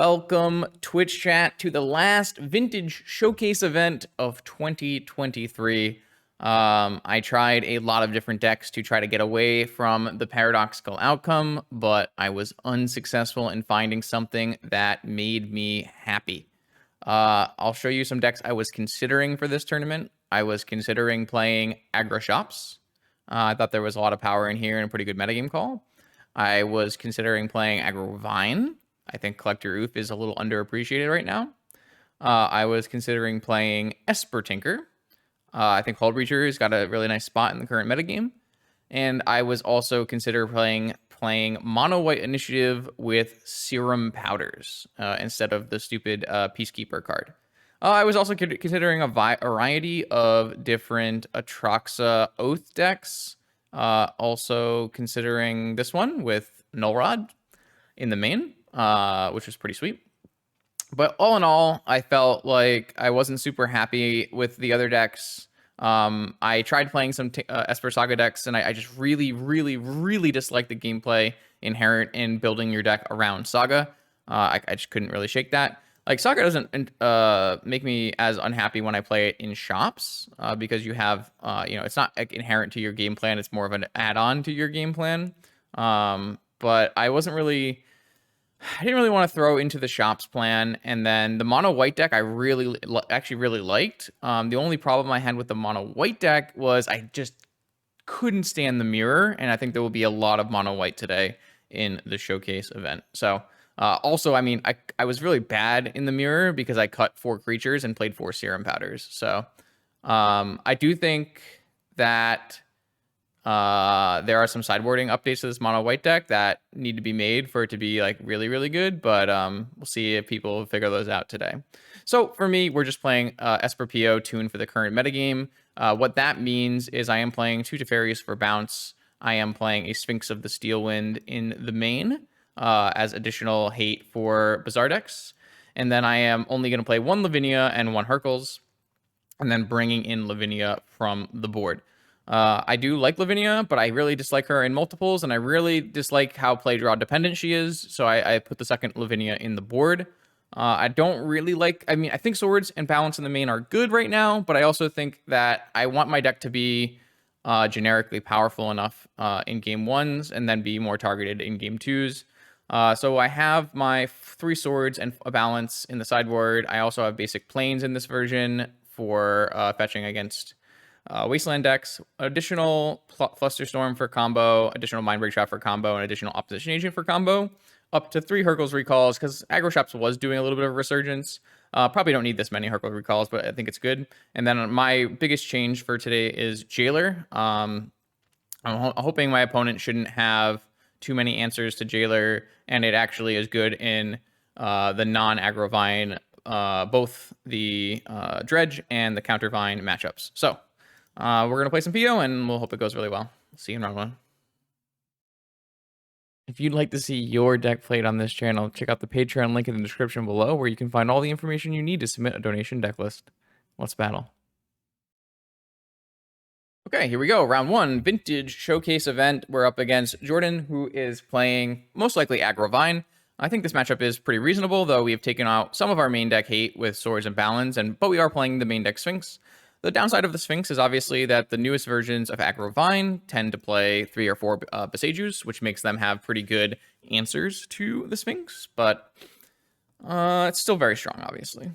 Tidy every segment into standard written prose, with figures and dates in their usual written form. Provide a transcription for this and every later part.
Welcome, Twitch chat, to the last vintage showcase event of 2023. I tried a lot of different decks to try to get away from the paradoxical outcome, but I was unsuccessful in finding something that made me happy. I'll show you some decks I was considering for this tournament. I was considering playing Aggro Shops. I thought there was a lot of power in here and a pretty good metagame call. I was considering playing AggroVine. I think Collector Roof is a little underappreciated right now. I was considering playing Esper Tinker. I think Hull Breacher has got a really nice spot in the current metagame. And I was also considering playing Mono White Initiative with Serum Powders instead of the stupid Peacekeeper card. I was also considering a variety of different Atraxa Oath decks. Also considering this one with Null Rod in the main, which was pretty sweet. But all in all, I felt like I wasn't super happy with the other decks. I tried playing some Esper Saga decks, and I just really disliked the gameplay inherent in building your deck around Saga. I just couldn't really shake that. Like, Saga doesn't make me as unhappy when I play it in shops, because you have, it's not like inherent to your game plan. It's more of an add-on to your game plan. But I didn't really want to throw into the shops plan. And then the mono white deck, I actually really liked. The only problem I had with the mono white deck was I just couldn't stand the mirror. And I think there will be a lot of mono white today in the showcase event. So, also, I mean, I was really bad in the mirror because I cut 4 creatures and played 4 serum powders. So, I do think that there are some sideboarding updates to this mono white deck that need to be made for it to be like really good, but we'll see if people figure those out today. So for me, we're just playing Esper PO tuned for the current metagame. What that means is I am playing 2 Teferius for bounce. I am playing a Sphinx of the Steelwind in the main as additional hate for Bazaar decks. And then I am only going to play 1 Lavinia and 1 Hercules, and then bringing in Lavinia from the board. I do like Lavinia, but I really dislike her in multiples, and I really dislike how play draw dependent she is, so I put the second Lavinia in the board. I don't really like, I think swords and balance in the main are good right now, but I also think that I want my deck to be generically powerful enough in game 1s, and then be more targeted in game 2s. So I have my 3 swords and a balance in the sideboard. I also have basic planes in this version for fetching against Wasteland decks, additional Flusterstorm for combo, additional Mindbreak Trap for combo, and additional Opposition Agent for combo, up to 3 Hercules recalls, because Aggro Shops was doing a little bit of resurgence. Probably don't need this many Hercules recalls, but I think it's good. And then my biggest change for today is Jailer. I'm hoping my opponent shouldn't have too many answers to Jailer, and it actually is good in the non-AggroVine, both the Dredge and the CounterVine matchups. So we're going to play some PO, and we'll hope it goes really well. See you in round 1. If you'd like to see your deck played on this channel, check out the Patreon link in the description below, where you can find all the information you need to submit a donation deck list. Let's battle. Okay, here we go. Round 1, Vintage Showcase event. We're up against Jordan, who is playing most likely AggroVine. I think this matchup is pretty reasonable, though we have taken out some of our main deck hate with Swords and Balance, but we are playing the main deck Sphinx. The downside of the Sphinx is obviously that the newest versions of AggroVine tend to play 3 or 4 Besejus, which makes them have pretty good answers to the Sphinx, but it's still very strong, obviously.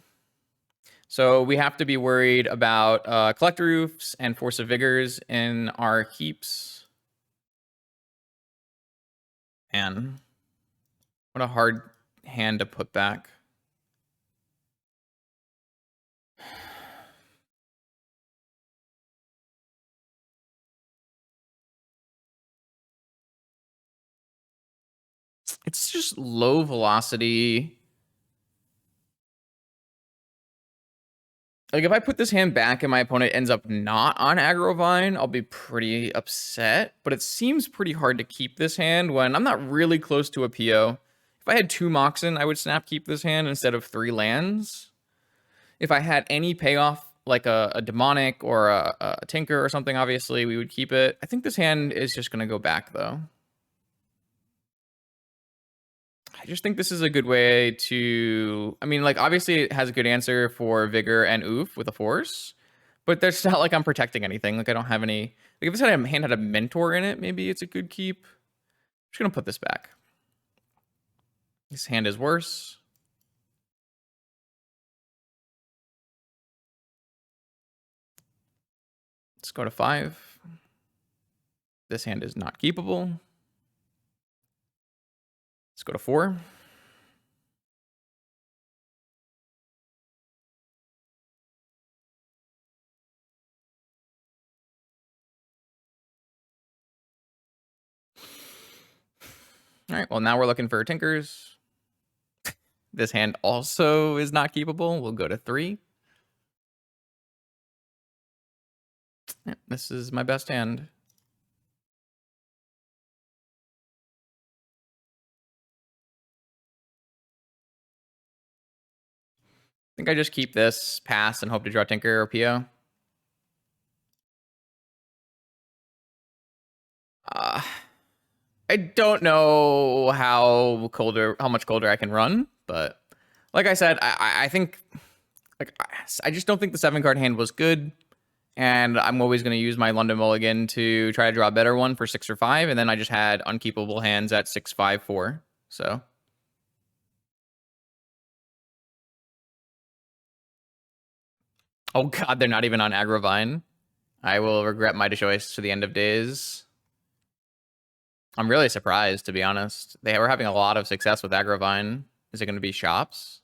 So we have to be worried about Collector Roofs and Force of Vigors in our keeps. And what a hard hand to put back. It's just low velocity. Like, if I put this hand back and my opponent ends up not on AggroVine, I'll be pretty upset. But it seems pretty hard to keep this hand when I'm not really close to a PO. If I had 2 Moxen, I would snap keep this hand instead of 3 lands. If I had any payoff, like a Demonic or a Tinker or something, obviously, we would keep it. I think this hand is just going to go back, though. I just think this is a good way to, I mean, like, obviously it has a good answer for Vigor and Oof with a Force, but there's not like I'm protecting anything. Like, I don't have any, like, if this hand had a Mentor in it, maybe it's a good keep. I'm just gonna put this back. This hand is worse. Let's go to 5. This hand is not keepable. Let's go to 4. All right, well, now we're looking for Tinkers. This hand also is not keepable. We'll go to 3. Yeah, this is my best hand. I think I just keep this, pass, and hope to draw Tinker or PO. I don't know how much colder I can run, but like I said, I think, like, I just don't think the 7-card hand was good, and I'm always going to use my London Mulligan to try to draw a better one for 6 or 5, and then I just had unkeepable hands at 6, 5, 4. So. Oh god, they're not even on AggroVine. I will regret my choice to the end of days. I'm really surprised, to be honest. They were having a lot of success with AggroVine. Is it going to be Shops?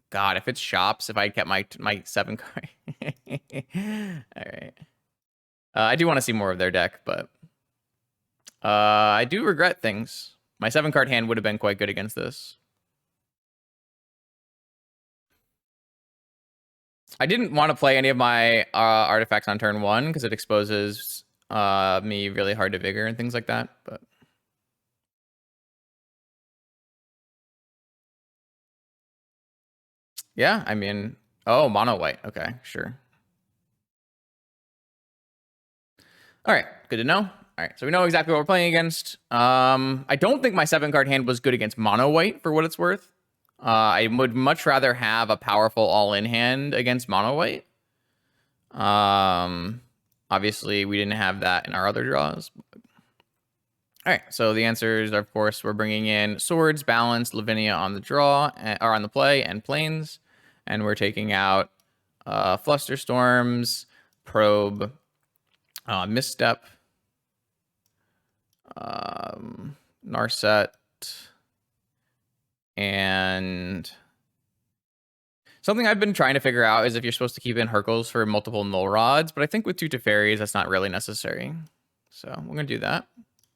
God, if it's Shops, if I kept my 7-card. All right. I do want to see more of their deck, but I do regret things. My 7-card hand would have been quite good against this. I didn't want to play any of my artifacts on turn 1 because it exposes me really hard to Vigor and things like that, but... Yeah, I mean... Oh, mono white. Okay, sure. All right, good to know. All right, so we know exactly what we're playing against. I don't think my 7-card hand was good against mono white, for what it's worth. I would much rather have a powerful all-in hand against mono white. Obviously, we didn't have that in our other draws. All right, so the answers are, of course, we're bringing in Swords, Balance, Lavinia on the draw, or on the play, and Plains. And we're taking out Flusterstorms, Probe, Misstep, Narset, and something I've been trying to figure out is if you're supposed to keep in Hercules for multiple Null Rods, but I think with 2 Teferis, that's not really necessary. So we're going to do that.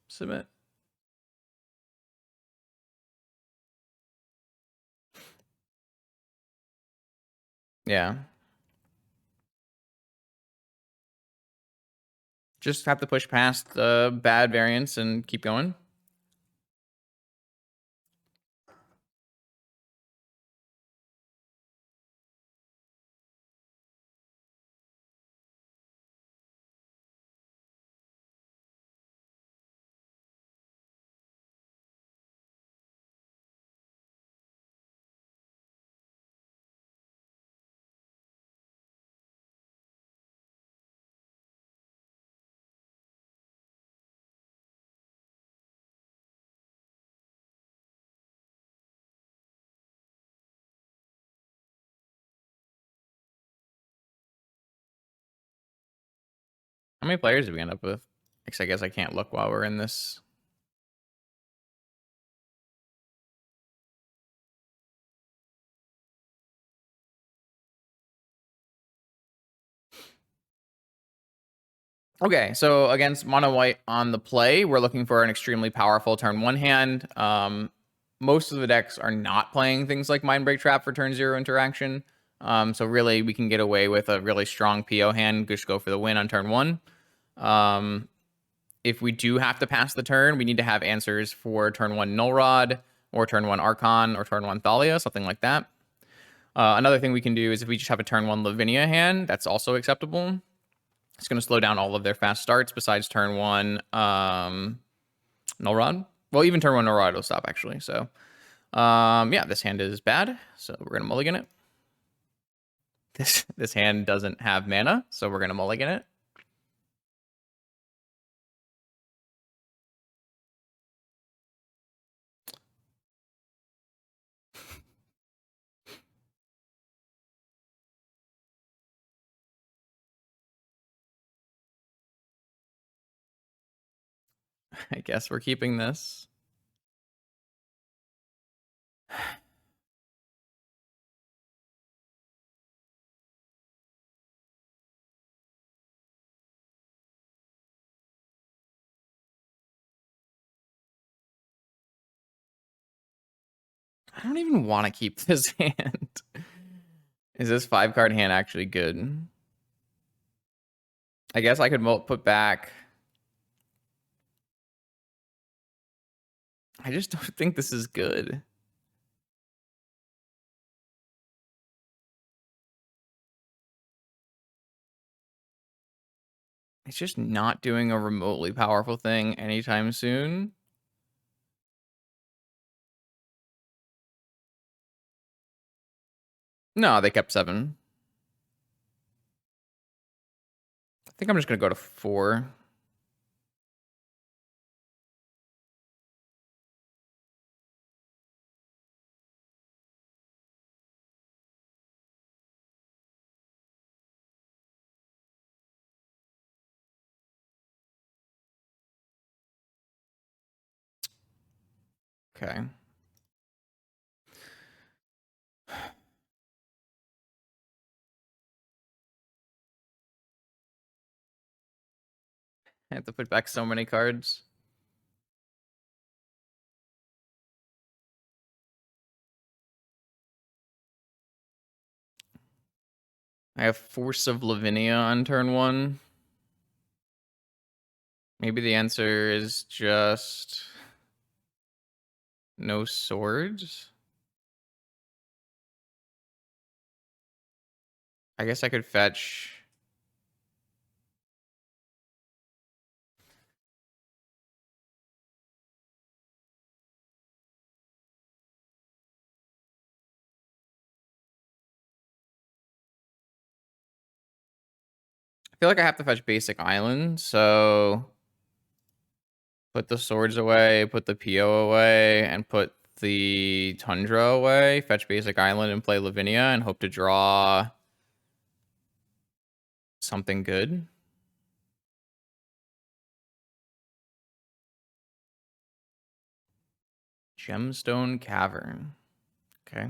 Submit. Yeah. Just have to push past the bad variants and keep going. How many players did we end up with? I guess I can't look while we're in this. Okay, so against mono white on the play, we're looking for an extremely powerful turn 1 hand. Most of the decks are not playing things like Mindbreak Trap for turn 0 interaction. So really, we can get away with a really strong PO hand, just go for the win on turn 1. If we do have to pass the turn, we need to have answers for turn 1 Null Rod, or turn 1 Archon, or turn 1 Thalia, something like that. Another thing we can do is if we just have a turn 1 Lavinia hand, that's also acceptable. It's going to slow down all of their fast starts besides turn 1 Null Rod. Well, even turn 1 Null Rod will stop, actually. So Yeah, this hand is bad, so we're gonna mulligan it. This hand doesn't have mana, so we're gonna mulligan it. I guess we're keeping this. I don't even want to keep this hand. Is this 5-card hand actually good? I guess I could put back. I just don't think this is good. It's just not doing a remotely powerful thing anytime soon. No, they kept 7. I think I'm just going to go to 4. Okay. I have to put back so many cards. I have Force of Lavinia on turn 1. Maybe the answer is just no swords. I guess I could fetch. I feel like I have to fetch basic island, so put the swords away, put the PO away, and put the Tundra away, fetch basic island and play Lavinia and hope to draw something good. Gemstone Cavern. Okay.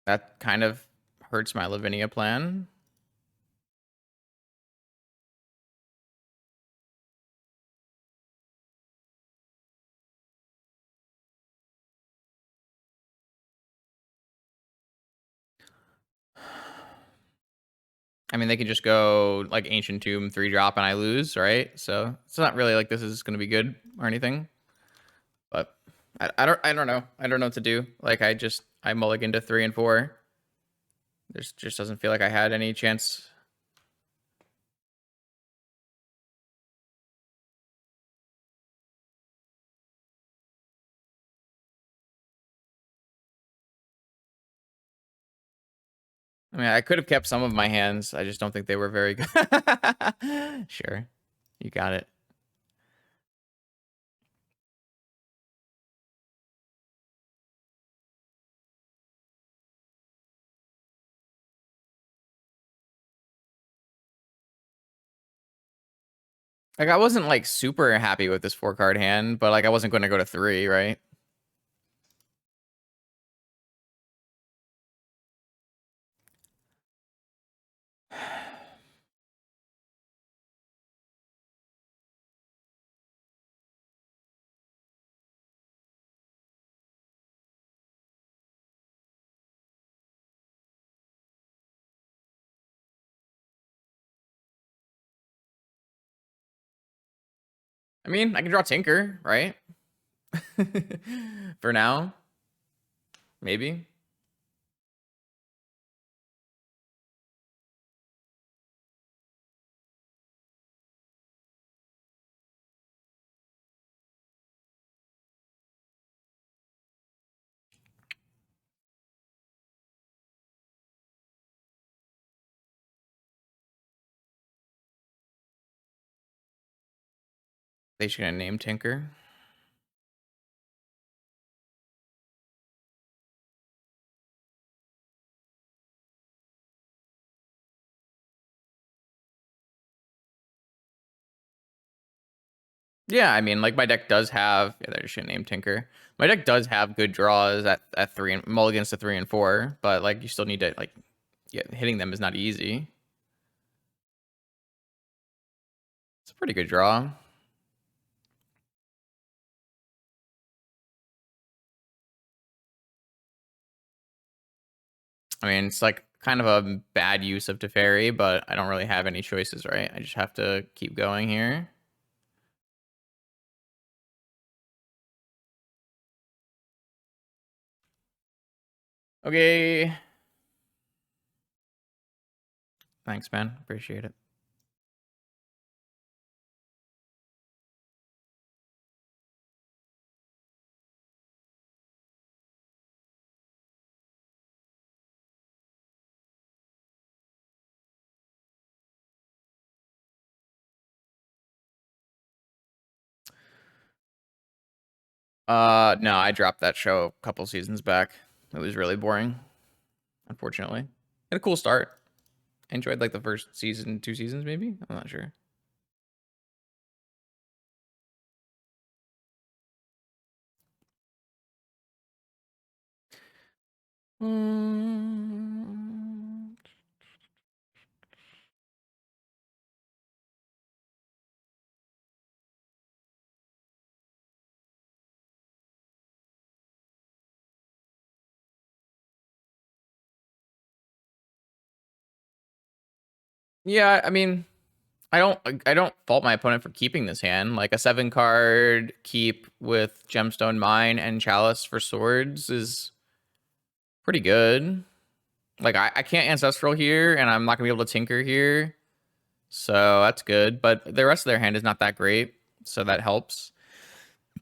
That kind of hurts my Lavinia plan. I mean, they could just go like Ancient Tomb 3-drop and I lose, right? So it's not really like this is going to be good or anything. But I don't know. I don't know what to do. Like I mulliganed to 3 and 4. There's just doesn't feel like I had any chance. I mean, I could have kept some of my hands. I just don't think they were very good. Sure. You got it. Like I wasn't like super happy with this 4-card hand, but like I wasn't going to go to 3, right? I mean, I can draw Tinker, right? For now. Maybe. They should name Tinker. Yeah, I mean, like my deck does have. Yeah, they should name Tinker. My deck does have good draws at 3 and mulligans to 3 and 4, but like you still need to like, yeah, hitting them is not easy. It's a pretty good draw. I mean, it's like kind of a bad use of Teferi, but I don't really have any choices, right? I just have to keep going here. Okay. Thanks, man. Appreciate it. No, I dropped that show a couple seasons back. It was really boring, unfortunately. Had a cool start. Enjoyed like the first season, 2 seasons maybe. I'm not sure. Yeah, I mean, I don't fault my opponent for keeping this hand. Like a 7 card keep with Gemstone Mine and Chalice for swords is pretty good. Like I can't Ancestral here, and I'm not gonna be able to Tinker here. So that's good. But the rest of their hand is not that great. So that helps.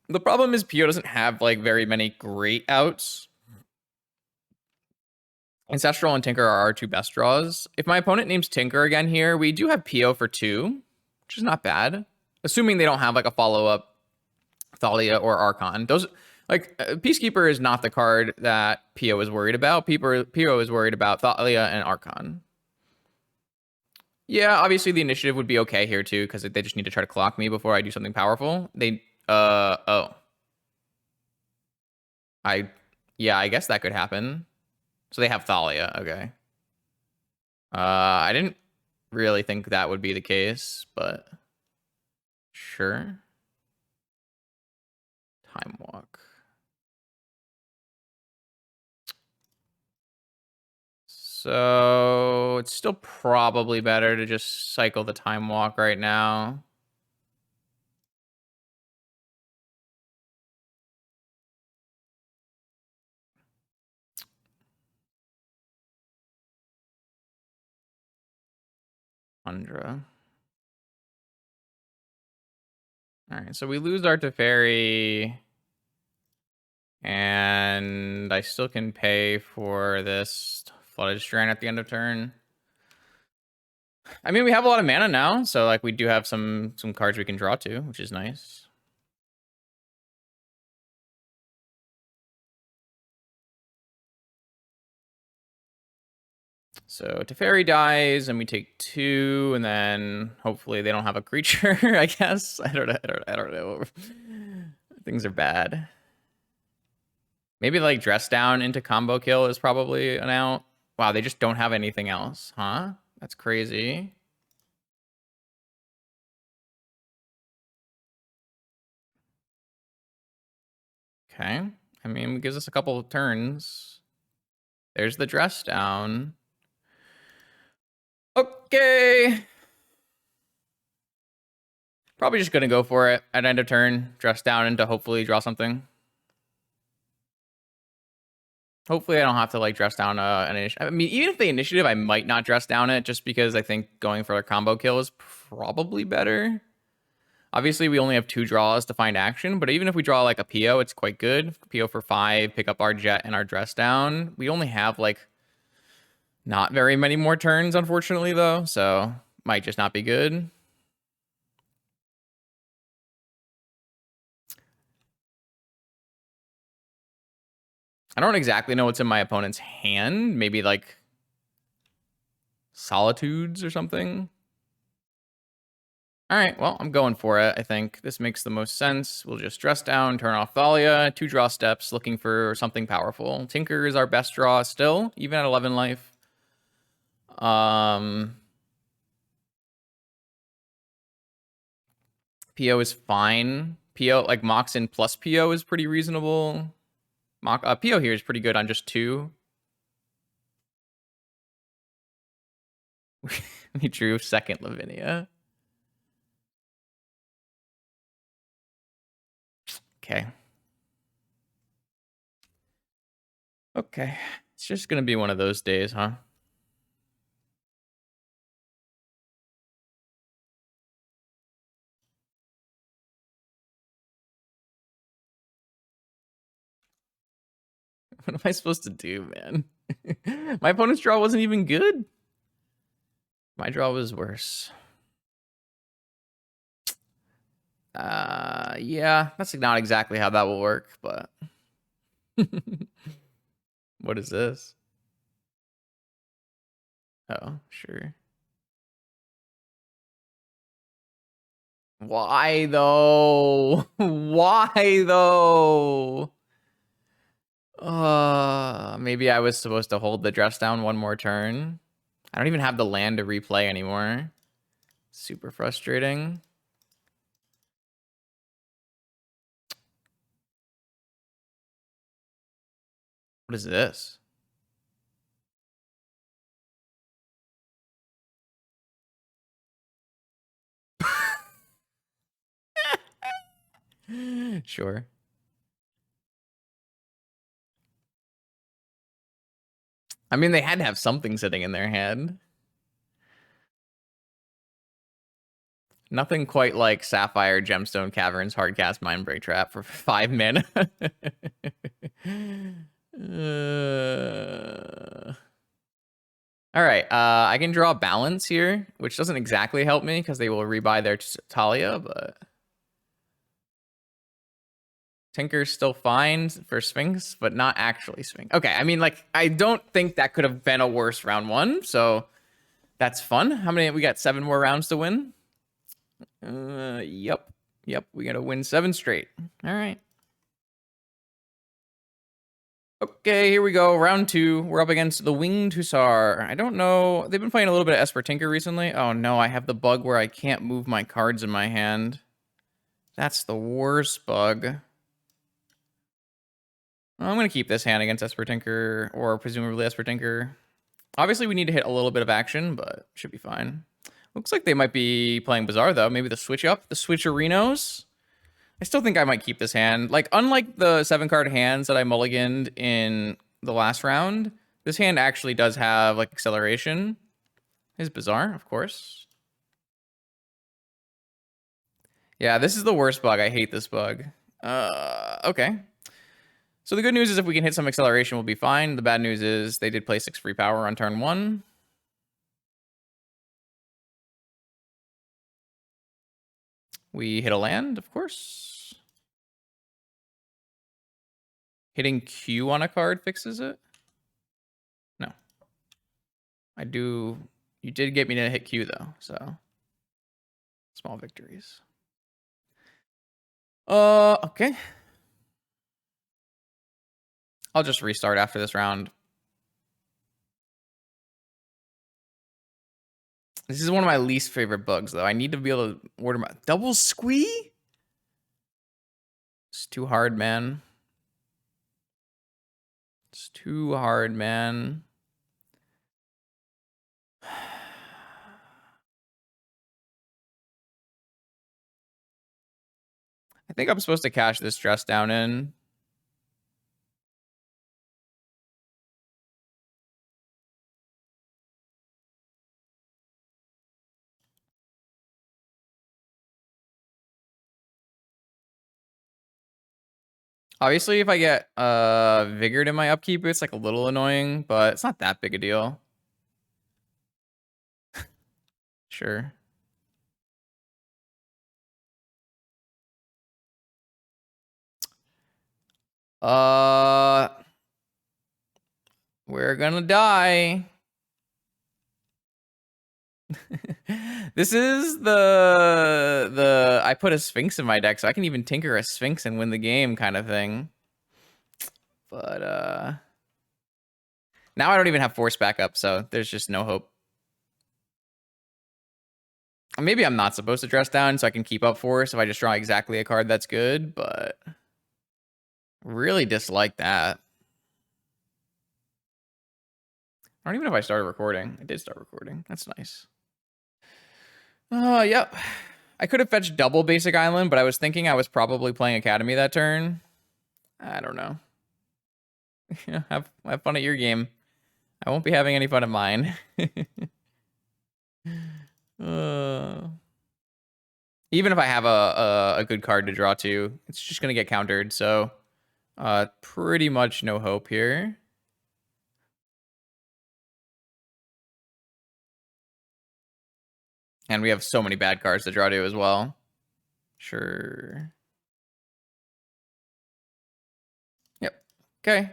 The problem is Pio doesn't have like very many great outs. Ancestral and Tinker are our 2 best draws. If my opponent names Tinker again here, we do have Pio for 2, which is not bad. Assuming they don't have like a follow-up Thalia or Archon. Those like Peacekeeper is not the card that Pio is worried about. Pio is worried about Thalia and Archon. Yeah, obviously the initiative would be okay here too, because they just need to try to clock me before I do something powerful. Oh. Yeah, I guess that could happen. So they have Thalia, okay. I didn't really think that would be the case, but sure. Time Walk. So it's still probably better to just cycle the Time Walk right now. Tundra. All right, so we lose our Teferi, and I still can pay for this Flooded Strand at the end of turn. I mean, we have a lot of mana now, so like we do have some cards we can draw to, which is nice. So Teferi dies, and we take 2, and then hopefully they don't have a creature. I guess I don't know. Things are bad. Maybe like Dress Down into combo kill is probably an out. Wow, they just don't have anything else, huh? That's crazy. Okay. I mean, it gives us a couple of turns. There's the Dress Down. Okay. Probably just gonna go for it at end of turn. Dress Down into hopefully draw something. Hopefully I don't have to like dress down an initiative. I mean, even if the initiative, I might not dress down it just because I think going for a combo kill is probably better. Obviously, we only have 2 draws to find action, but even if we draw like a PO, it's quite good. PO for 5, pick up our jet and our dress down. We only have like not very many more turns, unfortunately, though, so might just not be good. I don't exactly know what's in my opponent's hand. Maybe like Solitudes or something. All right, well, I'm going for it, I think. This makes the most sense. We'll just dress down, turn off Thalia, 2 draw steps, looking for something powerful. Tinker is our best draw still, even at 11 life. PO is fine. PO, like Moxen plus PO is pretty reasonable. PO here is pretty good on just 2. We drew second Lavinia. Okay. Okay. It's just going to be one of those days, huh? What am I supposed to do, man? My opponent's draw wasn't even good. My draw was worse. Yeah, that's not exactly how that will work, but... What is this? Oh, sure. Why, though? Why, though? Maybe I was supposed to hold the dress down one more turn. I don't even have the land to replay anymore. Super frustrating. What is this? Sure. I mean, they had to have something sitting in their hand. Nothing quite like Sapphire, Gemstone Caverns, Hardcast, Mindbreak Trap for 5 mana. All right, I can draw Balance here, which doesn't exactly help me because they will rebuy their Talia, but... Tinker's still fine for Sphinx, but not actually Sphinx. Okay, I mean, like, I don't think that could have been a worse round 1, so that's fun. How many? We got 7 more rounds to win? Yep. We gotta win 7 straight. All right. Okay, here we go. Round 2. We're up against the Winged Hussar. I don't know. They've been playing a little bit of Esper Tinker recently. Oh no, I have the bug where I can't move my cards in my hand. That's the worst bug. I'm going to keep this hand against Esper Tinker, or presumably Esper Tinker. Obviously, we need to hit a little bit of action, but should be fine. Looks like they might be playing Bazaar, though. Maybe the switch up, the switcherinos. I still think I might keep this hand. Like, unlike the 7-card hands that I mulliganed in the last round, this hand actually does have, like, acceleration. Is Bazaar, of course. Yeah, this is the worst bug. I hate this bug. Okay. So the good news is if we can hit some acceleration, we'll be fine. The bad news is they did play 6 free power on turn 1. We hit a land, of course. Hitting Q on a card fixes it? No. I do... You did get me to hit Q, though, so... Small victories. Okay. I'll just restart after this round. This is one of my least favorite bugs, though. I need to be able to order my... Double squee? It's too hard, man. It's too hard, man. I think I'm supposed to cash this dress down in. Obviously, if I get Vigored in my upkeep, it's like a little annoying, but it's not that big a deal. Sure. We're gonna die. This is the I put a Sphinx in my deck, so I can even tinker a Sphinx and win the game kind of thing. But now I don't even have force backup, so there's just no hope. Maybe I'm not supposed to dress down so I can keep up force if I just draw exactly a card that's good, but really dislike that. I don't even know if I started recording. I did start recording. That's nice. Yep. I could have fetched double basic island, but I was thinking I was probably playing Academy that turn. I don't know. have fun at your game. I won't be having any fun at mine. Even if I have a good card to draw to, it's just gonna get countered. So, pretty much no hope here. And we have so many bad cards to draw to as well. Sure. Yep. Okay.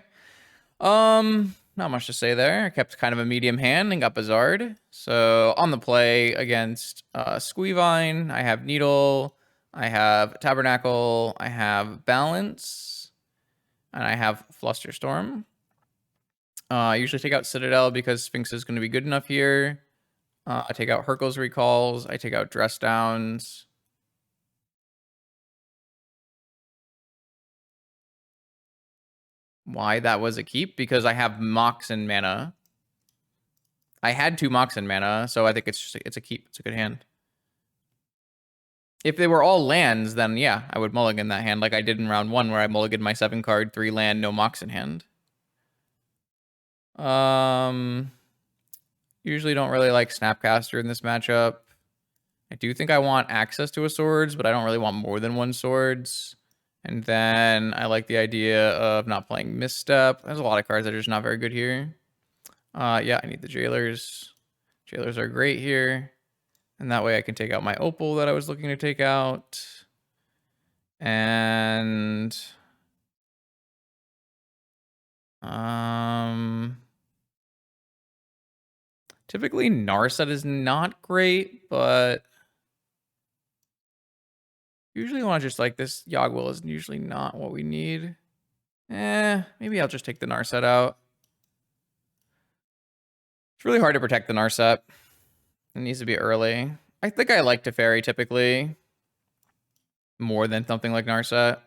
Not much to say there. I kept kind of a medium hand and got Bizarred. So on the play against Squeevine, I have Needle, I have Tabernacle, I have Balance, and I have Flusterstorm. I usually take out Citadel because Sphinx is going to be good enough here. I take out Hercules Recalls. I take out Dress Downs. Why that was a keep? Because I have Mox and mana. I had 2 Mox and mana, so I think it's a keep. It's a good hand. If they were all lands, then yeah, I would mulligan that hand like I did in round 1 where I mulliganed my 7-card, 3 land, no Mox in hand. Usually don't really like Snapcaster in this matchup. I do think I want access to a swords, but I don't really want more than 1 swords. And then I like the idea of not playing Misstep. There's a lot of cards that are just not very good here. Yeah, I need the Jailers. Jailers are great here. And that way I can take out my Opal that I was looking to take out. And typically Narset is not great, but usually I want to just like this Yogwill is usually not what we need. Maybe I'll just take the Narset out. It's really hard to protect the Narset. It needs to be early. I think I like Teferi typically more than something like Narset.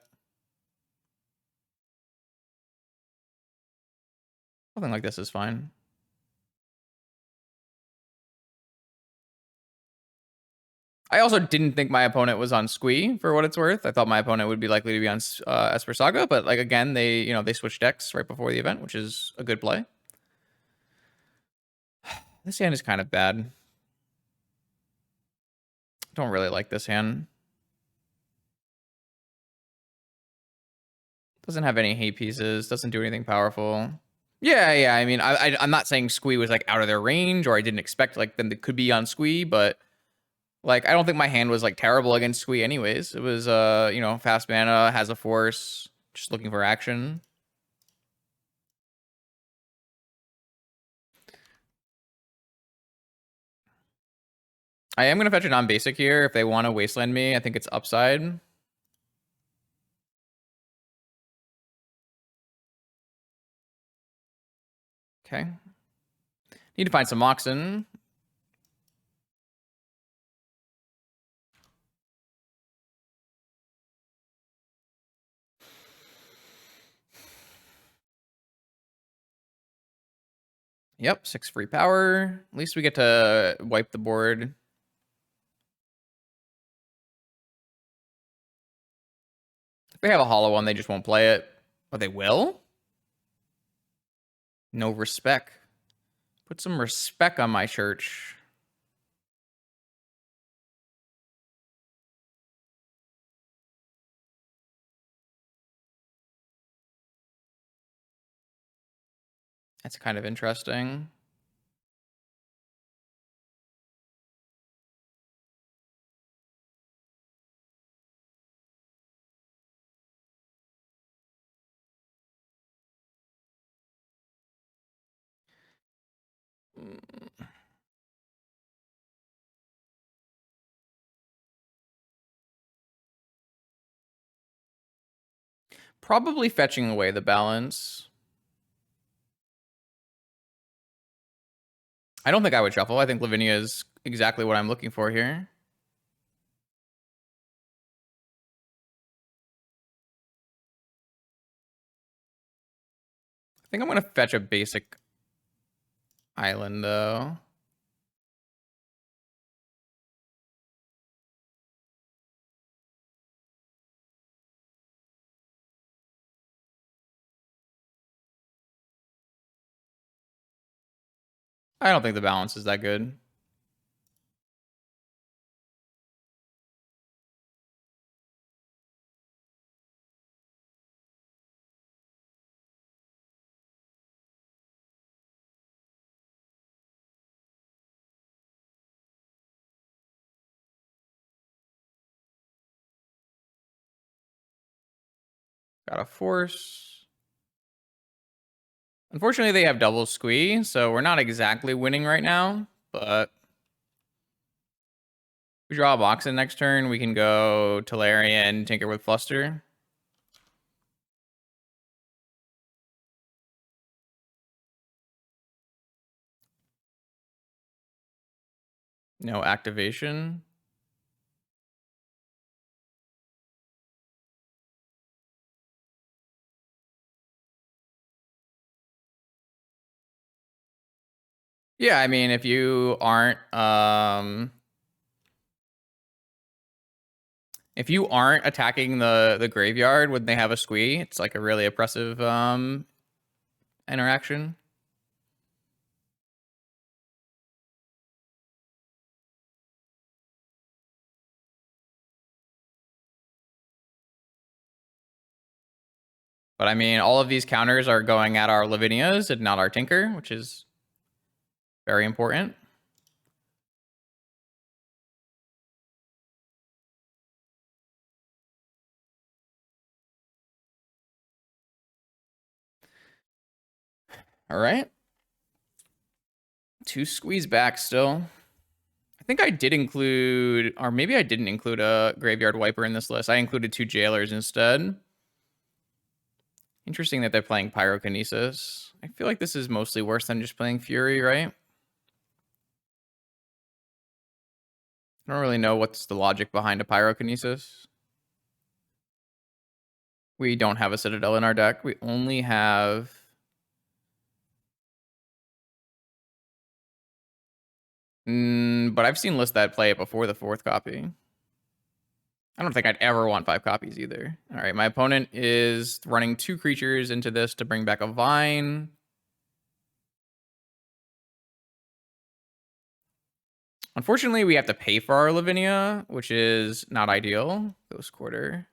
Something like this is fine. I also didn't think my opponent was on Squee, for what it's worth. I thought my opponent would be likely to be on Esper Saga, but like again, they switched decks right before the event, which is a good play. This hand is kind of bad. Don't really like this hand. Doesn't have any hate pieces. Doesn't do anything powerful. Yeah. I mean, I'm not saying Squee was like out of their range, or I didn't expect like them to could be on Squee, but like I don't think my hand was like terrible against Squee anyways. It was fast mana, has a force, just looking for action. I am gonna fetch a non-basic here if they want to wasteland me. I think it's upside. Okay. Need to find some Moxen. Yep, 6 free power. At least we get to wipe the board. If they have a hollow one, they just won't play it. Oh, they will? No respect. Put some respect on my church. That's kind of interesting. Probably fetching away the balance. I don't think I would shuffle. I think Lavinia is exactly what I'm looking for here. I think I'm going to fetch a basic island, though. I don't think the balance is that good. Got a force. Unfortunately, they have double squee, so we're not exactly winning right now, but if we draw a box in next turn, we can go Tolarian, Tinker with Fluster. No activation. Yeah, I mean, if you aren't attacking the graveyard when they have a squee, it's like a really oppressive interaction. But I mean, all of these counters are going at our Lavinias and not our Tinker, which is very important. All right. 2 squeeze back still. I think I did include, or maybe I didn't include a Graveyard Wiper in this list. I included 2 Jailers instead. Interesting that they're playing Pyrokinesis. I feel like this is mostly worse than just playing Fury, right? I don't really know what's the logic behind a Pyrokinesis. We don't have a Citadel in our deck. We only have... but I've seen lists that play it before the 4th copy. I don't think I'd ever want 5 copies either. All right, my opponent is running 2 creatures into this to bring back a Vine. Unfortunately, we have to pay for our Lavinia, which is not ideal. Ghost Quarter.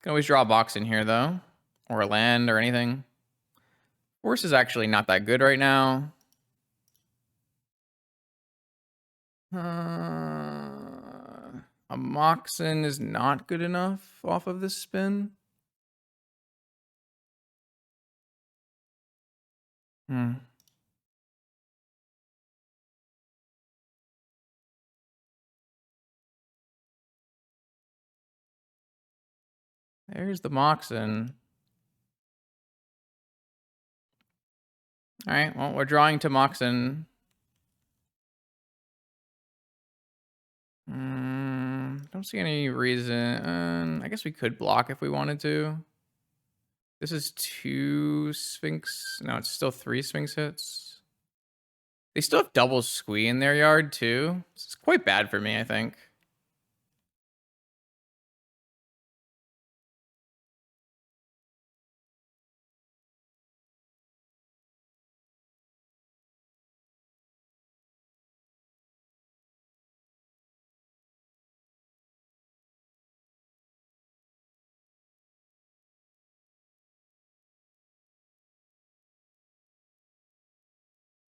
Can always draw a box in here, though. Or a land or anything. Force is actually not that good right now. A Moxen is not good enough off of this spin. There's the Moxen. All right, well, we're drawing to Moxen. Don't see any reason. I guess we could block if we wanted to. This is 2 Sphinx. No, it's still 3 Sphinx hits. They still have double squee in their yard, too. It's quite bad for me, I think.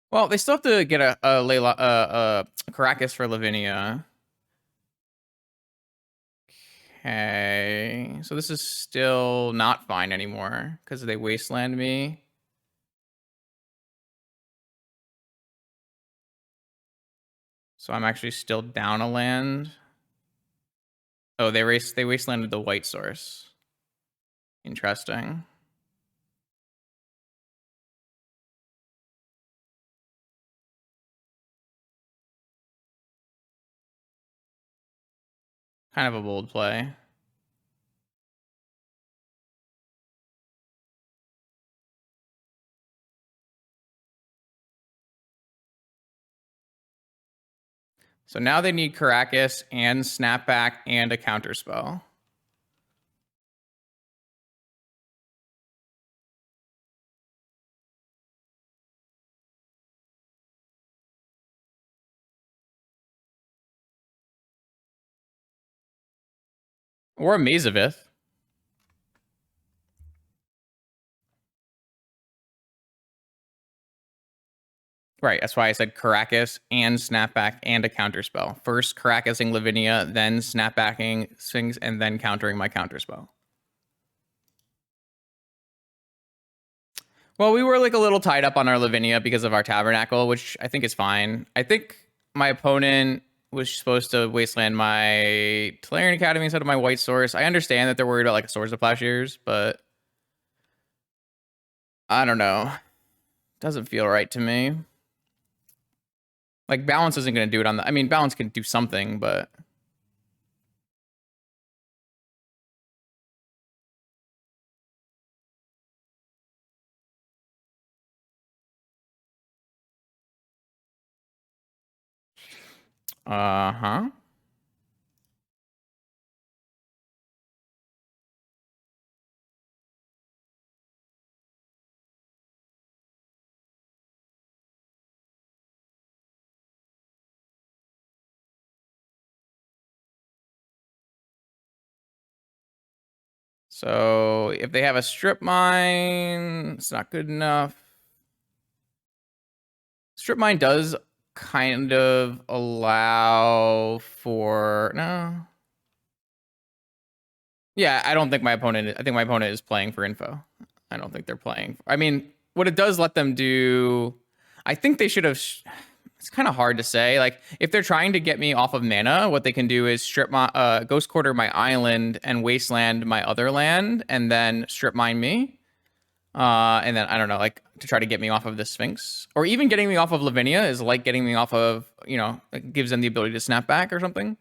Well, they still have to get a Caracas for Lavinia. Okay, so this is still not fine anymore because they wasteland me. So I'm actually still down a land. Oh, they wastelanded the white source. Interesting. Kind of a bold play. So now they need Caracas and Snapback and a counterspell. Or a Mazavith. Right, that's why I said Caracas and Snapback and a counterspell. First Caracasing Lavinia, then Snapbacking Sphinx, and then countering my counterspell. Well, we were like a little tied up on our Lavinia because of our Tabernacle, which I think is fine. I think my opponent was supposed to wasteland my Tolarian Academy instead of my white source. I understand that they're worried about like Swords of Plowshares, but I don't know. Doesn't feel right to me. Like, balance isn't going to do it on the... I mean, balance can do something, but... Uh-huh. So, if they have a strip mine, it's not good enough. Strip mine does kind of allow for... No. Yeah, I don't think my opponent... I think my opponent is playing for info. I don't think they're playing... I mean, what it does let them do... I think they should have... It's kind of hard to say. Like, if they're trying to get me off of mana, what they can do is strip my Ghost Quarter my island and wasteland my other land, and then strip mine me. And then I don't know, like to try to get me off of the Sphinx, or even getting me off of Lavinia is like getting me off of, you know, it gives them the ability to snap back or something.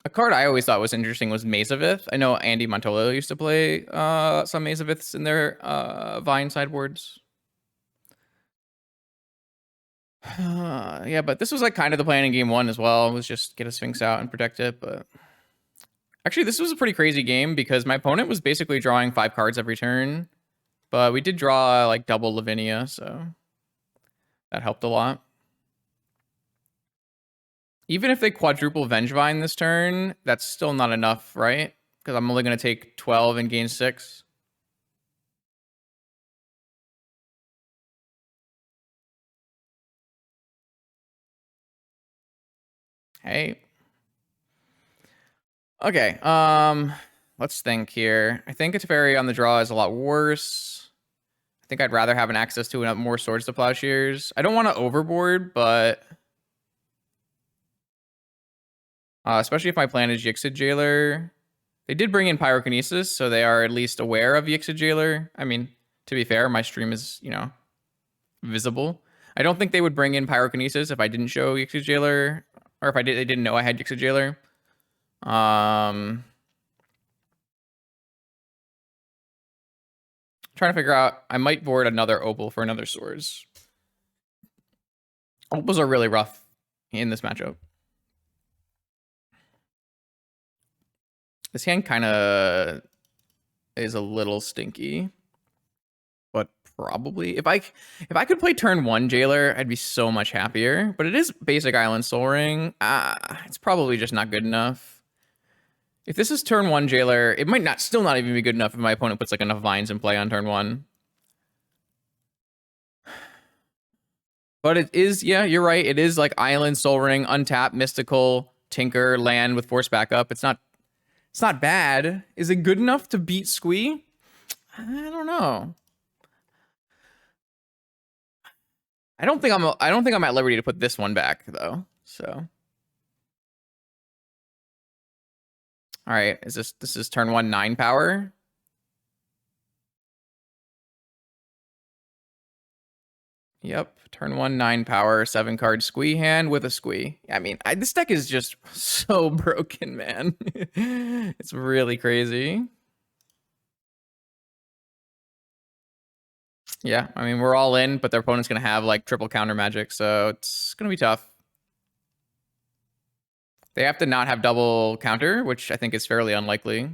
A card I always thought was interesting was Mazavith. I know Andy Montolo used to play some Mazaviths in their Vine sideboards. Yeah, but this was like kind of the plan in game one as well, was just get a Sphinx out and protect it. But actually, this was a pretty crazy game because my opponent was basically drawing 5 cards every turn, but we did draw like double Lavinia, so that helped a lot. Even if they quadruple Vengevine this turn, that's still not enough, right? Because I'm only going to take 12 and gain 6. Hey. Okay, let's think here. I think Teferi on the draw is a lot worse. I think I'd rather have an access to more Swords to Plowshares. I don't want to overboard, but... especially if my plan is Yixid Jailer. They did bring in Pyrokinesis, so they are at least aware of Yixid Jailer. I mean, to be fair, my stream is, you know, visible. I don't think they would bring in Pyrokinesis if I didn't show Yixid Jailer, or if they didn't know I had Yixid Jailer. Trying to figure out, I might board another Opal for another Swords. Opals are really rough in this matchup. This hand kind of is a little stinky, but probably if I could play turn 1 Jailer, I'd be so much happier. But it is basic Island Soul Ring. It's probably just not good enough. If this is turn 1 Jailer, it might still not even be good enough if my opponent puts like enough vines in play on turn 1. But it is, yeah, you're right. It is like Island Soul Ring, untap, mystical, tinker, land with force backup. It's not bad. Is it good enough to beat Squee? I don't know. I don't think I'm at liberty to put this one back though. So, all right, this is turn 1 9 power? Yep, turn 1 9 power, 7 card squee hand with a squee. I mean, this deck is just so broken, man. It's really crazy. Yeah, I mean, we're all in, but their opponent's gonna have like triple counter magic, so it's gonna be tough. They have to not have double counter, which I think is fairly unlikely.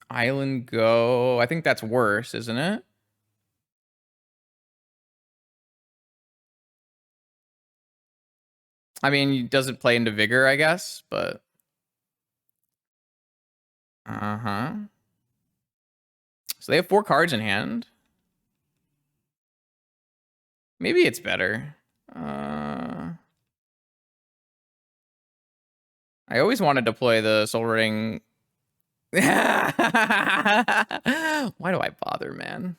Island Go. I think that's worse, isn't it? I mean, it doesn't play into Vigor, I guess, but... Uh-huh. So they have 4 cards in hand. Maybe it's better. I always wanted to play the Soul Ring. Why do I bother, man?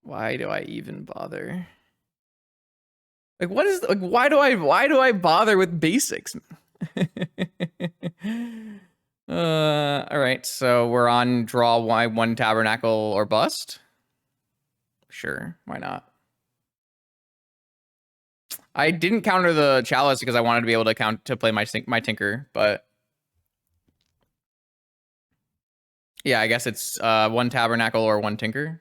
Why do I even bother? Like, what is like? Why do I bother with basics? All right. So we're on draw one Tabernacle or bust. Sure, why not? I didn't counter the Chalice because I wanted to be able to play my Tinker, but yeah, I guess it's 1 Tabernacle or 1 Tinker.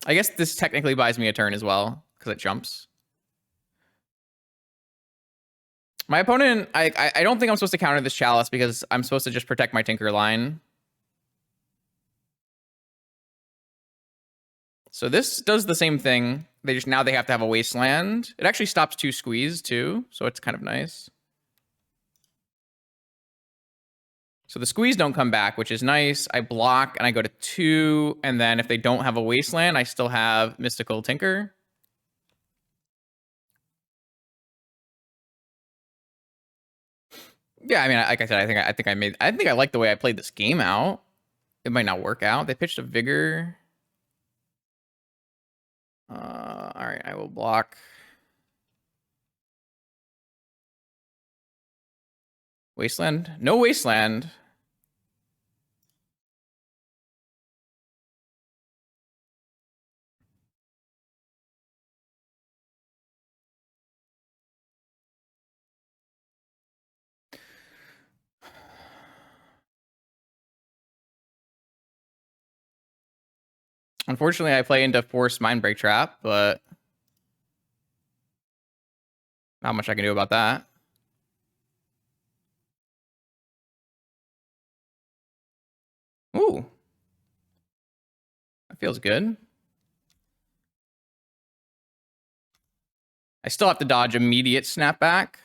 I guess this technically buys me a turn as well because it jumps. My opponent, I don't think I'm supposed to counter this Chalice because I'm supposed to just protect my Tinker line. So this does the same thing. Now they have to have a Wasteland. It actually stops 2 squeeze too, so it's kind of nice. So the squeeze don't come back, which is nice. I block and I go to 2, and then if they don't have a Wasteland, I still have Mystical Tinker. Yeah, I mean, like I said, I think I like the way I played this game out. It might not work out. They pitched a Vigor. All right, I will block. Wasteland? No Wasteland. Unfortunately, I play into Force Mindbreak Trap, but not much I can do about that. Ooh. That feels good. I still have to dodge immediate snapback.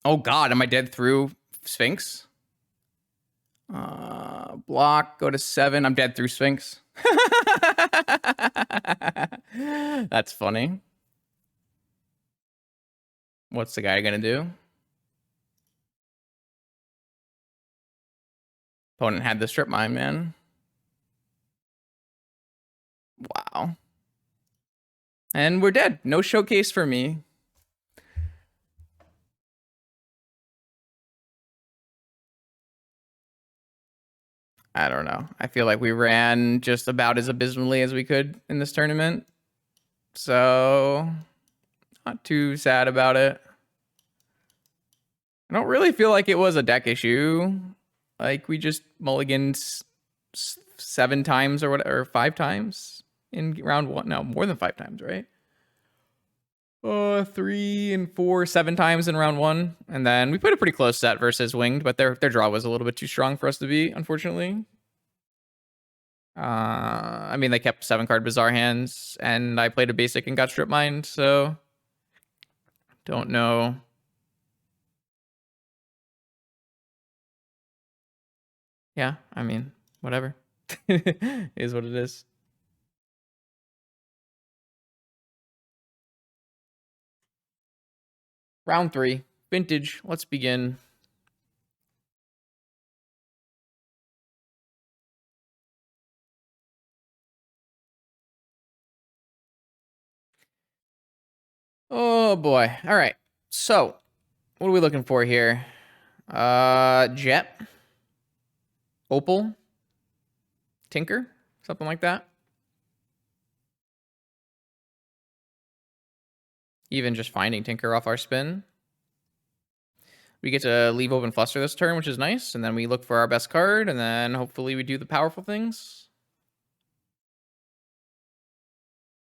Oh god, am I dead through Sphinx? Block, go to 7. I'm dead through Sphinx. That's funny. What's the guy gonna do? Opponent had the strip mine, man. Wow. And we're dead. No showcase for me. I don't know. I feel like we ran just about as abysmally as we could in this tournament. So, not too sad about it. I don't really feel like it was a deck issue. Like, we just mulliganed 7 times or whatever, or 5 times in round 1. No, more than 5 times, right? 3 and 4, 7 times in round 1. And then we put a pretty close set versus Winged, but their draw was a little bit too strong for us to beat, unfortunately. I mean, they kept 7 card Bizarre hands, and I played a basic and got strip mined, so don't know Yeah, I mean, whatever. Is what it is. Round 3, vintage. Let's begin. Oh boy. All right. So, what are we looking for here? Jet, Opal, Tinker, something like that. Even just finding Tinker off our spin. We get to leave open Fluster this turn, which is nice. And then we look for our best card, and then hopefully we do the powerful things.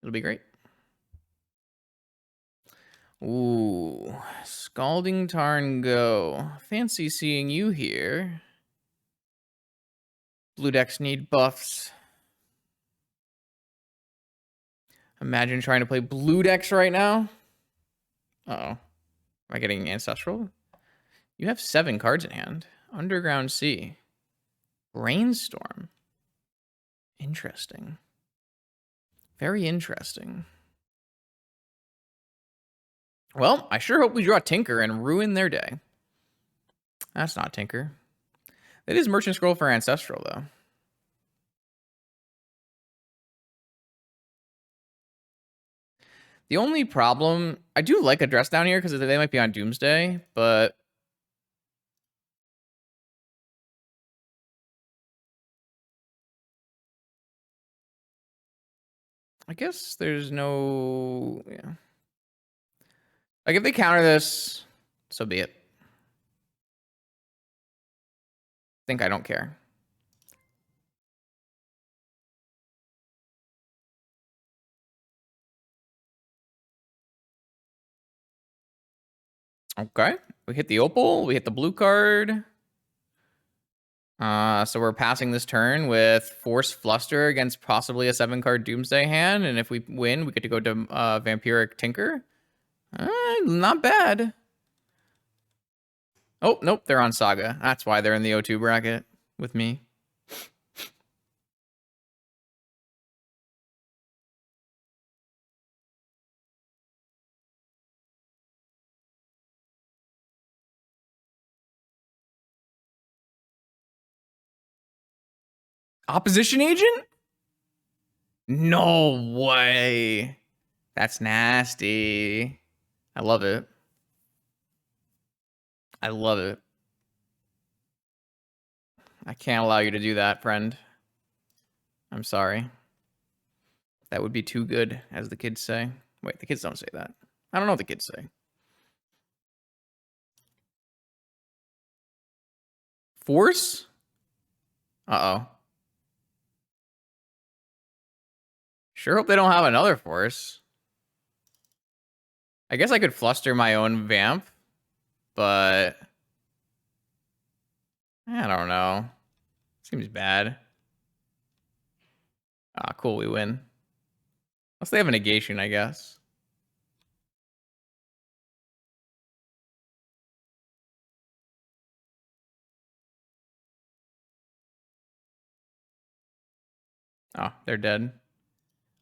It'll be great. Ooh, Scalding Tarn Go. Fancy seeing you here. Blue decks need buffs. Imagine trying to play blue decks right now. Uh-oh. Am I getting Ancestral? You have 7 cards in hand. Underground Sea. Brainstorm. Interesting. Very interesting. Well, I sure hope we draw Tinker and ruin their day. That's not Tinker. It is Merchant Scroll for Ancestral, though. The only problem... I do like a dress down here because they might be on Doomsday, but... I guess there's no... Yeah. Like, if they counter this, so be it. Think I don't care. Okay. We hit the Opal. We hit the blue card. So we're passing this turn with Force Fluster against possibly a 7-card Doomsday hand. And if we win, we get to go to Vampiric Tinker. Not bad. Oh, nope. They're on Saga. That's why they're in the O2 bracket with me. Opposition agent? No way. That's nasty. I love it. I love it. I can't allow you to do that, friend. I'm sorry. That would be too good, as the kids say. Wait, the kids don't say that. I don't know what the kids say. Force? Uh-oh. Sure hope they don't have another Force. I guess I could Fluster my own Vamp, but... I don't know. Seems bad. Ah, cool, we win. Unless they have a negation, I guess. Oh, they're dead.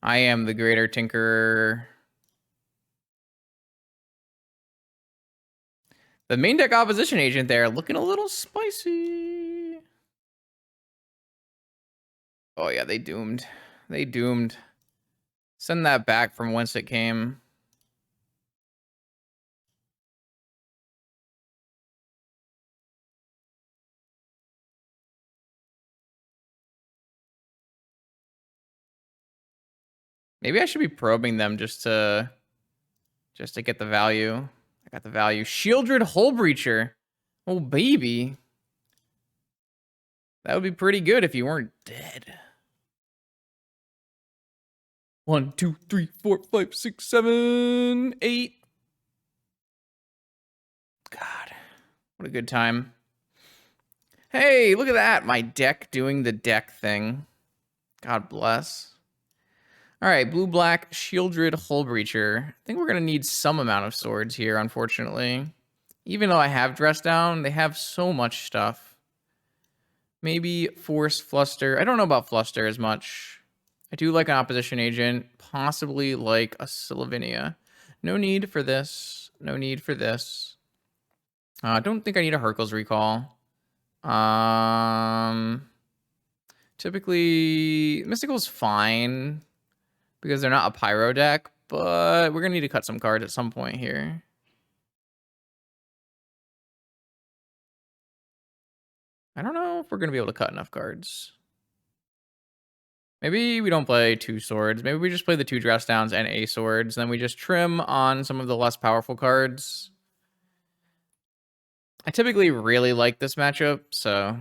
I am the greater Tinkerer. The main deck opposition agent there looking a little spicy. Oh yeah, they doomed. They doomed. Send that back from whence it came. Maybe I should be probing them just to get the value. I got the value. Shieldred Hullbreacher. Oh, baby. That would be pretty good if you weren't dead. 1, 2, 3, 4, 5, 6, 7, 8. God, what a good time. Hey, look at that. My deck doing the deck thing. God bless. All right, blue-black Shieldred Hullbreacher. I think we're going to need some amount of swords here, unfortunately. Even though I have Dress Down, they have so much stuff. Maybe Force Fluster. I don't know about Fluster as much. I do like an Opposition Agent, possibly like a Sylvania. No need for this. No need for this. I don't think I need a Hercules Recall. Typically, Mystical's fine because they're not a Pyro deck, but we're going to need to cut some cards at some point here. I don't know if we're going to be able to cut enough cards. Maybe we don't play 2 swords. Maybe we just play the 2 dress downs and a swords. Then we just trim on some of the less powerful cards. I typically really like this matchup, so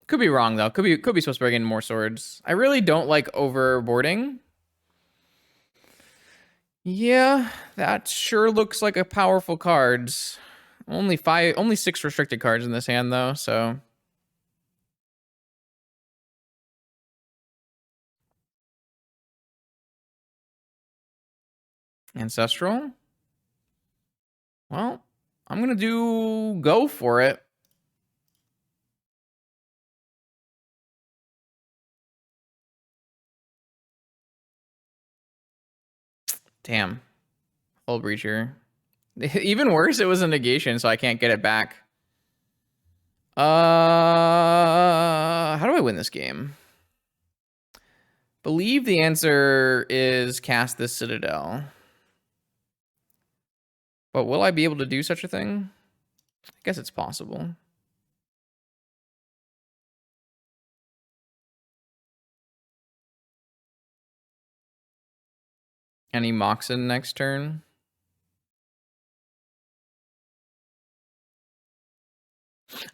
could be wrong though. Could be supposed to bring in more swords. I really don't like overboarding. Yeah, that sure looks like a powerful cards. Only 6 restricted cards in this hand though, so Ancestral. Well, I'm gonna go for it. Damn. Hull Breacher. Even worse, it was a negation, so I can't get it back. How do I win this game? Believe the answer is cast this Citadel. But will I be able to do such a thing? I guess it's possible. Any Moxen next turn?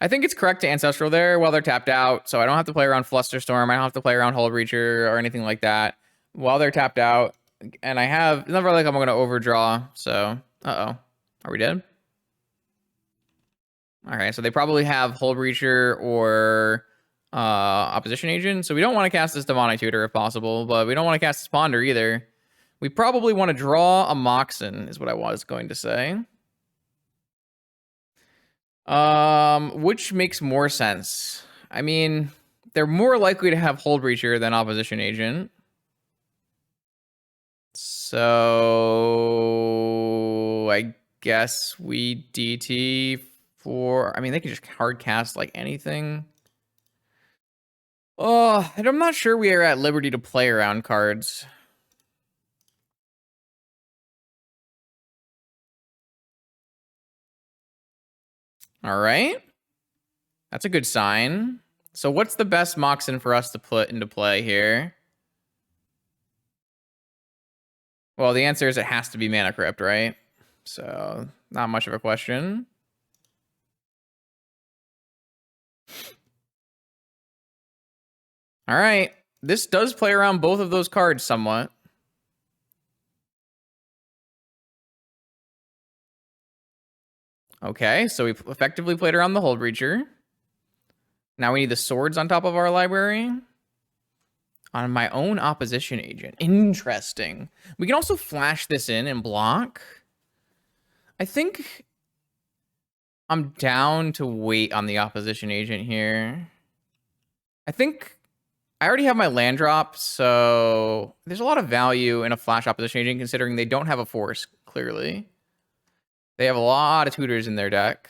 I think it's correct to Ancestral there while they're tapped out, so I don't have to play around Flusterstorm. I don't have to play around Hull Breacher or anything like that while they're tapped out. And I have, it's never like I'm going to overdraw, so, uh-oh. Are we dead? All right, so they probably have Hull Breacher or Opposition Agent, so we don't want to cast this Demonic Tutor if possible, but we don't want to cast this Ponder either. We probably want to draw a Moxen, is what I was going to say. Which makes more sense? I mean, they're more likely to have Hull Breacher than Opposition Agent. So I guess we DT for, I mean, they can just hard cast like anything. Oh, and I'm not sure we are at liberty to play around cards. All right. That's a good sign. So what's the best Moxen for us to put into play here? Well, the answer is it has to be Mana Crypt, right? So not much of a question. All right. This does play around both of those cards somewhat. Okay, so we effectively played around the Hull Breacher. Now we need the swords on top of our library. On my own Opposition Agent. Interesting. We can also flash this in and block. I think I'm down to wait on the Opposition Agent here. I think I already have my land drop, so there's a lot of value in a flash Opposition Agent considering they don't have a force, clearly. They have a lot of tutors in their deck.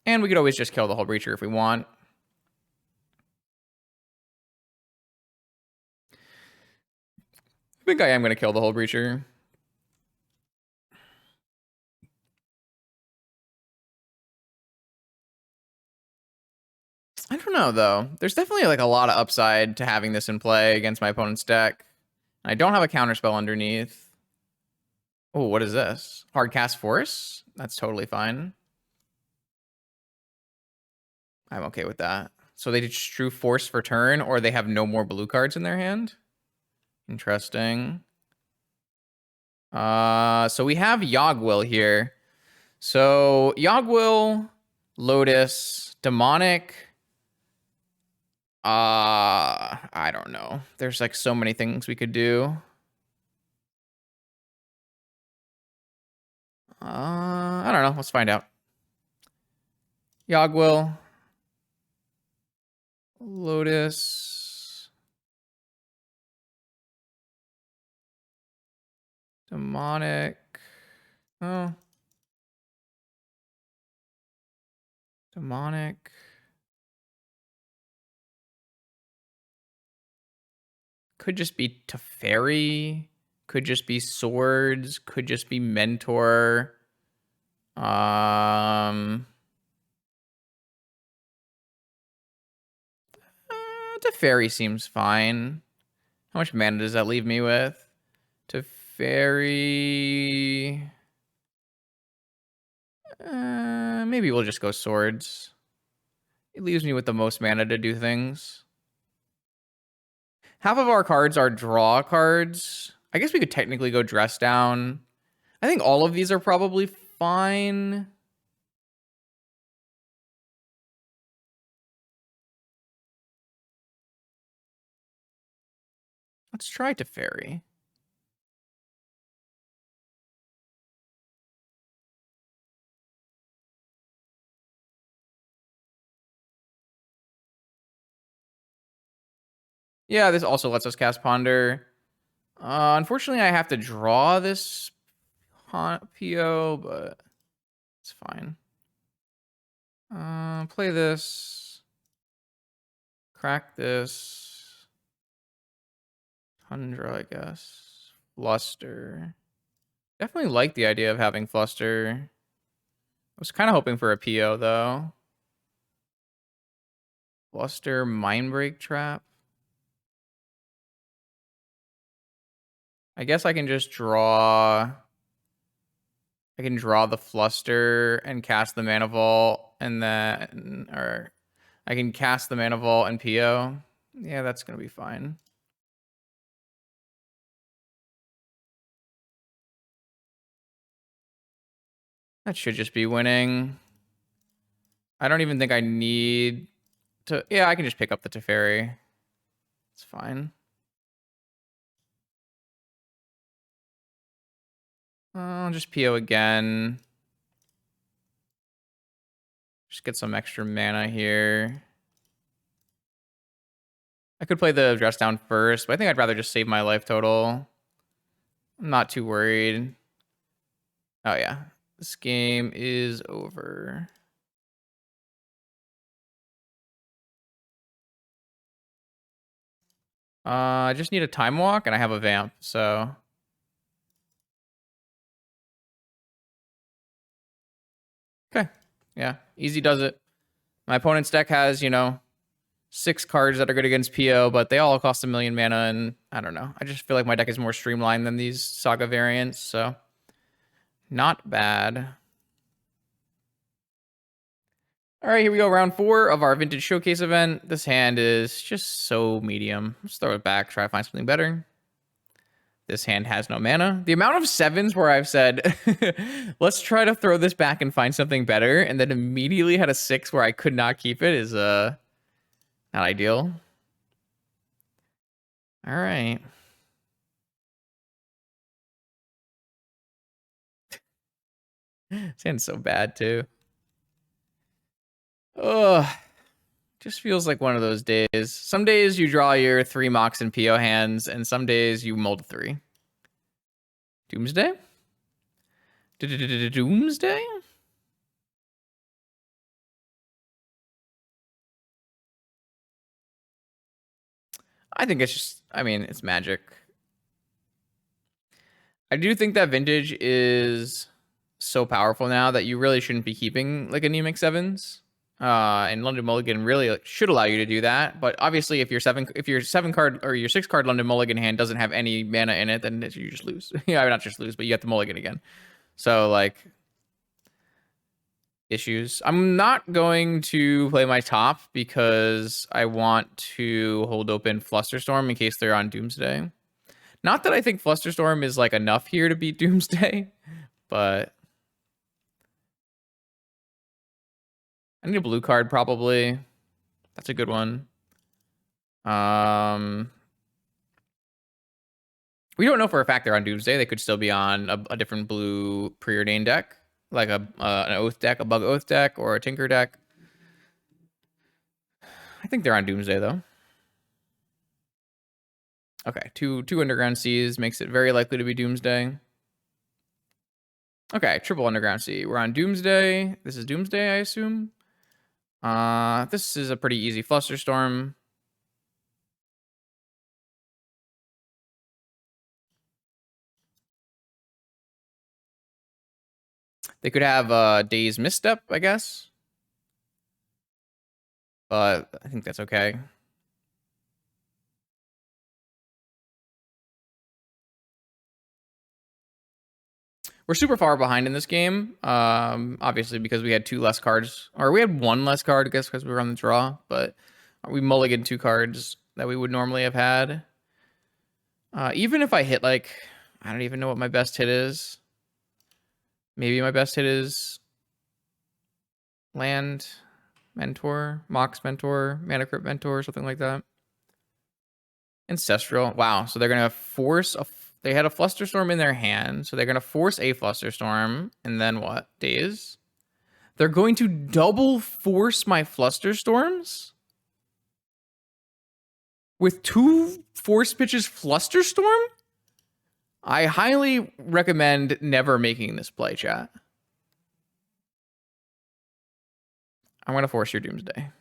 And we could always just kill the Hull Breacher if we want. I think I am going to kill the Hull Breacher. I don't know, though. There's definitely like a lot of upside to having this in play against my opponent's deck. I don't have a counterspell underneath. Oh, what is this? Hard cast force? That's totally fine. I'm okay with that. So they just drew force for turn, or they have no more blue cards in their hand? Interesting. So we have Yogwill here. So Yogwill, Lotus, Demonic. I don't know. There's like so many things we could do. I don't know. Let's find out. Yogwill. Lotus. Demonic. Oh. Demonic. Could just be Teferi. Could just be Swords. Could just be Mentor. Teferi seems fine. How much mana does that leave me with? Teferi. Maybe we'll just go Swords. It leaves me with the most mana to do things. Half of our cards are draw cards. I guess we could technically go Dress Down. I think all of these are probably fine. Let's try Teferi. Yeah, this also lets us cast Ponder. Unfortunately, I have to draw this PO, but it's fine. Play this. Crack this. Tundra, I guess. Fluster. Definitely like the idea of having Fluster. I was kind of hoping for a PO, though. Fluster, Mindbreak Trap. I guess I can just draw... I can draw the Fluster and cast the Mana Vault, and then... Or I can cast the Mana Vault and PO. Yeah, that's going to be fine. That should just be winning. I don't even think I need to... Yeah, I can just pick up the Teferi. It's fine. I'll just PO again. Just get some extra mana here. I could play the Dress Down first, but I think I'd rather just save my life total. I'm not too worried. Oh, yeah. This game is over. I just need a Time Walk, and I have a Vamp, so... Okay. Yeah, easy does it. My opponent's deck has, you know, 6 cards that are good against PO, but they all cost 1,000,000 mana, and I don't know. I just feel like my deck is more streamlined than these Saga variants, so... Not bad. All right, here we go. Round 4 of our Vintage Showcase event. This hand is just so medium. Let's throw it back, try to find something better. This hand has no mana. The amount of 7s where I've said, let's try to throw this back and find something better, and then immediately had a 6 where I could not keep it is not ideal. All right. This hand's so bad, too. Ugh. Just feels like one of those days. Some days you draw your 3 Mox and PO hands, and some days you mold 3. Doomsday? Doomsday? I think it's just, I mean, it's Magic. I do think that Vintage is so powerful now that you really shouldn't be keeping like anemic 7s. And London Mulligan really should allow you to do that. But obviously, if your 7 card or your 6 card London Mulligan hand doesn't have any mana in it, then you just lose. Yeah, not just lose, but you get the Mulligan again. So like issues. I'm not going to play my top because I want to hold open Flusterstorm in case they're on Doomsday. Not that I think Flusterstorm is like enough here to beat Doomsday, but I need a blue card probably. That's a good one. We don't know for a fact they're on Doomsday. They could still be on a different blue preordained deck, like an Oath deck, a Bug Oath deck, or a Tinker deck. think they're on Doomsday, though. Okay, two Underground Seas makes it very likely to be Doomsday. Okay, triple Underground Sea. We're on Doomsday. This is Doomsday, I assume. This is a pretty easy Flusterstorm. They could have Day's Misstep, I guess. But I think that's okay. We're super far behind in this game, obviously because we had two less cards. Or we had one less card, I guess, because we were on the draw. But we mulliganed two cards that we would normally have had. Even if I hit, like, I don't even know what my best hit is. Maybe my best hit is Land Mentor, Mox Mentor, Mana Crypt Mentor, something like that. Ancestral. Wow. So they're going to force they had a Flusterstorm in their hand, so they're going to force a Flusterstorm, and then what? Days? They're going to double force my Flusterstorms? With two Force Pitches Flusterstorm? I highly recommend never making this play, chat. I'm going to force your Doomsday.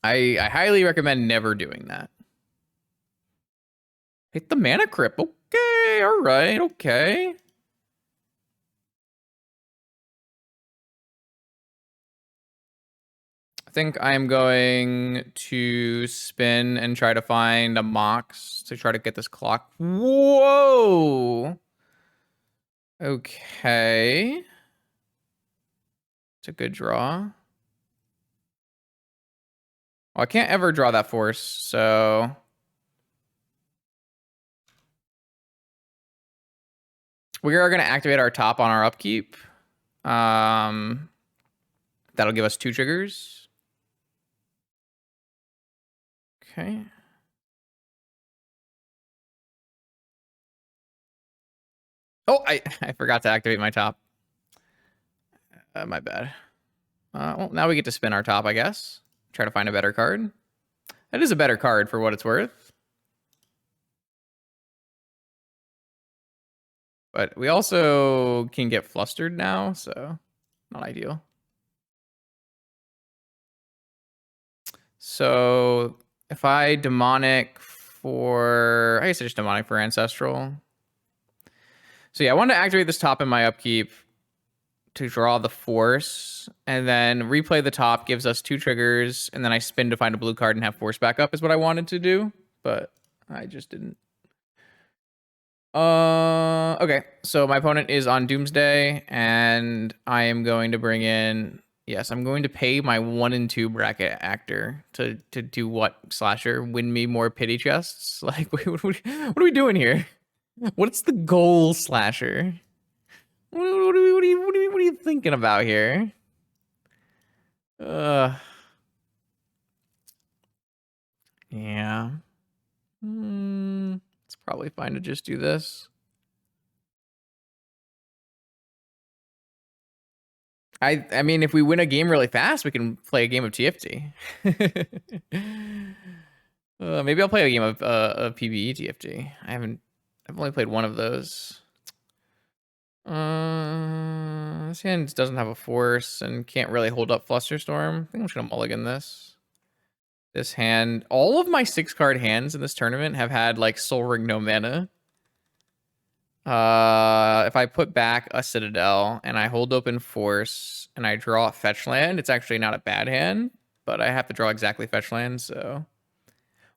I highly recommend never doing that. Hit the Mana Crypt. Okay, all right, okay. I think I'm going to spin and try to find a Mox to try to get this clock. Whoa! Okay. It's a good draw. Well, I can't ever draw that force, so... We are going to activate our top on our upkeep. That'll give us 2 triggers. Okay. Oh, I forgot to activate my top. My bad. Well, now we get to spin our top, I guess. Try to find a better card. That is a better card for what it's worth. But we also can get flustered now, so not ideal. So if I demonic for... I guess I just demonic for Ancestral. So yeah, I want to activate this top in my upkeep to draw the force, and then replay the top gives us 2 triggers, and then I spin to find a blue card and have force back up is what I wanted to do, but I just didn't. Okay, so my opponent is on Doomsday, and I am going to bring in... Yes, I'm going to pay my 1 and 2 bracket actor to do what, Slasher? Win me more pity chests? Like, what are we doing here? What's the goal, Slasher? What are you thinking about here? Yeah. It's probably fine to just do this. I mean, if we win a game really fast, we can play a game of TFT. Maybe I'll play a game of PvE TFT. I've only played one of those. This hand doesn't have a force and can't really hold up Flusterstorm. I think I'm just gonna mulligan this. This hand, all of my 6-card hands in this tournament have had like Soul Ring no mana. If I put back a Citadel and I hold open Force and I draw a fetch land, it's actually not a bad hand, but I have to draw exactly fetch land, so...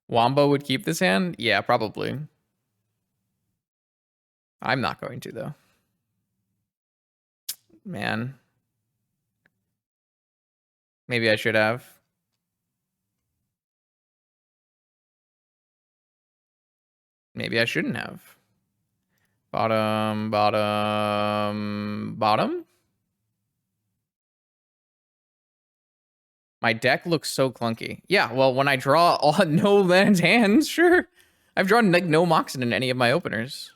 Wombo would keep this hand? Yeah, probably. I'm not going to, though. Man. Maybe I should have. Maybe I shouldn't have. Bottom. My deck looks so clunky. Yeah, well, when I draw all no lands hands, sure. I've drawn like no Moxen in any of my openers.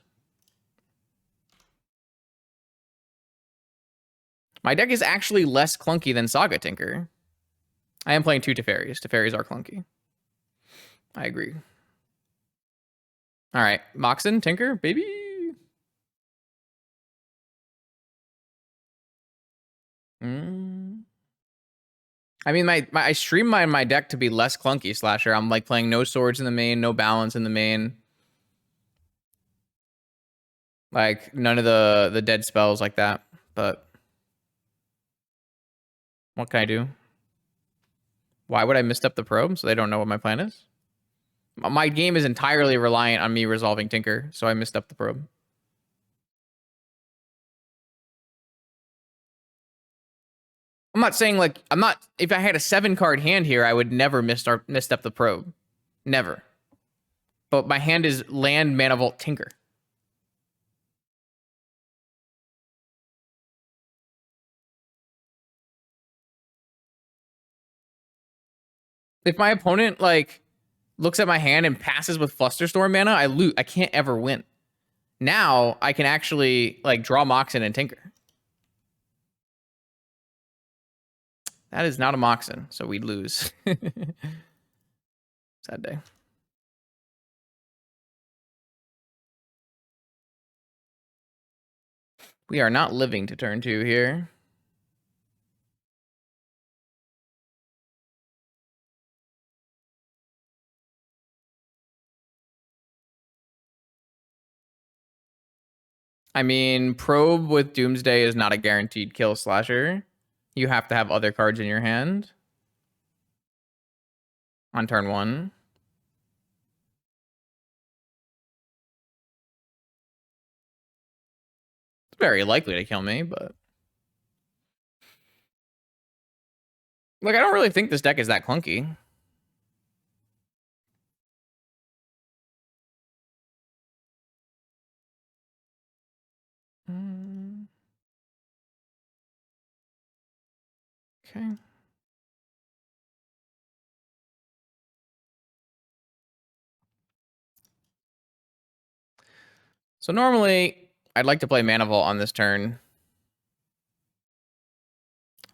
My deck is actually less clunky than Saga Tinker. I am playing 2 Teferis. Teferis are clunky. I agree. All right, Moxen, Tinker, baby. I mean, I streamline my deck to be less clunky, Slasher. I'm like playing no swords in the main, no balance in the main. Like none of the dead spells like that. But what can I do? Why would I misstep the probe? So they don't know what my plan is? My game is entirely reliant on me resolving Tinker, so I misstepped the probe. I'm not saying like if I had a 7-card hand here, I would never misstep the probe. Never. But my hand is land, mana vault, Tinker. If my opponent like looks at my hand and passes with Flusterstorm mana, I lose. I can't ever win. Now I can actually like draw Moxen and Tinker. That is not a Moxen, so we'd lose. Sad day. We are not living to turn 2 here. I mean, Probe with Doomsday is not a guaranteed kill, Slasher. You have to have other cards in your hand on turn 1. It's very likely to kill me, but like I don't really think this deck is that clunky. Okay. So normally I'd like to play Mana Vault on this turn.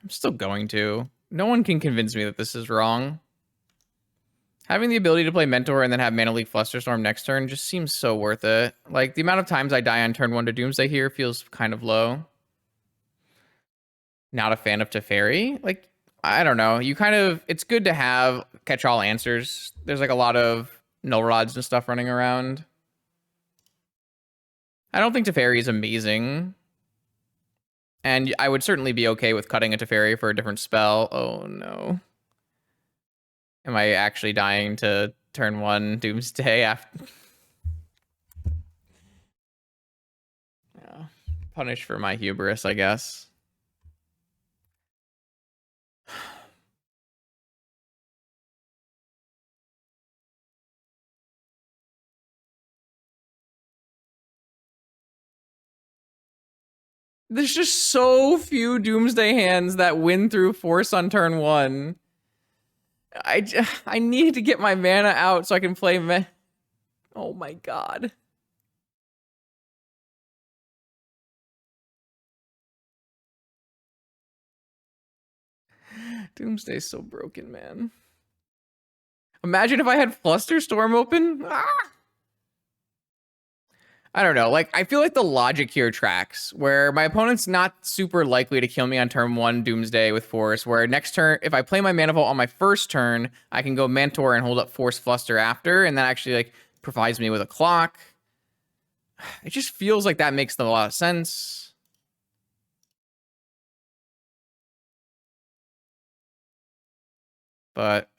I'm still going to. No one can convince me that this is wrong. Having the ability to play Mentor and then have Mana Leak Flusterstorm next turn just seems so worth it. Like, the amount of times I die on turn 1 to Doomsday here feels kind of low. Not a fan of Teferi. Like, I don't know. You kind of... It's good to have catch-all answers. There's, like, a lot of null rods and stuff running around. I don't think Teferi is amazing. And I would certainly be okay with cutting a Teferi for a different spell. Oh, no. Am I actually dying to turn 1 Doomsday after? Yeah. Punished for my hubris, I guess. There's just so few Doomsday hands that win through Force on turn 1. I need to get my mana out so I can play Oh my god. Doomsday's so broken, man. Imagine if I had Flusterstorm open. Ah! I don't know. Like, I feel like the logic here tracks, where my opponent's not super likely to kill me on turn 1 Doomsday with Force, where next turn, if I play my Mana Vault on my first turn, I can go Mentor and hold up Force Fluster after, and that actually, like, provides me with a clock. It just feels like that makes a lot of sense. But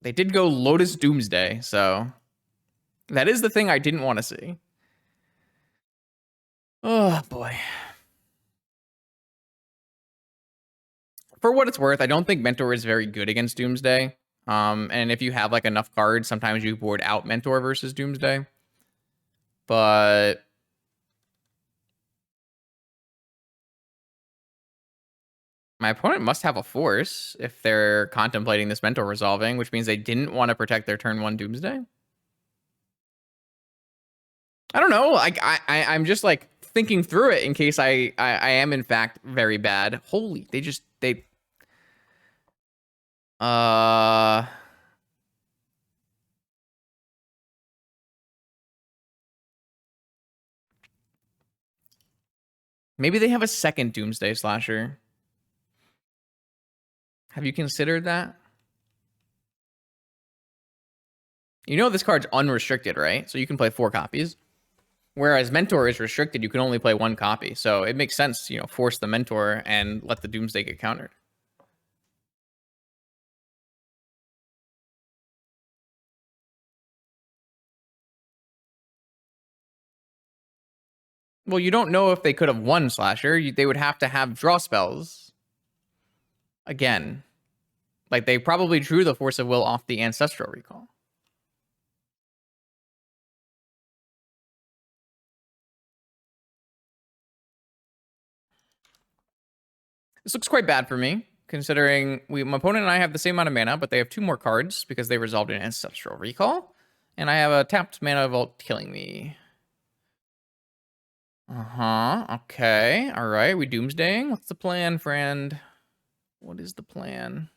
they did go Lotus Doomsday, so that is the thing I didn't want to see. Oh, boy. For what it's worth, I don't think Mentor is very good against Doomsday. And if you have like enough cards, sometimes you board out Mentor versus Doomsday. But my opponent must have a Force if they're contemplating this Mentor resolving, which means they didn't want to protect their turn 1 Doomsday. I don't know. I'm just like thinking through it in case I am in fact very bad. Holy, they uh maybe they have a second Doomsday Slasher. Have you considered that? You know this card's unrestricted, right? So you can play 4 copies. Whereas Mentor is restricted, you can only play 1 copy. So it makes sense, you know, force the Mentor and let the Doomsday get countered. Well, you don't know if they could have won Slasher. They would have to have draw spells. Again. Like, they probably drew the Force of Will off the Ancestral Recall. This looks quite bad for me, considering my opponent and I have the same amount of mana, but they have 2 more cards because they resolved an Ancestral Recall. And I have a tapped Mana Vault killing me. Uh-huh. Okay. All right. We Doomsdaying. What's the plan, friend? What is the plan?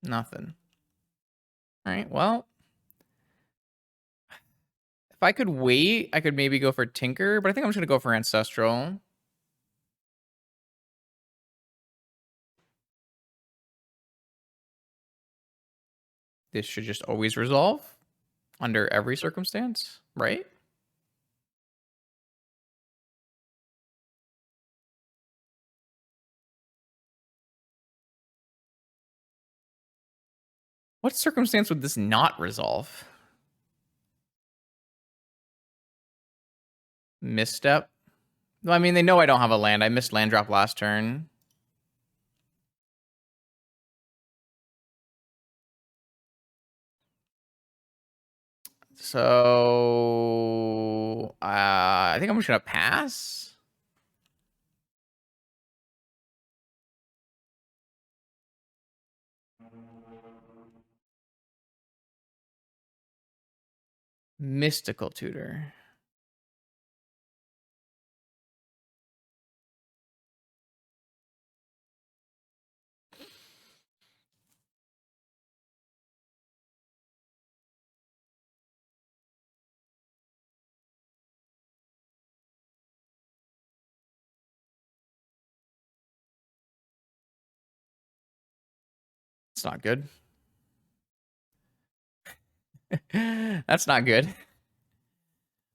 Nothing. All right. Well, if I could wait, I could maybe go for Tinker, but I think I'm just going to go for Ancestral. This should just always resolve under every circumstance, right? What circumstance would this not resolve? Misstep? Well, I mean, they know I don't have a land. I missed land drop last turn. So, I think I'm just going to pass. Mystical Tutor. It's not good. That's not good.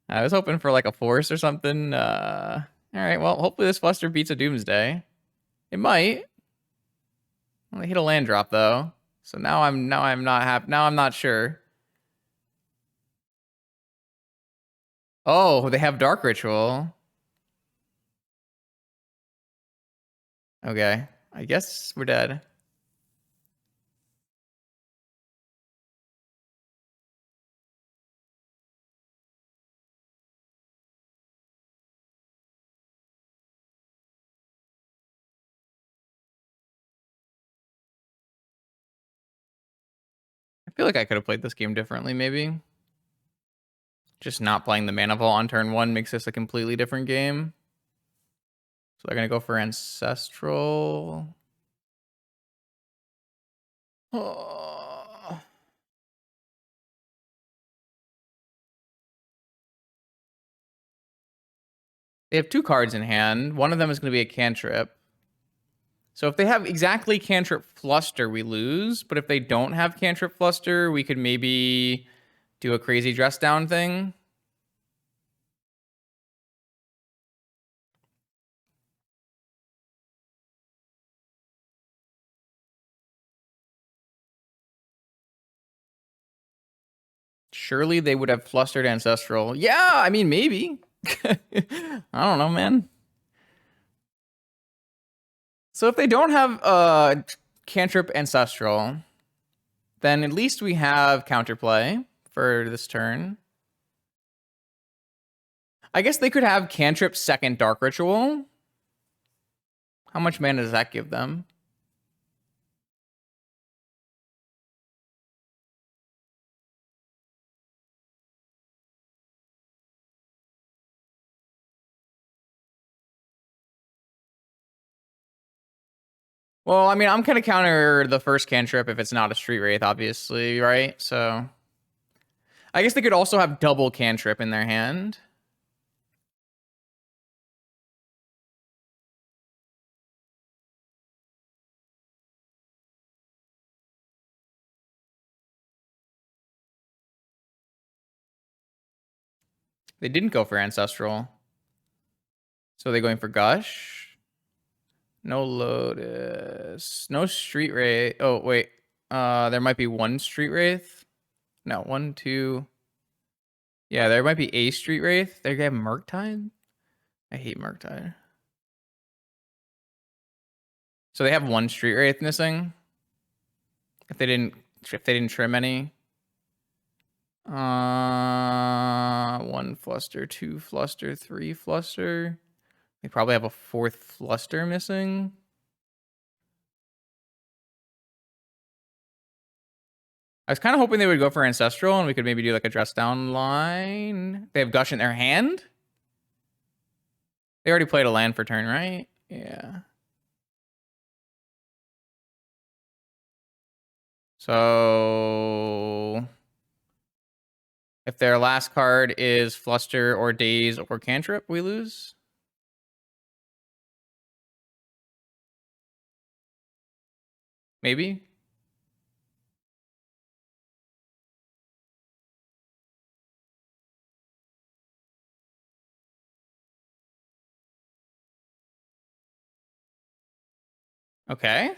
I was hoping for like a force or something. All right, well, hopefully this Fluster beats a Doomsday. It might. Well, they hit a land drop though. So now I'm not happy. Now I'm not sure. Oh, they have Dark Ritual. Okay. I guess we're dead. I feel like I could have played this game differently, maybe. Just not playing the Mana Vault on turn 1 makes this a completely different game. So they're going to go for Ancestral. Oh. They have 2 cards in hand. One of them is going to be a cantrip. So if they have exactly Cantrip Fluster, we lose. But if they don't have Cantrip Fluster, we could maybe do a crazy dress down thing. Surely they would have Flustered Ancestral. Yeah, I mean, maybe. I don't know, man. So if they don't have Cantrip Ancestral, then at least we have Counterplay for this turn. I guess they could have Cantrip second Dark Ritual. How much mana does that give them? Well, I mean, I'm gonna counter the first cantrip if it's not a Street Wraith, obviously, right? So I guess they could also have double cantrip in their hand. They didn't go for Ancestral. So are they going for Gush? No Lotus. No Street Wraith. Oh, wait. There might be one Street Wraith. No, one, two. Yeah, there might be a Street Wraith. They have Murktide? I hate Murktide. So they have one Street Wraith missing. If they didn't trim any. One Fluster, two Fluster, three Fluster. They probably have a fourth Fluster missing. I was kind of hoping they would go for Ancestral and we could maybe do like a dress down line. They have Gush in their hand? They already played a land for turn, right? Yeah. So if their last card is Fluster or Daze or Cantrip, we lose. Maybe. Okay.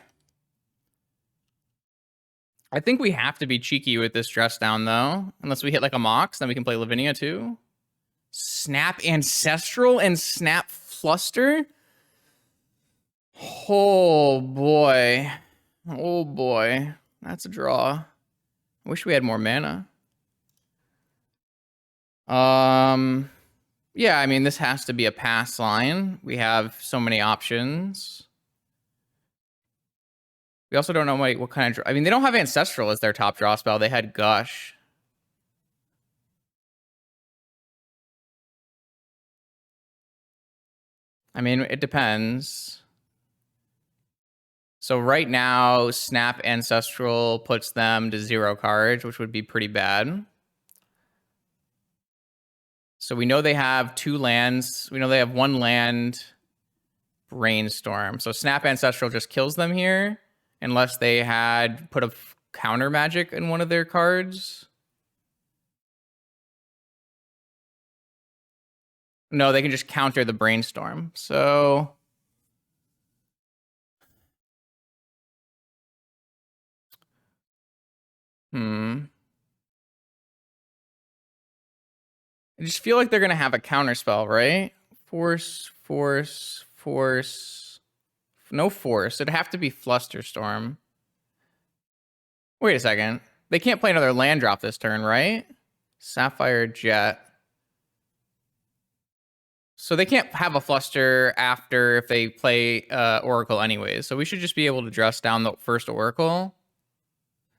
I think we have to be cheeky with this dress down, though. Unless we hit like a Mox, then we can play Lavinia, too. Snap Ancestral and Snap Fluster? Oh, boy. Oh, boy. That's a draw. I wish we had more mana. Yeah, I mean, this has to be a pass line. We have so many options. We also don't know what kind of... I mean, they don't have Ancestral as their top draw spell. They had Gush. I mean, it depends. So right now, Snap Ancestral puts them to 0 cards, which would be pretty bad. So we know they have 2 lands. We know they have 1 land, Brainstorm. So Snap Ancestral just kills them here, unless they had put a counter magic in one of their cards. No, they can just counter the Brainstorm. So... I just feel like they're going to have a counter spell, right? Force, force, force. No force. It'd have to be Flusterstorm. Wait a second. They can't play another land drop this turn, right? Sapphire Jet. So they can't have a Fluster after if they play Oracle anyways. So we should just be able to dress down the first Oracle.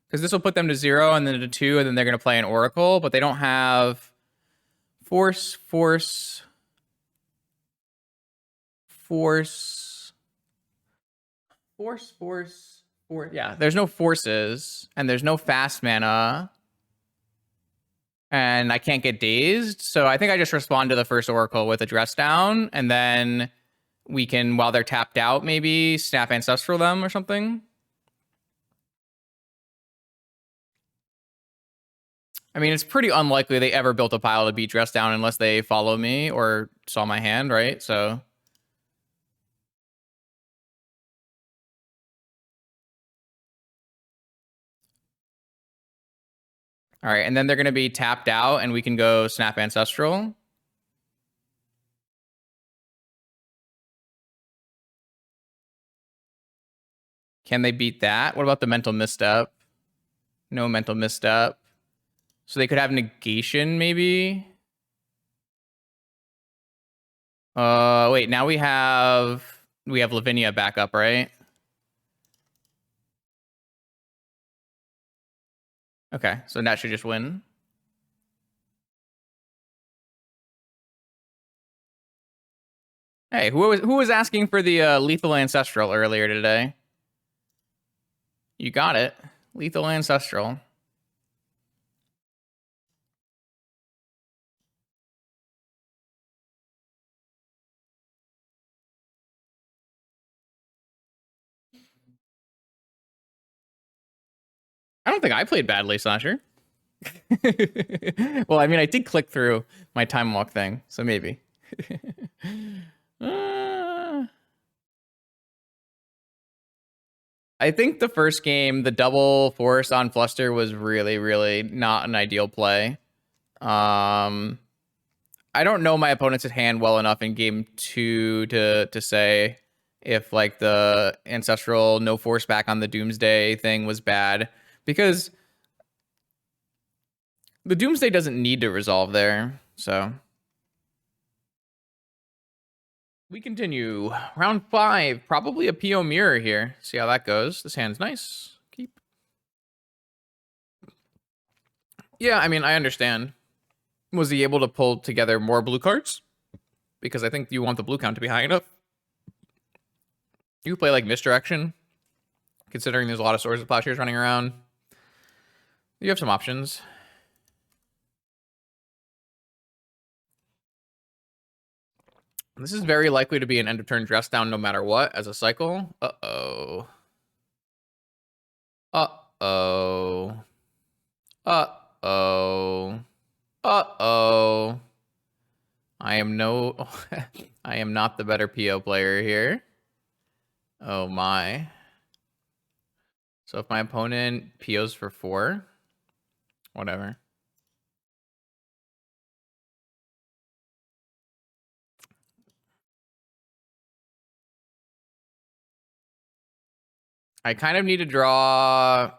Because this will put them to 0 and then to 2, and then they're going to play an Oracle. But they don't have force, force, force, force, force, force. Yeah, there's no forces, and there's no fast mana. And I can't get dazed. So I think I just respond to the first Oracle with a dress down, and then we can, while they're tapped out, maybe Snap Ancestral them or something. I mean, it's pretty unlikely they ever built a pile to beat dress down unless they follow me or saw my hand, right? So... All right, and then they're going to be tapped out, and we can go Snap Ancestral. Can they beat that? What about the Mental Misstep? No Mental Misstep. So they could have Negation, maybe? Wait, now we have Lavinia back up, right? Okay, so that should just win. Hey, who was asking for the lethal ancestral earlier today? You got it. Lethal Ancestral. I don't think I played badly, Sasher. Well, I mean, I did click through my time walk thing, so maybe. I think the first game, the double force on Fluster was really, really not an ideal play. I don't know my opponent's hand well enough in game 2 to say if like the ancestral no force back on the Doomsday thing was bad, because the Doomsday doesn't need to resolve there. So we continue. Round 5, probably a PO mirror here. See how that goes. This hand's nice. Keep. Yeah, I mean, I understand. Was he able to pull together more blue cards? Because I think you want the blue count to be high enough. You play like Misdirection, considering there's a lot of Swords of Plowshares running around. You have some options. This is very likely to be an end of turn dress down no matter what as a cycle. Uh-oh. Uh-oh. Uh-oh. Uh-oh. I am I am not the better PO player here. Oh my. So if my opponent POs for 4, whatever. I kind of need to draw.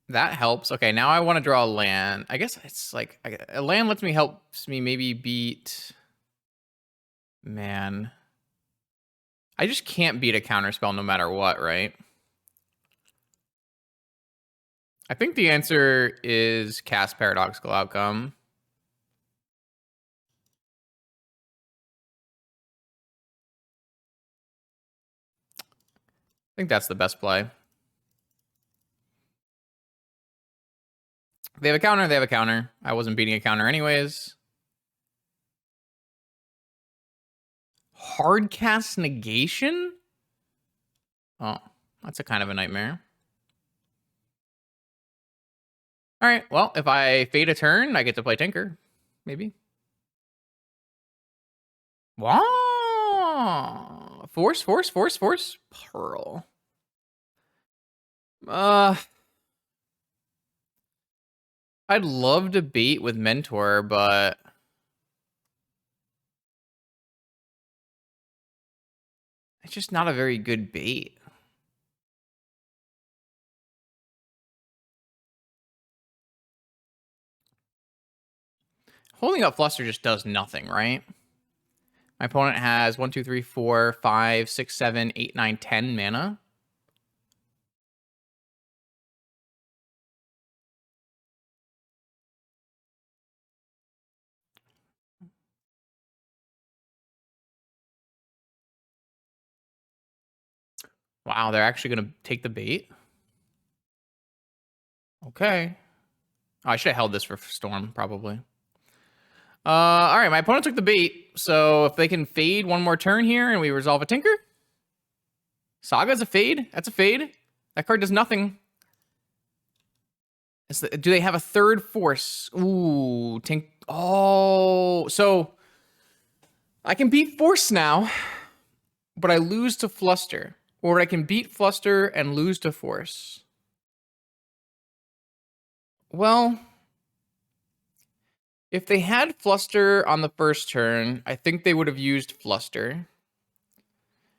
That helps. Okay, now I want to draw a land. I guess it's like a land helps me maybe beat. Man, I just can't beat a counterspell no matter what, right? I think the answer is cast Paradoxical Outcome. I think that's the best play. They have a counter, they have a counter. I wasn't beating a counter anyways. Hard cast negation? Oh, that's a kind of a nightmare. All right, well, if I fade a turn, I get to play Tinker. Maybe. Wow. Force. Pearl. I'd love to bait with Mentor, but it's just not a very good bait. Holding up Fluster just does nothing, right? My opponent has 1, 2, 3, 4, 5, 6, 7, 8, 9, 10 mana. Wow, they're actually going to take the bait? Okay. Oh, I should have held this for Storm, probably. All right, my opponent took the bait, so if they can fade one more turn here and we resolve a Tinker. Saga's a fade. That's a fade. That card does nothing. Do they have a third force? Ooh, Oh, so I can beat Force now, but I lose to Fluster. Or I can beat Fluster and lose to Force. Well, if they had Fluster on the first turn, I think they would have used Fluster.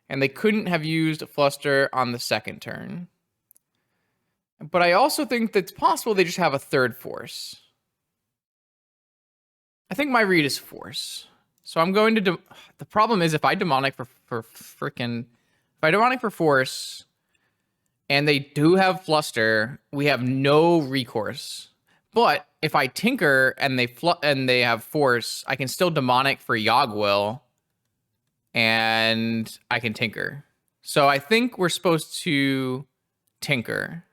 And they couldn't have used Fluster on the second turn. But I also think that it's possible they just have a third force. I think my read is Force. So I'm going to... The problem is if I demonic for frickin'... If I demonic for Force, and they do have Fluster, we have no recourse. But if I Tinker and they have Force, I can still demonic for Yogwill, and I can Tinker. So I think we're supposed to Tinker.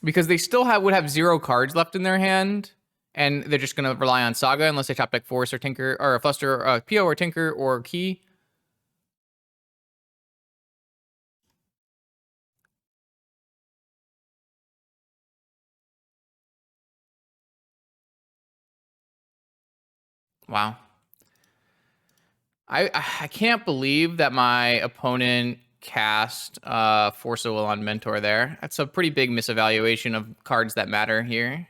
Because they still would have 0 cards left in their hand, and they're just going to rely on Saga unless they top deck Force or Tinker, or Fluster, PO or Tinker or Key. Wow. I can't believe that my opponent cast Force of Will on Mentor there. That's a pretty big misevaluation of cards that matter here.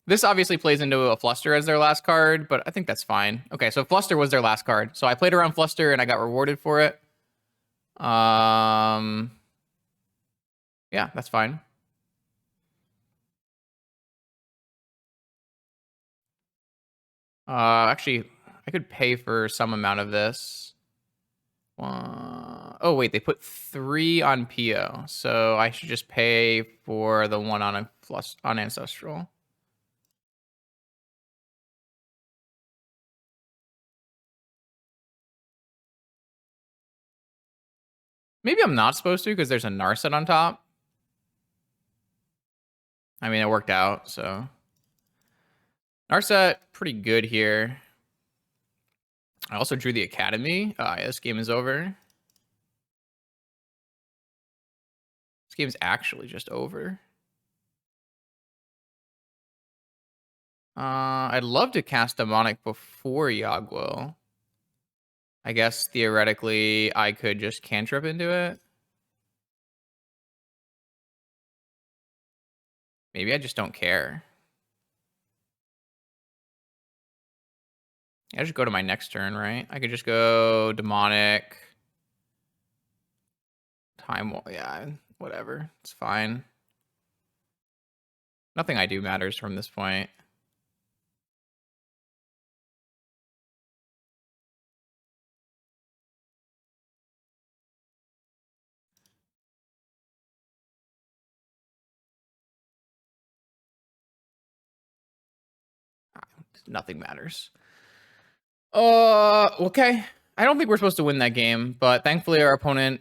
This obviously plays into a Fluster as their last card, but I think that's fine. Okay, so Fluster was their last card. So I played around Fluster and I got rewarded for it. Yeah, that's fine. Actually, I could pay for some amount of this. Oh, wait, they put 3 on PO, so I should just pay for the 1 on Ancestral. Maybe I'm not supposed to because there's a Narset on top. I mean, it worked out, so. Narset, pretty good here. I also drew the Academy. This game is over. This game's actually just over. I'd love to cast Demonic before Yagwell. I guess theoretically I could just cantrip into it. Maybe I just don't care. I just go to my next turn, right? I could just go Demonic. Yeah, whatever. It's fine. Nothing I do matters from this point. Nothing matters. Okay. I don't think we're supposed to win that game, but thankfully our opponent,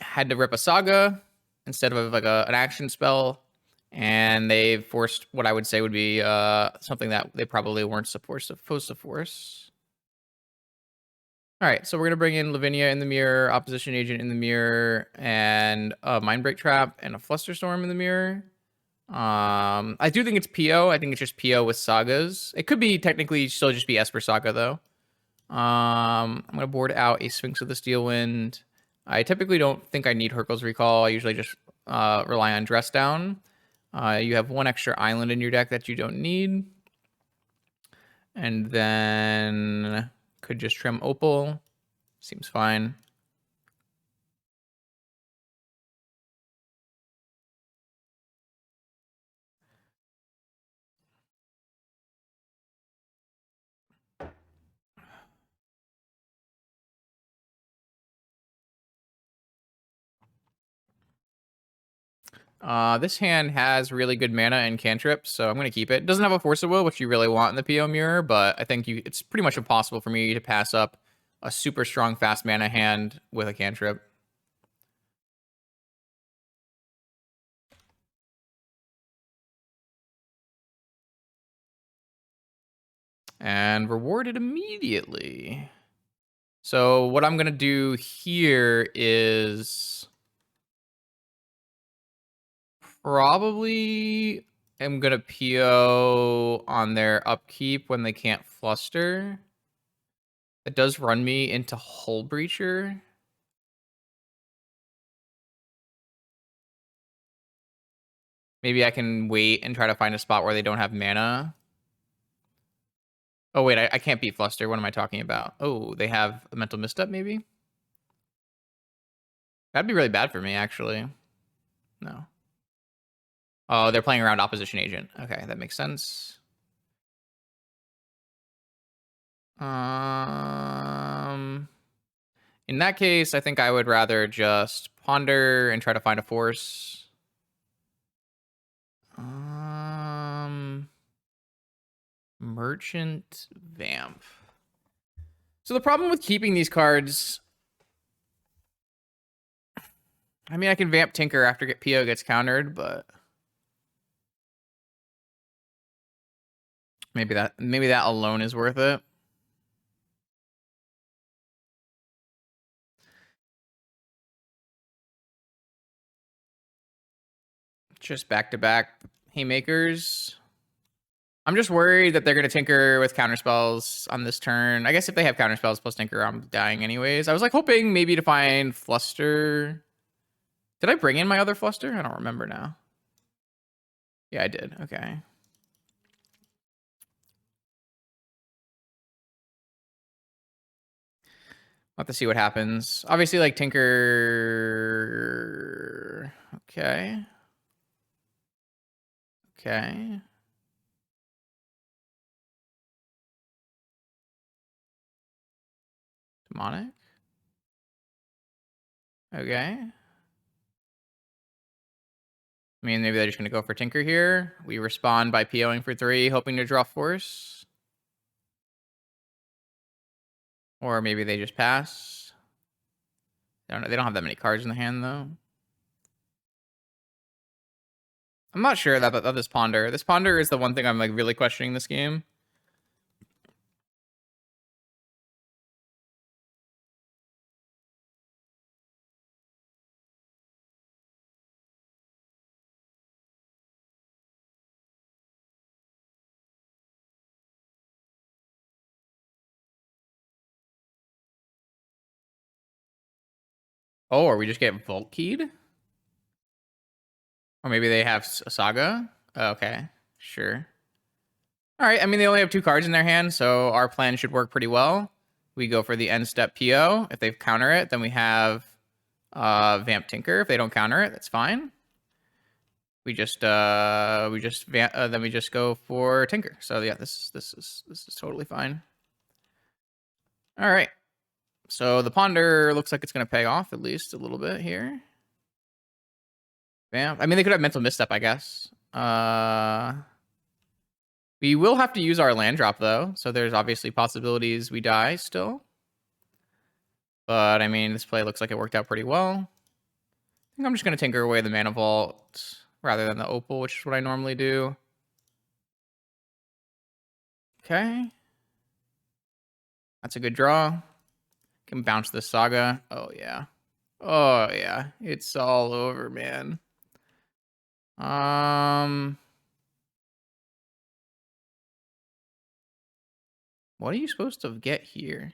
had to rip a Saga instead of like an action spell, and they forced what I would say would be something that they probably weren't supposed to force. All right, so we're gonna bring in Lavinia in the mirror, Opposition Agent in the mirror, and a Mindbreak Trap and a Flusterstorm in the mirror. I do think it's PO. I think it's just PO with Sagas. It could be technically still just be Esper Saga though. I'm gonna board out a Sphinx of the Steel Wind. I typically don't think I need Hercule's Recall. I usually just rely on Dress Down. You have 1 extra island in your deck that you don't need. And then could just trim Opal. Seems fine. This hand has really good mana and cantrips, so I'm going to keep it. It doesn't have a Force of Will, which you really want in the PO mirror, but I think it's pretty much impossible for me to pass up a super strong fast mana hand with a cantrip. And rewarded immediately. So what I'm going to do here is probably am going to PO on their upkeep when they can't fluster. It does run me into Hull Breacher. Maybe I can wait and try to find a spot where they don't have mana. Oh, wait, I can't beat Fluster. What am I talking about? Oh, they have a Mental Misstep, maybe? That'd be really bad for me, actually. No. Oh, they're playing around Opposition Agent. Okay, that makes sense. In that case, I think I would rather just ponder and try to find a force. Merchant Vamp. So the problem with keeping these cards, I mean, I can Vamp Tinker after PO gets countered, but maybe that alone is worth it. Just back-to-back Haymakers. I'm just worried that they're going to Tinker with counterspells on this turn. I guess if they have counterspells plus Tinker, I'm dying anyways. I was like hoping maybe to find Fluster. Did I bring in my other Fluster? I don't remember now. Yeah, I did. Okay. I'll have to see what happens. Obviously, like, Tinker... Okay. Okay. Demonic. Okay. I mean, maybe they're just going to go for Tinker here. We respond by POing for 3, hoping to draw Force. Or maybe they just pass. I don't know. They don't have that many cards in the hand, though. I'm not sure about this Ponder. This Ponder is the one thing I'm like really questioning this game. Oh, or we just get Vault Keyed? Or maybe they have a Saga? Okay, sure. All right, I mean, they only have 2 cards in their hand, so our plan should work pretty well. We go for the end step PO. If they counter it, then we have Vamp Tinker. If they don't counter it, that's fine. We just then we just go for Tinker. So yeah, this is totally fine. All right. So the Ponder looks like it's going to pay off at least a little bit here. Vamp. I mean, they could have Mental Misstep, I guess. We will have to use our land drop, though. So there's obviously possibilities we die still. But, I mean, this play looks like it worked out pretty well. I think I'm just going to Tinker away the Mana Vault rather than the Opal, which is what I normally do. Okay. That's a good draw. Can bounce this Saga. Oh, yeah. Oh, yeah. It's all over, man. What are you supposed to get here?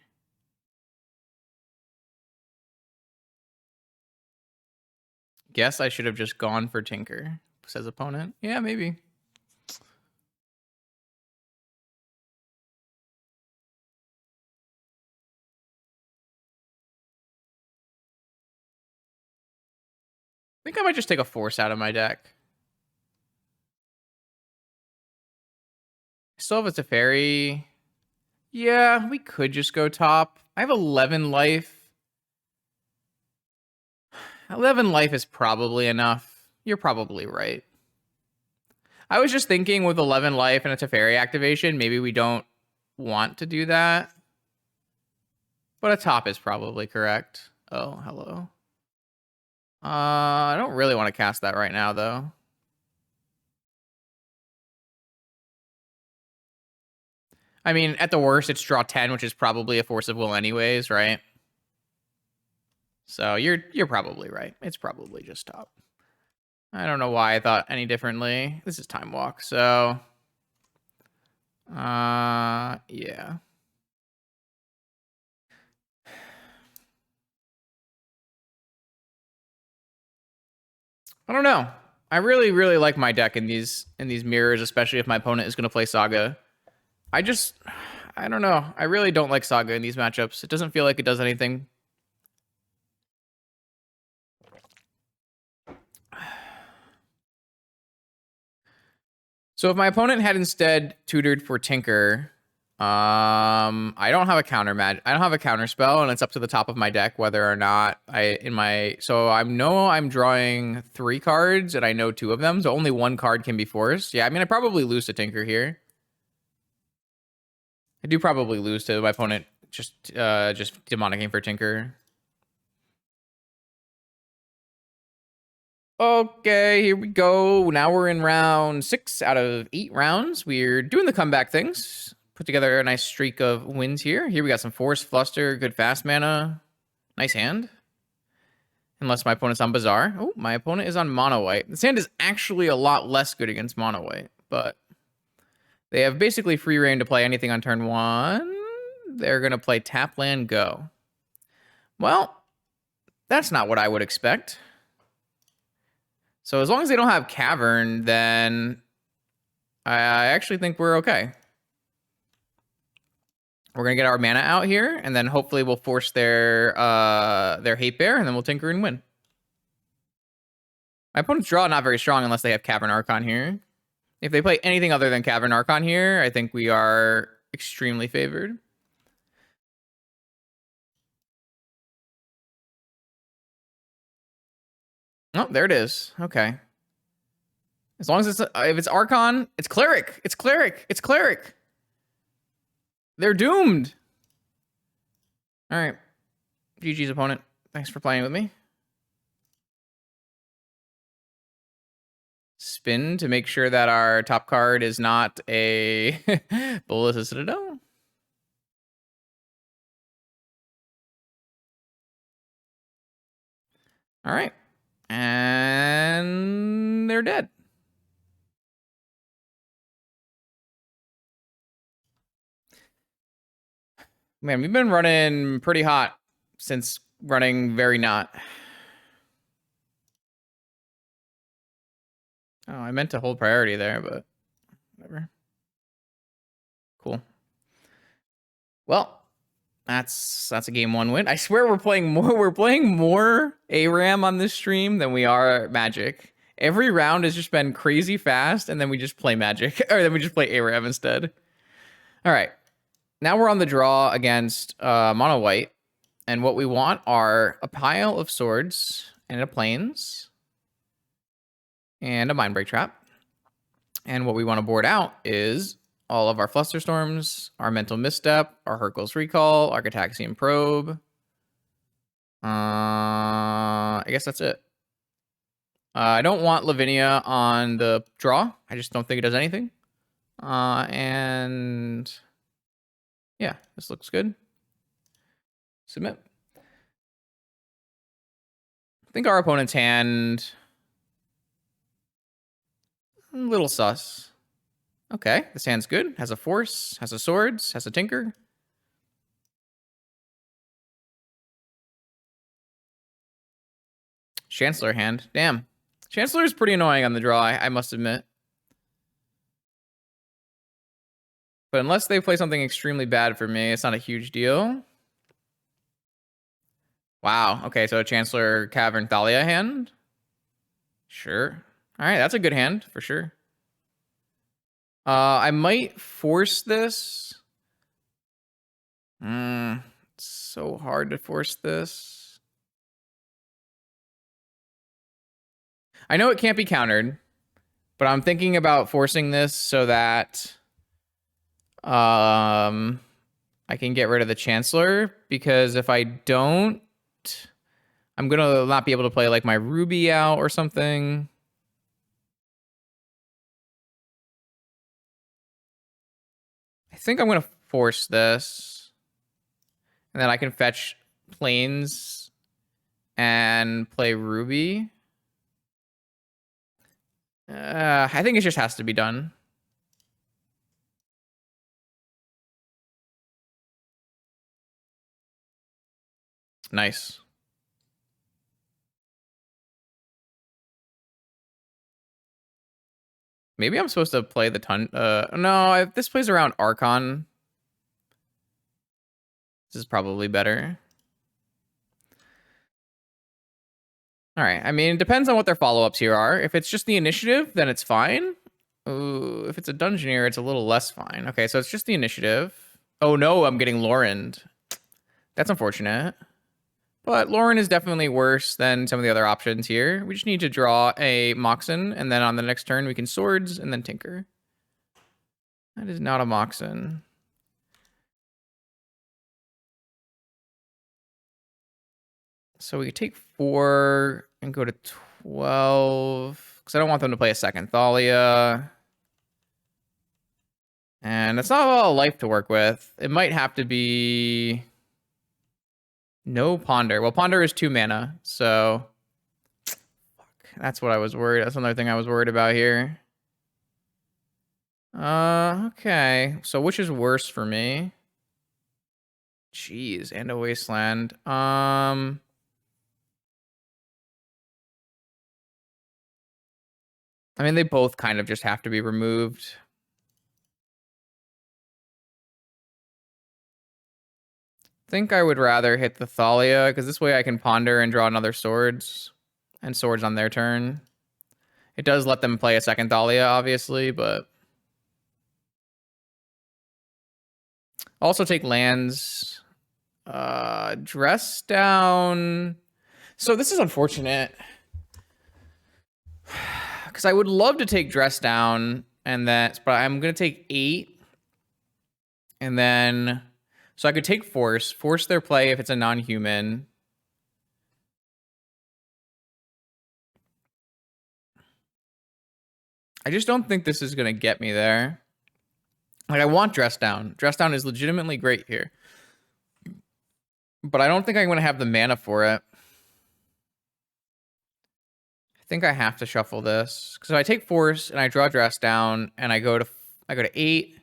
Guess I should have just gone for Tinker, says opponent. Yeah, maybe. I think I might just take a Force out of my deck. I still have a Teferi. Yeah, we could just go top. I have 11 life. 11 life is probably enough. You're probably right. I was just thinking with 11 life and a Teferi activation, maybe we don't want to do that. But a top is probably correct. Oh, hello. I don't really want to cast that right now, though. I mean, at the worst, it's draw 10, which is probably a Force of Will anyways, right? So you're probably right. It's probably just top. I don't know why I thought any differently. This is Time Walk, so... yeah. I don't know. I really, really like my deck in these mirrors, especially if my opponent is going to play Saga. I don't know. I really don't like Saga in these matchups. It doesn't feel like it does anything. So if my opponent had instead tutored for Tinker, I don't have a I don't have a counter spell, and it's up to the top of my deck whether or not so I'm drawing 3 cards, and I know 2 of them, so only 1 card can be forced. Yeah, I mean, I probably lose to Tinker here. do probably lose to my opponent just demonicking for Tinker. Okay, here we go. Now we're in round 6 out of 8 rounds. We're doing the comeback things. Put together a nice streak of wins here. Here we got some Force, Fluster, good fast mana. Nice hand. Unless my opponent's on Bazaar. Oh, my opponent is on Mono White. This hand is actually a lot less good against Mono White, but they have basically free reign to play anything on turn 1. They're going to play tap land go. Well, that's not what I would expect. So as long as they don't have Cavern, then I actually think we're okay. We're going to get our mana out here, and then hopefully we'll force their Hate Bear, and then we'll Tinker and win. My opponent's draw not very strong unless they have Cavern Archon here. If they play anything other than Cavern Archon here, I think we are extremely favored. Oh, there it is. Okay. As long as it's if it's Archon, it's Cleric. It's Cleric. It's Cleric. They're doomed. All right. GG's opponent. Thanks for playing with me. Spin to make sure that our top card is not a Bolas Citadel. All right. And they're dead. Man, we've been running pretty hot since running very not. Oh, I meant to hold priority there, but whatever. Cool. Well, that's a game 1 win. I swear we're playing more ARAM on this stream than we are Magic. Every round has just been crazy fast, and then we just play Magic, or then we just play ARAM instead. All right. Now we're on the draw against Mono White, and what we want are a pile of swords and a plains and a Mindbreak Trap. And what we want to board out is all of our Flusterstorms, our Mental Misstep, our Hurkyl's Recall, our Gataxian Probe. I guess that's it. I don't want Lavinia on the draw. I just don't think it does anything. And yeah, this looks good. Submit. I think our opponent's hand a little sus. Okay, this hand's good. Has a Force, has a Swords, has a Tinker. Chancellor hand. Damn. Chancellor is pretty annoying on the draw, I must admit. But unless they play something extremely bad for me, it's not a huge deal. Wow. Okay, so a Chancellor Cavern Thalia hand. Sure. All right, that's a good hand for sure. I might force this. It's so hard to force this. I know it can't be countered, but I'm thinking about forcing this so that I can get rid of the Chancellor, because if I don't, I'm gonna not be able to play like my Ruby out or something. I think I'm gonna force this, and then I can fetch Plains and play Ruby. I think it just has to be done. Nice. Maybe I'm supposed to play the no, if this plays around Archon, this is probably better. All right. I mean, it depends on what their follow-ups here are. If it's just the initiative, then it's fine. Ooh, if it's a Dungeoneer, it's a little less fine. Okay, so it's just the initiative. Oh no, I'm getting Laurened. That's unfortunate. But Lauren is definitely worse than some of the other options here. We just need to draw a Moxen, and then on the next turn we can Swords and then Tinker. That is not a Moxen. So we could take 4 and go to 12. Because I don't want them to play a second Thalia. And that's not a lot of life to work with. It might have to be... No Ponder. Well, Ponder is 2 mana, so... Fuck. That's what I was worried. That's another thing I was worried about here. Okay. So which is worse for me? Jeez, and a Wasteland. I mean, they both kind of just have to be removed. I think I would rather hit the Thalia, because this way I can ponder and draw another swords. And swords on their turn. It does let them play a second Thalia, obviously, but... Also take lands. Dress down... So this is unfortunate. Because I would love to take Dress Down, and that, but I'm going to take 8. And then... So I could take Force their play if it's a non-human. I just don't think this is going to get me there. Like, I want Dress Down. Dress Down is legitimately great here. But I don't think I'm going to have the mana for it. I think I have to shuffle this. So I take Force, and I draw Dress Down, and I go to 8,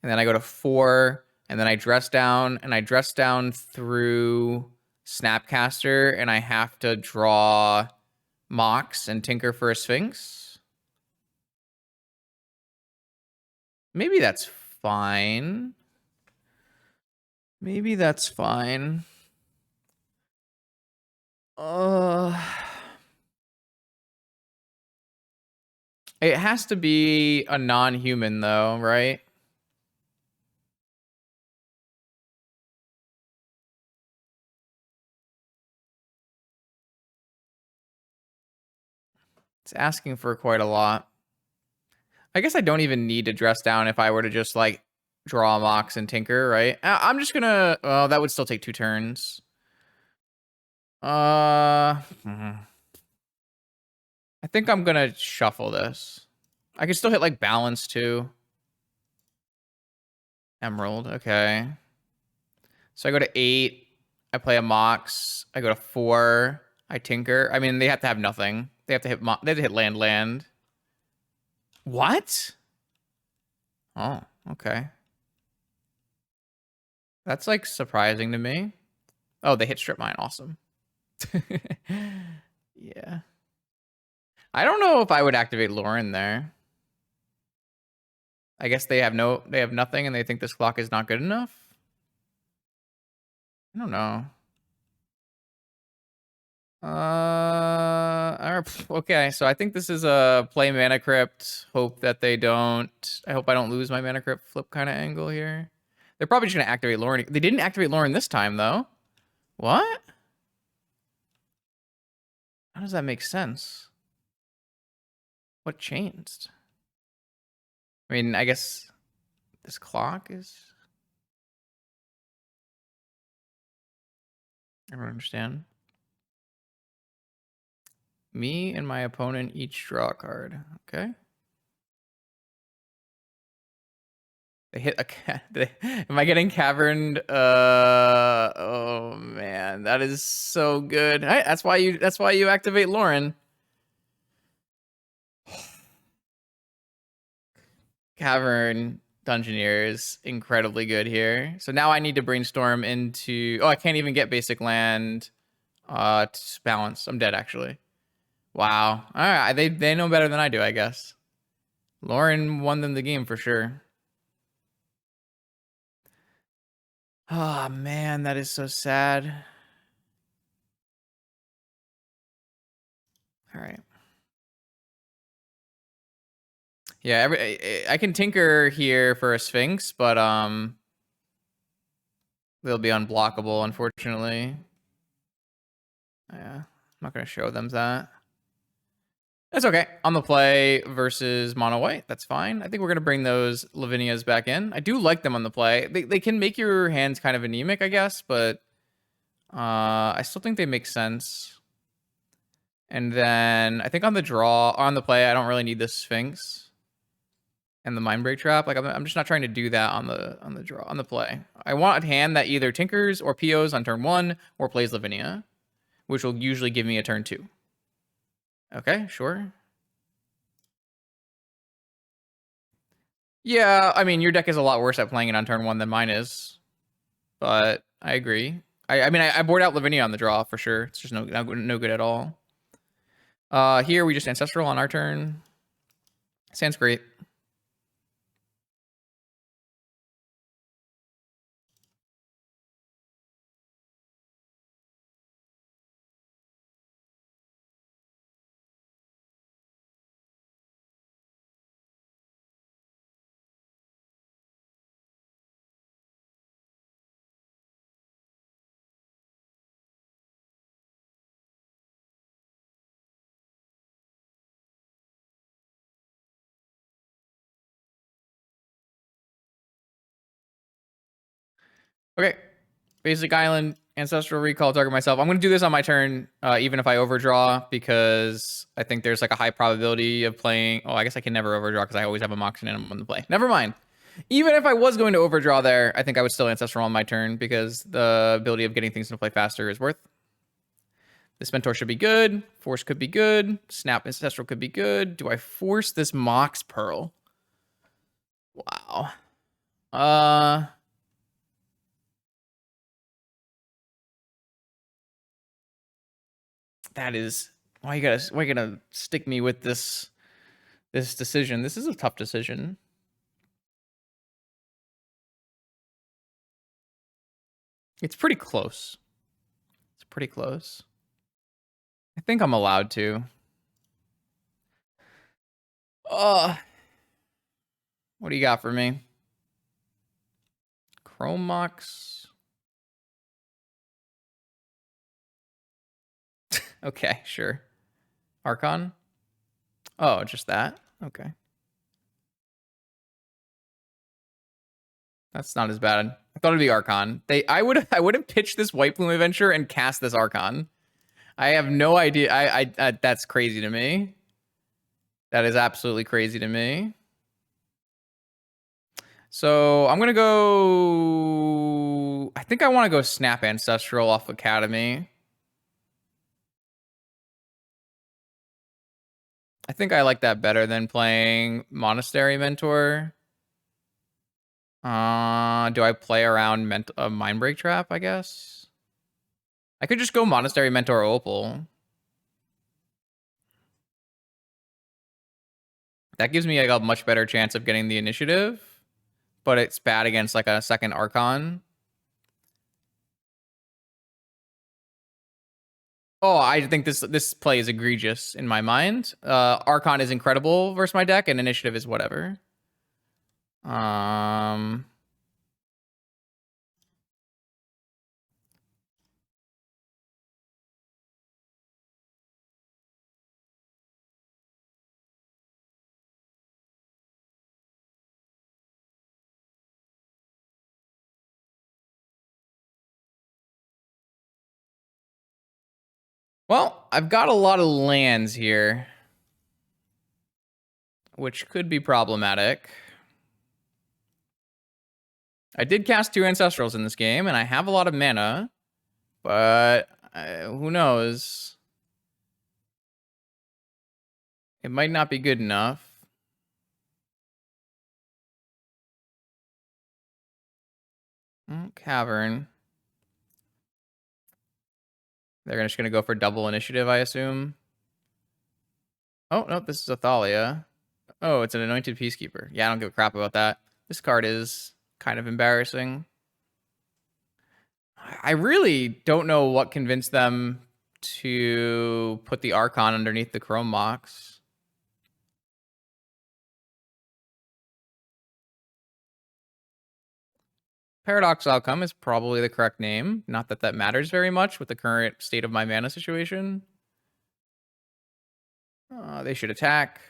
and then I go to 4, and then I Dress Down, and I Dress Down through Snapcaster, and I have to draw Mox and Tinker for a Sphinx. Maybe that's fine. Maybe that's fine. It has to be a non-human, though, right? It's asking for quite a lot. I guess I don't even need to Dress Down if I were to just, like, draw Mox and Tinker, right? I'm just gonna... Oh, that would still take 2 turns. I think I'm gonna shuffle this. I could still hit, like, Balance, too. Emerald, okay. So I go to 8. I play a Mox. I go to 4. I Tinker. I mean, they have to have nothing. They have to hit they have to hit land. What? Oh, okay. That's, like, surprising to me. Oh, they hit Strip Mine. Awesome. Yeah. I don't know if I would activate Lauren there. I guess they have nothing and they think this clock is not good enough. I don't know. Okay, so I think this is a play Mana Crypt. Hope that they don't... I hope I don't lose my Mana Crypt flip kind of angle here. They're probably just going to activate Lauren. They didn't activate Lauren this time, though. What? How does that make sense? What changed? I mean, I guess this clock is... I don't understand. Me and my opponent each draw a card. Okay. They hit a am I getting caverned? Oh man, that is so good. That's why you activate Lauren. Cavern Dungeoneer is incredibly good here. So now I need to brainstorm into... Oh, I can't even get basic land to balance. I'm dead, actually. Wow. All right, they know better than I do, I guess. Lauren won them the game for sure. Oh, man, that is so sad. All right. Yeah, I can Tinker here for a Sphinx, but they'll be unblockable, unfortunately. Yeah, I'm not going to show them that. That's okay. On the play versus mono white. That's fine. I think we're going to bring those Lavinias back in. I do like them on the play. They can make your hands kind of anemic, I guess, but I still think they make sense. And then I think on the draw, on the play, I don't really need the Sphinx and the Mindbreak Trap. Like I'm just not trying to do that on the draw, on the play. I want a hand that either tinkers or POs on turn 1 or plays Lavinia, which will usually give me a turn 2. Okay, sure. Yeah, I mean, your deck is a lot worse at playing it on turn 1 than mine is, but I agree. I mean, I board out Lavinia on the draw for sure. It's just no good at all. Here we just Ancestral on our turn. Sounds great. Okay. Basic Island, Ancestral Recall, target myself. I'm going to do this on my turn, even if I overdraw, because I think there's like a high probability of playing. Oh, I guess I can never overdraw because I always have a Moxie Animal on the play. Never mind. Even if I was going to overdraw there, I think I would still Ancestral on my turn because the ability of getting things into play faster is worth. This Mentor should be good. Force could be good. Snap Ancestral could be good. Do I force this Mox Pearl? Wow. That is why you gotta stick me with this decision. This is a tough decision. It's pretty close. It's pretty close. I think I'm allowed to. What do you got for me? Chrome Mox. Okay, sure. Archon. Oh, just that. Okay. That's not as bad. I thought it'd be Archon. I would have pitched this White Plume Adventure and cast this Archon. I have no idea. I that's crazy to me. That is absolutely crazy to me. So I'm gonna go. I think I want to go Snap Ancestral off Academy. I think I like that better than playing Monastery Mentor. Do I play around Mindbreak Trap, I guess? I could just go Monastery Mentor Opal. That gives me like a much better chance of getting the initiative, but it's bad against like a second Archon. Oh, I think this play is egregious in my mind. Archon is incredible versus my deck, and initiative is whatever. Well, I've got a lot of lands here, which could be problematic. I did cast 2 Ancestrals in this game, and I have a lot of mana, but who knows? It might not be good enough. Cavern. They're just going to go for double initiative, I assume. Oh, no, this is Athalia. Oh, it's an Anointed Peacekeeper. Yeah, I don't give a crap about that. This card is kind of embarrassing. I really don't know what convinced them to put the Archon underneath the Chrome Mox. Paradox Outcome is probably the correct name. Not that that matters very much with the current state of my mana situation. They should attack.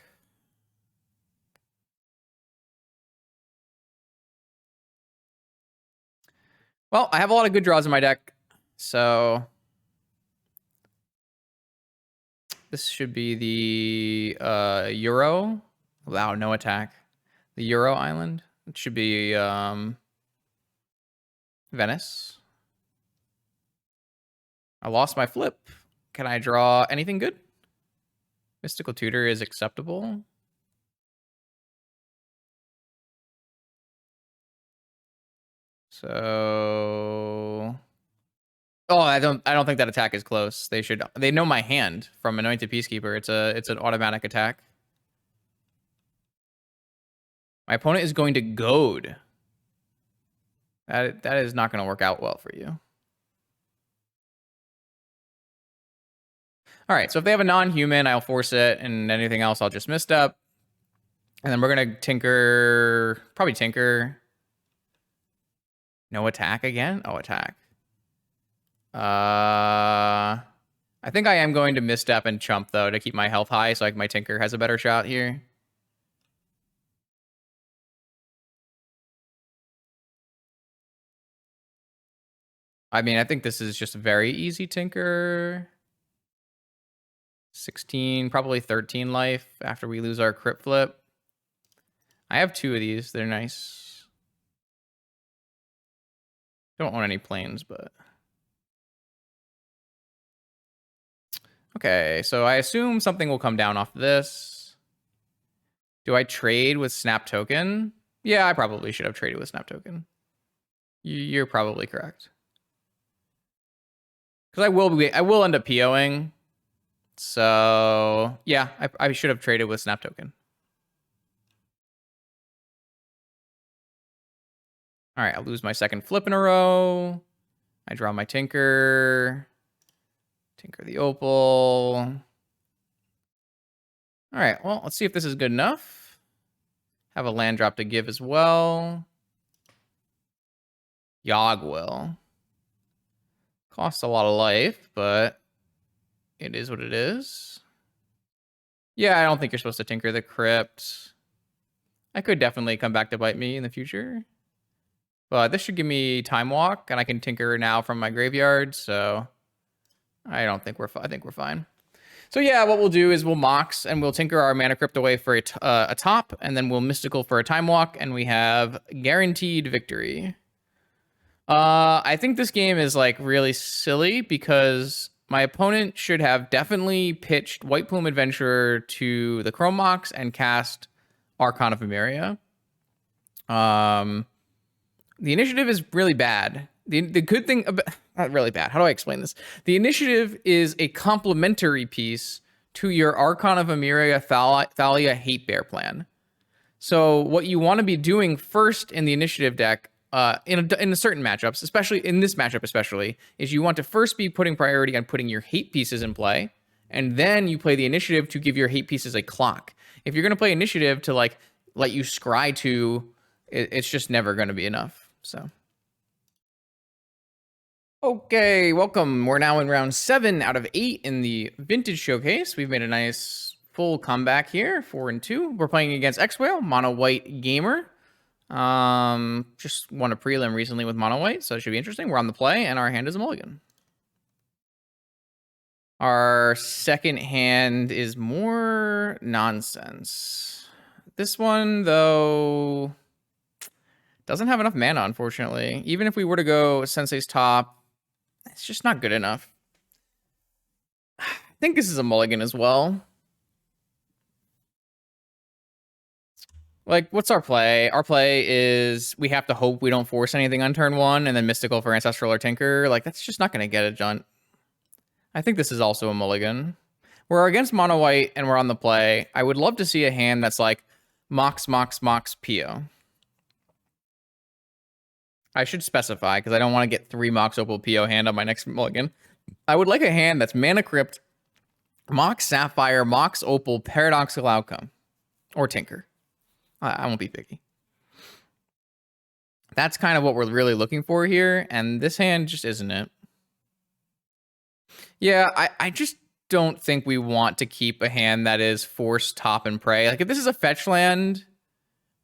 Well, I have a lot of good draws in my deck. So this should be the Euro. Wow, no attack. The Euro Island. It should be Venice. I lost my flip. Can I draw anything good? Mystical Tutor is acceptable. So, oh, I don't think that attack is close. They know my hand from Anointed Peacekeeper. It's an automatic attack. My opponent is going to goad. That is not going to work out well for you. All right, so if they have a non-human, I'll force it, and anything else, I'll just misstep. And then we're going to tinker, probably tinker. No attack again? Oh, attack. I think I am going to misstep and chump, though, to keep my health high, so like my tinker has a better shot here. I mean, I think this is just very easy tinker. 16, probably 13 life after we lose our crypt flip. I have 2 of these. They're nice. Don't want any planes, but... Okay, so I assume something will come down off this. Do I trade with Snap Token? Yeah, I probably should have traded with Snap Token. You're probably correct. Because I will end up POing. So, yeah, I should have traded with Snap Token. All right, I'll lose my second flip in a row. I draw my Tinker. Tinker the Opal. All right, well, let's see if this is good enough. Have a land drop to give as well. Yogg will. Costs a lot of life, but it is what it is. Yeah, I don't think you're supposed to tinker the crypt. I could definitely come back to bite me in the future. But this should give me time walk, and I can tinker now from my graveyard, so I don't think I think we're fine. So yeah, what we'll do is we'll Mox, and we'll tinker our mana crypt away for a top, and then we'll mystical for a time walk, and we have guaranteed victory. I think this game is like really silly because my opponent should have definitely pitched White Plume Adventurer to the Chrome Mox and cast Archon of Emeria. The initiative is really bad. The good thing about, not really bad. How do I explain this? The initiative is a complementary piece to your Archon of Emeria Thalia Hate Bear plan. So what you want to be doing first in the initiative deck, in a certain matchups, especially in this matchup especially, is you want to first be putting priority on putting your hate pieces in play, and then you play the initiative to give your hate pieces a clock. If you're going to play initiative to like let you scry to, it's just never going to be enough. So, okay, welcome. We're now in round 7 out of 8 in the Vintage Showcase. We've made a nice full comeback here, 4-2. We're playing against X-Whale, Mono White Gamer. Just won a prelim recently with Mono White, so it should be interesting. We're on the play, and our hand is a mulligan. Our second hand is more nonsense. This one, though, doesn't have enough mana, unfortunately. Even if we were to go Sensei's top, it's just not good enough. I think this is a mulligan as well. Like, what's our play? Our play is we have to hope we don't force anything on turn 1 and then Mystical for Ancestral or Tinker. Like, that's just not going to get it done. I think this is also a mulligan. We're against Mono White and we're on the play. I would love to see a hand that's like Mox, Mox, Mox, Pio. I should specify because I don't want to get 3 Mox Opal Pio hand on my next mulligan. I would like a hand that's Mana Crypt, Mox Sapphire, Mox Opal, Paradoxical Outcome, or Tinker. I won't be picky. That's kind of what we're really looking for here, and this hand just isn't it. Yeah, I just don't think we want to keep a hand that is force top and prey. Like, if this is a fetch land,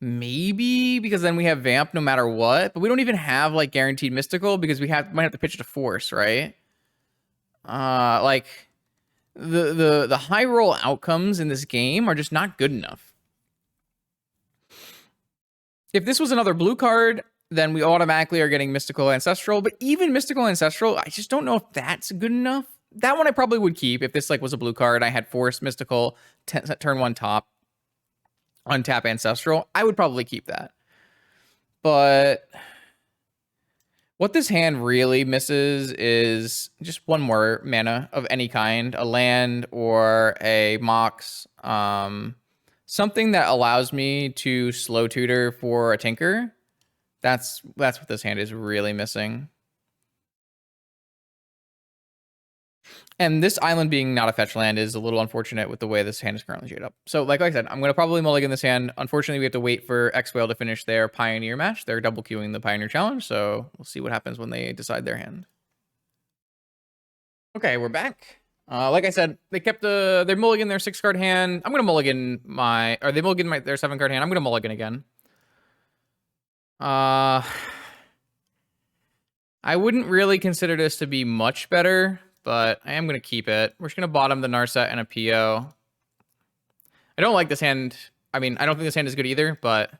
Maybe, because then we have Vamp no matter what, but we don't even have, like, guaranteed Mystical, because we might have to pitch it to Force, right? Like, the high roll outcomes in this game are just not good enough. If this was another blue card, then we automatically are getting Mystical Ancestral, but even Mystical Ancestral, I just don't know if that's good enough. That one I probably would keep if this, like, was a blue card. I had Force, Mystical, turn 1 top, untap Ancestral. I would probably keep that. But what this hand really misses is just one more mana of any kind, a land or a Mox, something that allows me to slow tutor for a Tinker. That's what this hand is really missing. And this island being not a fetch land is a little unfortunate with the way this hand is currently shaped up. So like I said, I'm going to probably mulligan this hand. Unfortunately, we have to wait for X-Whale to finish their Pioneer match. They're double queuing the Pioneer Challenge, so we'll see what happens when they decide their hand. Okay, we're back. Like I said, they kept they're mulligan their 6-card hand. I'm going to mulligan they mulligan their 7-card hand. I'm going to mulligan again. I wouldn't really consider this to be much better, but I am going to keep it. We're just going to bottom the Narset and a PO. I don't like this hand. I mean, I don't think this hand is good either, but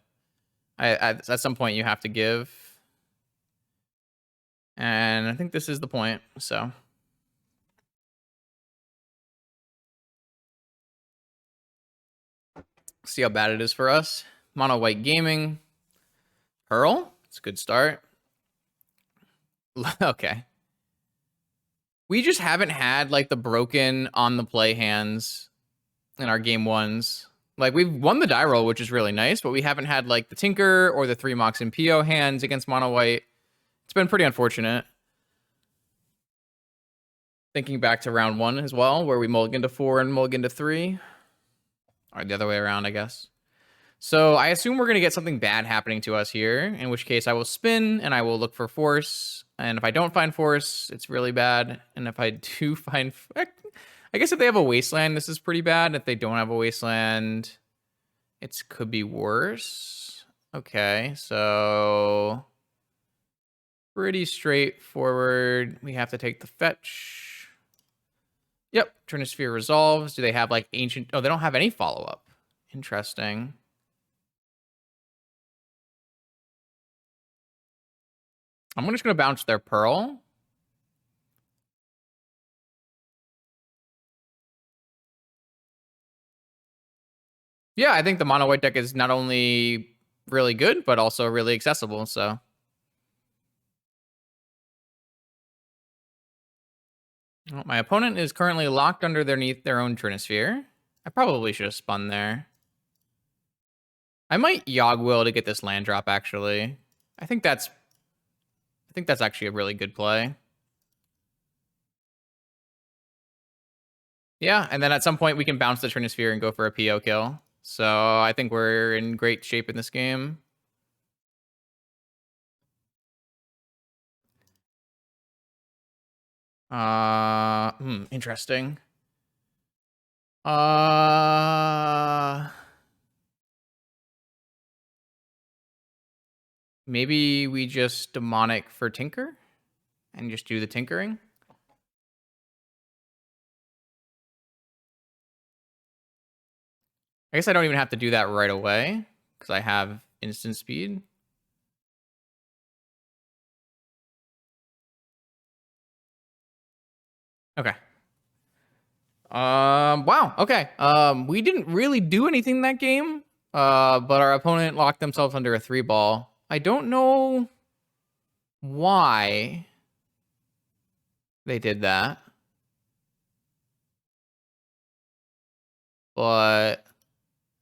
at some point you have to give. And I think this is the point, so. See how bad it is for us. Mono White Gaming. Pearl. It's a good start. Okay. We just haven't had, like, the broken on the play hands in our game ones. Like, we've won the die roll, which is really nice, but we haven't had, like, the Tinker or the 3 Mox and PO hands against Mono White. It's been pretty unfortunate. Thinking back to round 1 as well, where we mulligan to 4 and mulligan to 3. Or the other way around, I guess. So I assume we're going to get something bad happening to us here, in which case I will spin and I will look for Force. And if I don't find Force, it's really bad. And if I do find... I guess if they have a Wasteland, this is pretty bad. If they don't have a Wasteland, it could be worse. Okay, so... pretty straightforward. We have to take the fetch. Yep, Trinisphere resolves. Do they have, like, ancient... oh, they don't have any follow-up. Interesting. I'm just going to bounce their Pearl. Yeah, I think the mono white deck is not only really good, but also really accessible, so. Well, my opponent is currently locked underneath their own Trinisphere. I probably should have spun there. I might Yogg-Will to get this land drop, actually. I think that's actually a really good play. Yeah, and then at some point we can bounce the Trinisphere and go for a PO kill. So I think we're in great shape in this game. Interesting. Maybe we just demonic for Tinker and just do the tinkering. I guess I don't even have to do that right away because I have instant speed. Okay. Wow. Okay. We didn't really do anything that game. But our opponent locked themselves under a 3-ball. I don't know why they did that. But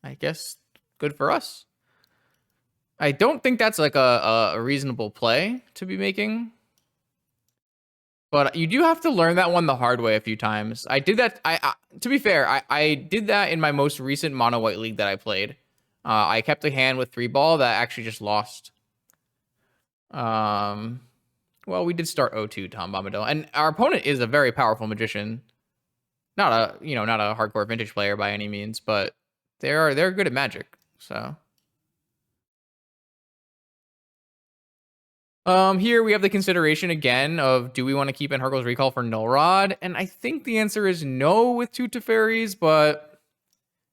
I guess good for us. I don't think that's like a reasonable play to be making. But you do have to learn that one the hard way a few times. I did that. To be fair, I did that in my most recent mono white league that I played. I kept a hand with 3-ball that actually just lost. Well, we did start 0-2 Tom Bombadil, and our opponent is a very powerful magician. Not a hardcore vintage player by any means, but they're good at Magic. So Here we have the consideration again of do we want to keep in Hurkyl's Recall for Null Rod? And I think the answer is no with two Teferis, but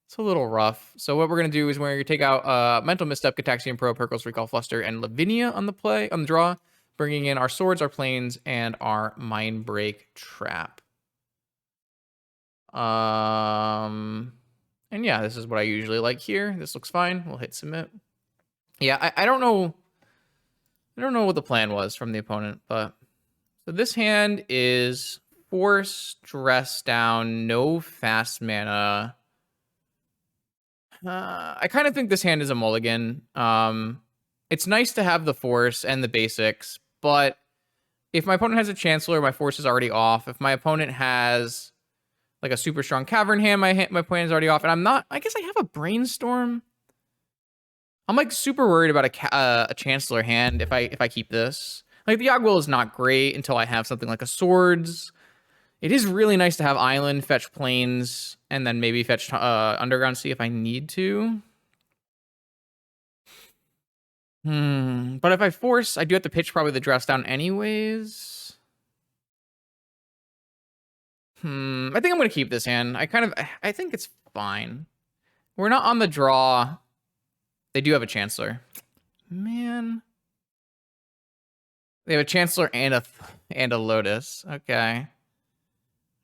it's a little rough. So what we're gonna do is we're gonna take out Mental Misstep, Cataxian Probe, Hurkyl's Recall, Fluster, and Lavinia on the draw, bringing in our swords, our planes, and our Mindbreak Trap. And yeah, this is what I usually like here. This looks fine. We'll hit submit. Yeah, I don't know. I don't know what the plan was from the opponent, but so this hand is force, dress down, no fast mana. I kind of think this hand is a mulligan. It's nice to have the force and the basics, but if my opponent has a Chancellor, my force is already off. If my opponent has like a super strong Cavern hand, my plan is already off, and I'm not. I guess I have a Brainstorm. I'm like super worried about a Chancellor hand if I keep this. Like the Yogg-Will is not great until I have something like a Swords. It is really nice to have Island, fetch Plains, and then maybe fetch Underground Sea if I need to. But if I force, I do have to pitch probably the dress down anyways. I think I'm gonna keep this hand. I think it's fine. We're not on the draw. They do have a Chancellor. Man. They have a Chancellor and a Lotus. Okay.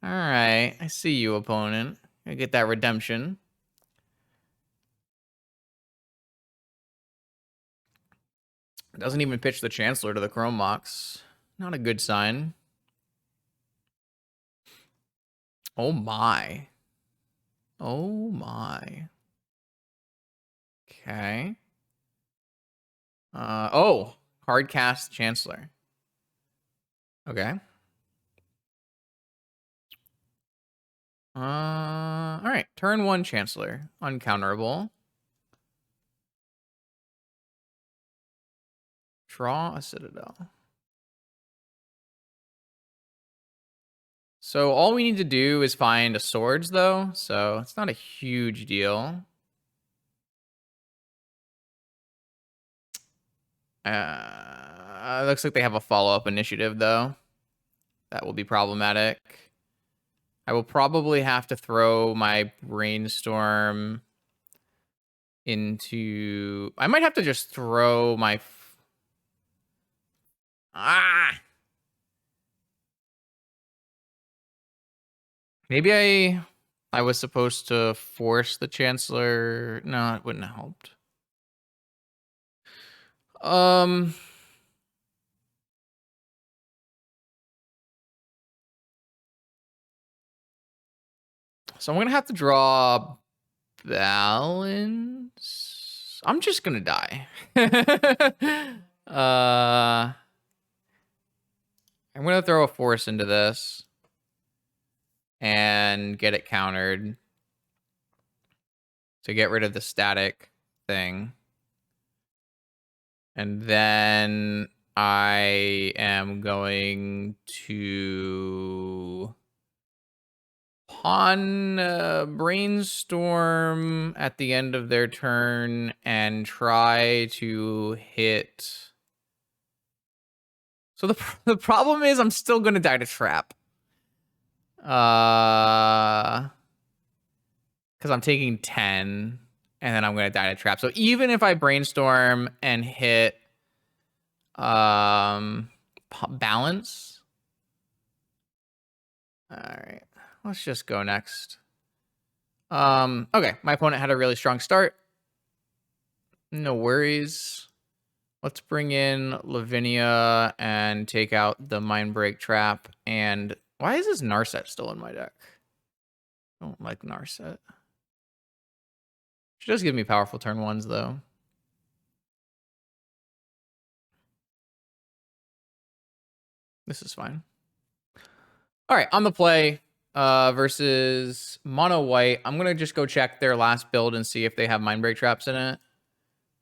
All right. I see you, opponent. I get that redemption. Doesn't even pitch the Chancellor to the Chrome Mox. Not a good sign. Oh my. Oh my. Okay. Oh, hard cast Chancellor. Okay. All right. Turn 1 Chancellor. Uncounterable. Draw a Citadel. So all we need to do is find a Swords, though, so it's not a huge deal. Looks like they have a follow-up initiative, though. That will be problematic. I will probably have to throw my Brainstorm into... I might have to just throw my... Maybe I was supposed to force the Chancellor. No, it wouldn't have helped. So I'm gonna have to draw balance. I'm just gonna die. I'm gonna throw a force into this and get it countered to get rid of the static thing. And then I am going to pawn Brainstorm at the end of their turn and try to hit. So the problem is I'm still going to die to trap. Because I'm taking 10 and then I'm going to die to trap. So even if I Brainstorm and hit balance. All right. Let's just go next. Okay, my opponent had a really strong start. No worries. Let's bring in Lavinia and take out the Mindbreak Trap. And why is this Narset still in my deck? I don't like Narset. She does give me powerful turn 1s, though. This is fine. All right, on the play versus Mono White, I'm going to just go check their last build and see if they have Mindbreak Traps in it.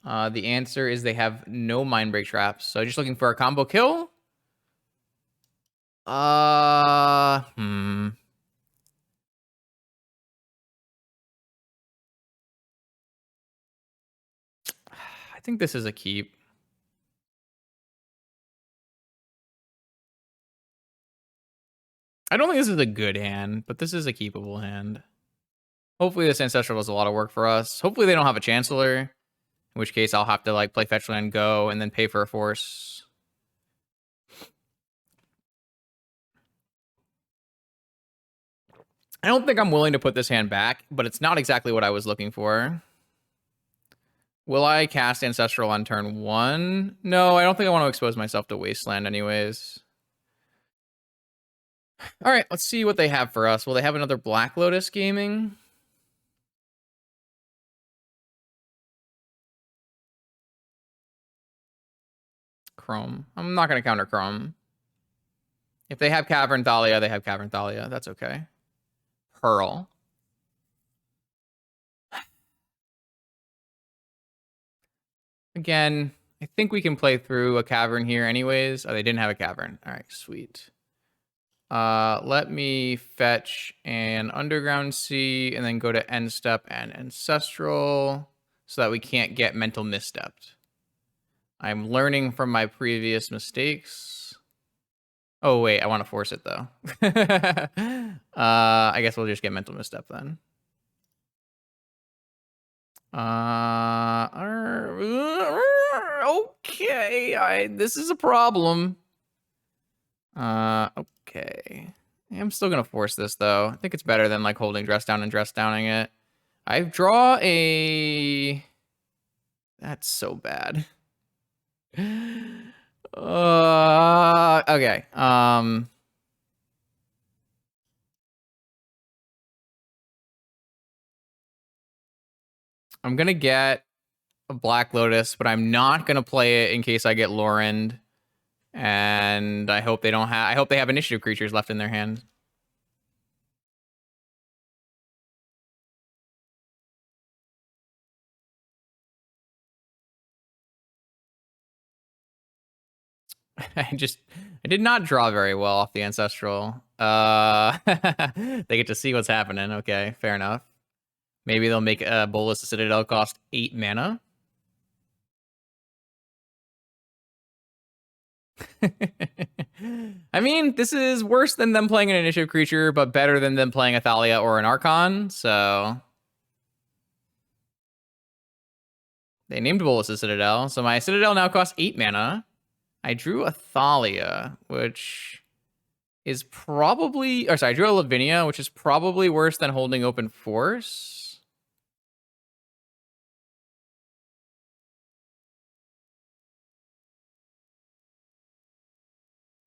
The answer is they have no Mindbreak Traps. So just looking for a combo kill. I think this is a keep. I don't think this is a good hand, but this is a keepable hand. Hopefully this Ancestral does a lot of work for us. Hopefully they don't have a Chancellor, in which case I'll have to like play fetch land, go, and then pay for a force. I don't think I'm willing to put this hand back, but it's not exactly what I was looking for. Will I cast Ancestral on turn 1? No, I don't think I want to expose myself to Wasteland anyways. All right, let's see what they have for us. Will they have another Black Lotus Gaming? Chrome. I'm not going to counter Chrome. If they have Cavern Thalia, they have Cavern Thalia. That's okay. Pearl. Again, I think we can play through a Cavern here anyways. Oh, they didn't have a Cavern. All right, sweet. Let me fetch an Underground Sea and then go to End Step and Ancestral so that we can't get Mental Misstepped. I'm learning from my previous mistakes. Oh, wait, I want to force it, though. I guess we'll just get Mental Misstep then. Okay, this is a problem. Okay. I'm still gonna force this though. I think it's better than like holding dress down and dress downing it. I draw a... That's so bad. Okay. I'm gonna get a Black Lotus, but I'm not gonna play it in case I get Lauren. And I hope they don't have... I hope they have initiative creatures left in their hand. I did not draw very well off the Ancestral. They get to see what's happening. Okay, fair enough. Maybe they'll make a Bolus Citadel cost 8 mana. I mean, this is worse than them playing an initiative creature, but better than them playing a Thalia or an Archon, so... They named Bolus Citadel, so my Citadel now costs 8 mana. I drew a Thalia, which is probably... Or sorry, I drew a Lavinia, which is probably worse than holding Open Force.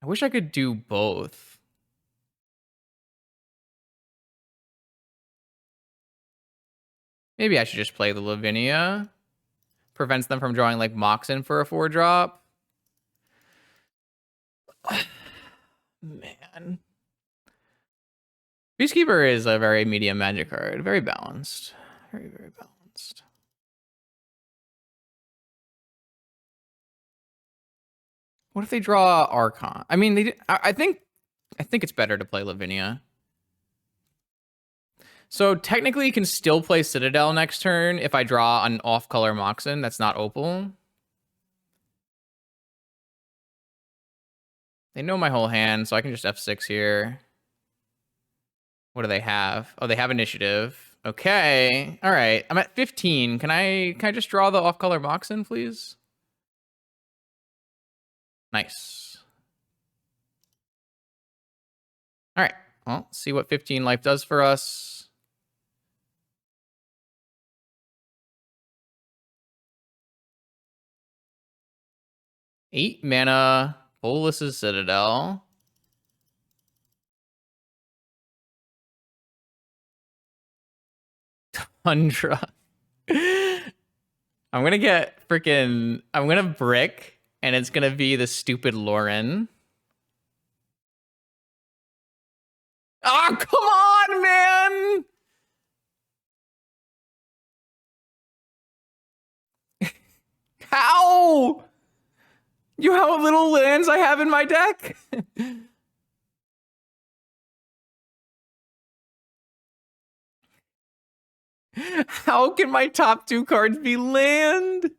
I wish I could do both. Maybe I should just play the Lavinia. Prevents them from drawing like Moxen for a 4-drop. Man. Peacekeeper is a very medium magic card. Very balanced. Very, very balanced. What if they draw Archon? I mean, I think it's better to play Lavinia. So technically, you can still play Citadel next turn if I draw an off-color Moxen that's not Opal. They know my whole hand, so I can just F6 here. What do they have? Oh, they have initiative. Okay. All right. I'm at 15. Can I just draw the off-color Moxen, please? Nice. All right. Well, see what 15 life does for us. Eight mana. Bolus's Citadel. Tundra. I'm gonna get freaking... I'm gonna brick, and it's gonna be the stupid Lauren. Oh, come on, man! How? You know how little lands I have in my deck? How can my top 2 cards be land?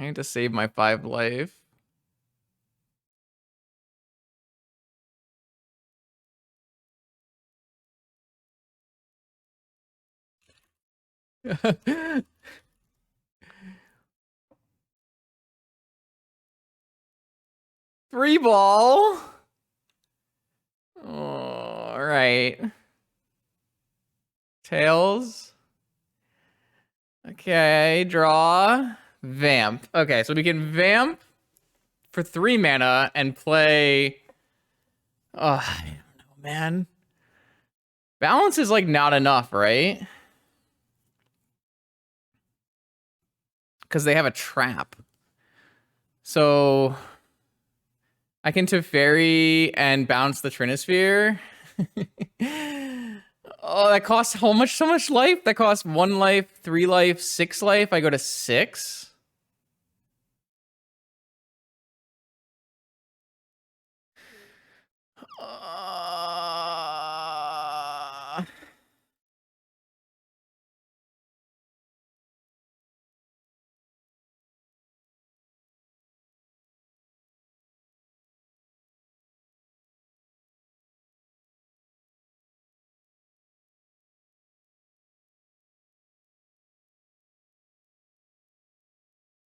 I need to save my 5 life. Three ball. All right. Tails. Okay, draw. Vamp. Okay, so we can vamp for 3 mana and play. Oh, I don't know, man. Balance is like not enough, right? Because they have a trap. So I can Teferi and bounce the Trinisphere. Oh, that costs how much? So much life? That costs 1 life, 3 life, 6 life. I go to 6.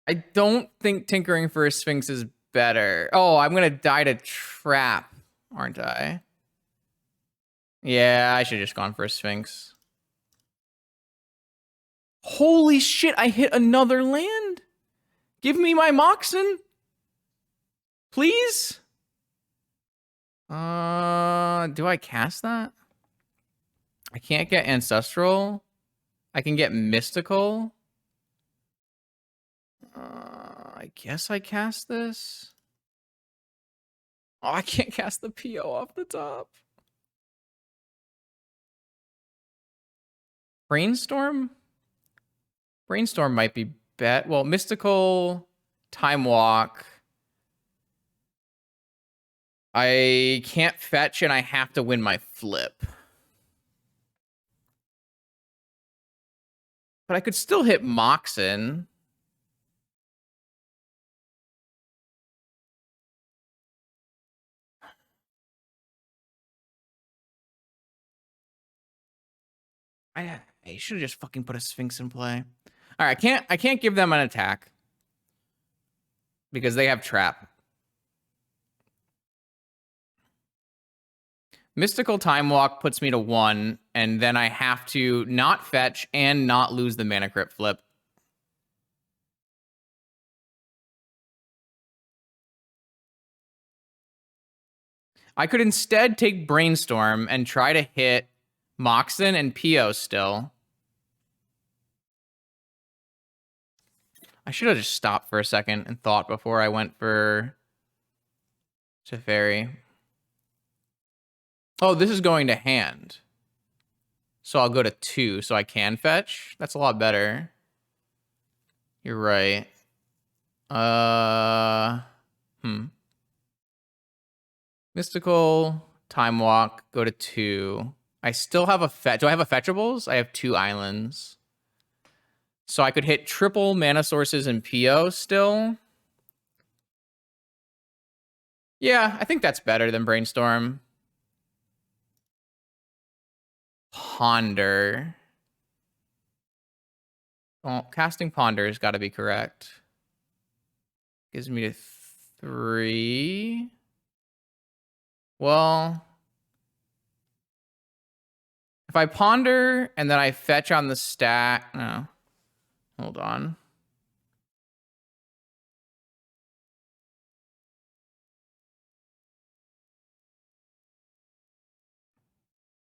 I don't think tinkering for a Sphinx is better. Oh, I'm gonna die to trap, aren't I? Yeah, I should have just gone for a Sphinx. Holy shit, I hit another land? Give me my Moxen, please? Do I cast that? I can't get Ancestral. I can get Mystical. I guess I cast this. Oh, I can't cast the PO off the top. Brainstorm? Brainstorm might be bet. Well, Mystical, Time Walk. I can't fetch and I have to win my flip. But I could still hit Moxen. I should have just fucking put a Sphinx in play. All right, I can't give them an attack because they have trap. Mystical Time Walk puts me to 1, and then I have to not fetch and not lose the Mana Crypt flip. I could instead take Brainstorm and try to hit Moxen and PO still. I should have just stopped for a second and thought before I went for Teferi. Oh, this is going to hand. So I'll go to 2 so I can fetch. That's a lot better. You're right. Mystical, Time Walk, go to 2. I still have a fetch. Do I have a fetchables? I have 2 islands. So I could hit triple mana sources and PO still. Yeah, I think that's better than Brainstorm. Ponder. Well, casting Ponder's got to be correct. Gives me to 3. Well, if I Ponder and then I fetch on the stack... No. Hold on.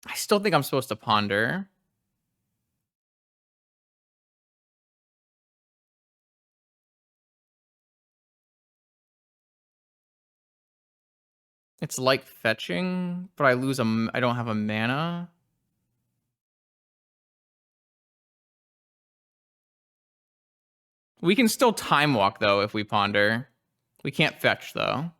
I still think I'm supposed to Ponder. It's like fetching, but I lose I don't have a mana. We can still Time Walk, though, if we Ponder. We can't fetch, though.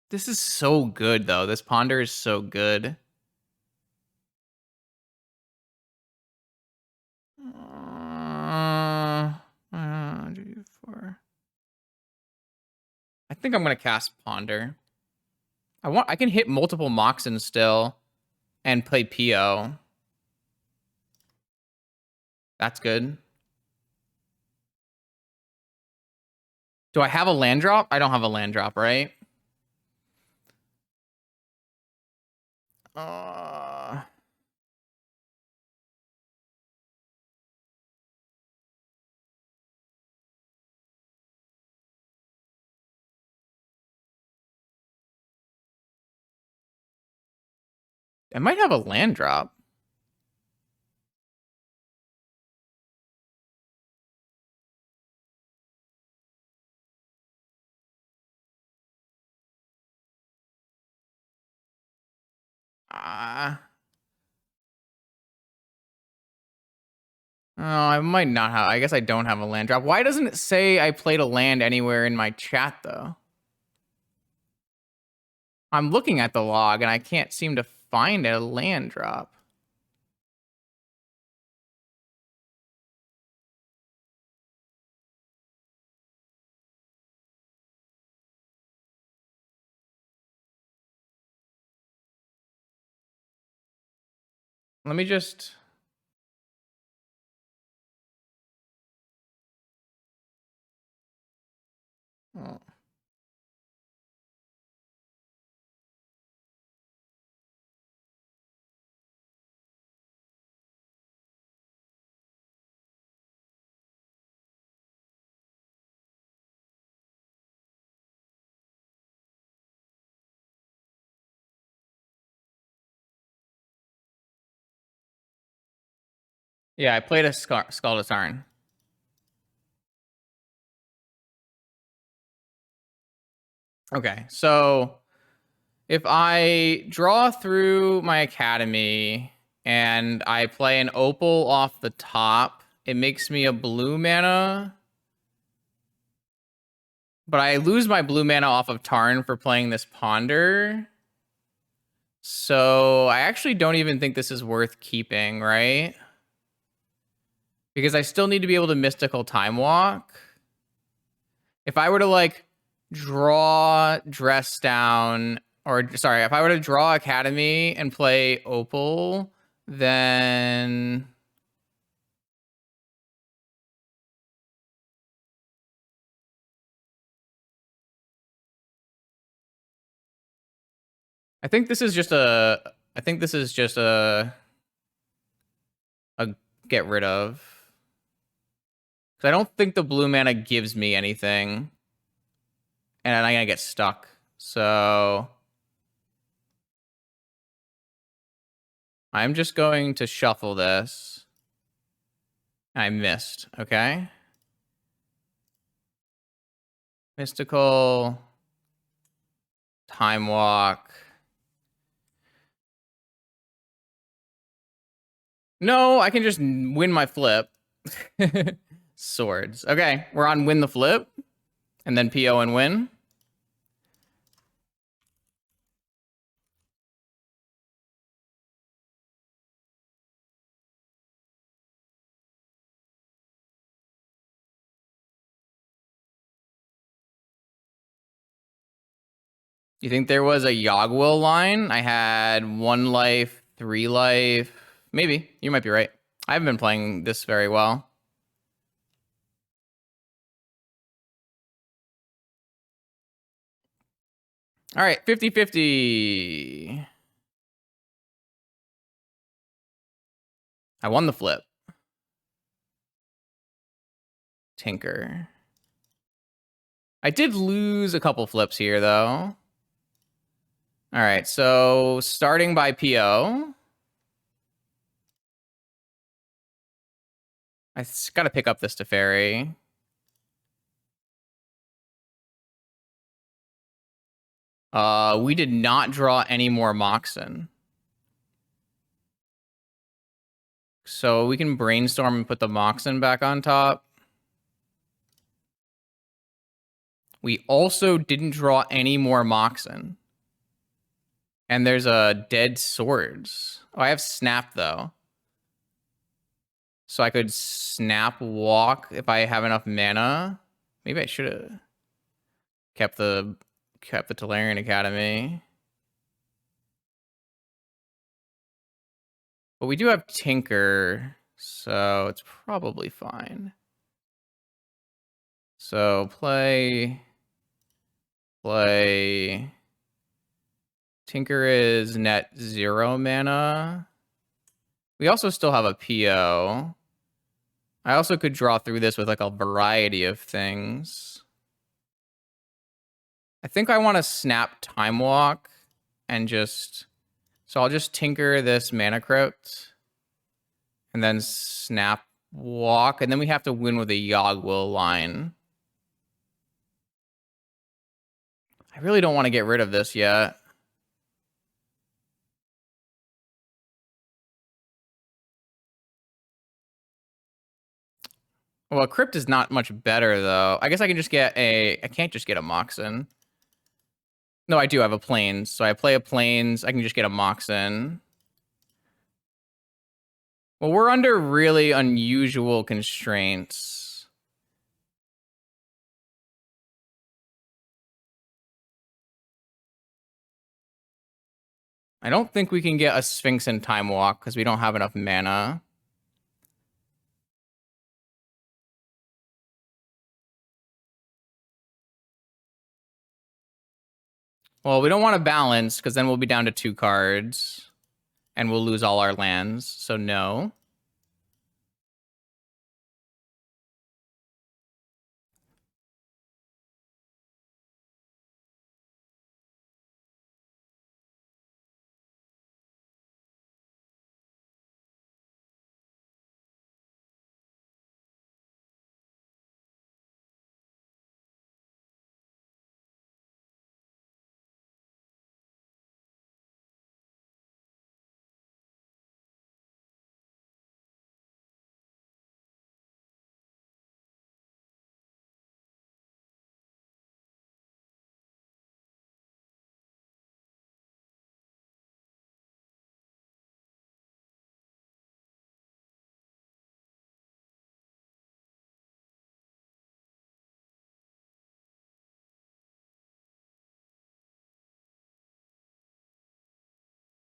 This is so good, though. This Ponder is so good. I think I'm gonna cast Ponder. I can hit multiple Moxen still and play PO. That's good. Do I have a land drop? I don't have a land drop, right? Uh, I might have a land drop. Oh, I might not have. I guess I don't have a land drop. Why doesn't it say I played a land anywhere in my chat, though? I'm looking at the log, and I can't seem to find a land drop. Let me just... Oh. Yeah, I played a Skull. Okay, so if I draw through my academy and I play an opal off the top, it makes me a blue mana. But I lose my blue mana off of Tarn for playing this Ponder. So I actually don't even think this is worth keeping, right? Because I still need to be able to Mystical Time Walk. If I were to like draw Dress Down, or sorry, if I were to draw Academy and play Opal, then I think this is just a a get rid of. Because I don't think the blue mana gives me anything. And I'm gonna get stuck. So I'm just going to shuffle this. I missed, okay? Mystical Time Walk. No, I can just win my flip. Swords. Okay, we're on win the flip. And then PO and win. You think there was a Yogwill line? I had 1 life, 3 life. Maybe. You might be right. I haven't been playing this very well. All right, 50-50. I won the flip. Tinker. I did lose a couple flips here, though. All right, so starting by PO. I got to pick up this Teferi. We did not draw any more Moxen. So we can brainstorm and put the Moxen back on top. We also didn't draw any more Moxen. And there's a Dead Swords. Oh, I have Snap, though. So I could Snap Walk if I have enough mana. Maybe I should have. Kept the Tolarian Academy. But we do have Tinker, so it's probably fine. So play. Tinker is net 0 mana. We also still have a PO. I also could draw through this with like a variety of things. I think I want to snap Time Walk and just... So I'll just Tinker this Mana Crypt and then snap Walk, and then we have to win with a Yogg-Will line. I really don't want to get rid of this yet. Well, Crypt is not much better, though. I guess I can just get a... I can't just get a Moxen. No, I do have a Plains. So I play a Plains. I can just get a Moxen. Well, we're under really unusual constraints. I don't think we can get a Sphinx and Time Walk because we don't have enough mana. Well, we don't want to balance because then we'll be down to 2 cards and we'll lose all our lands. So no.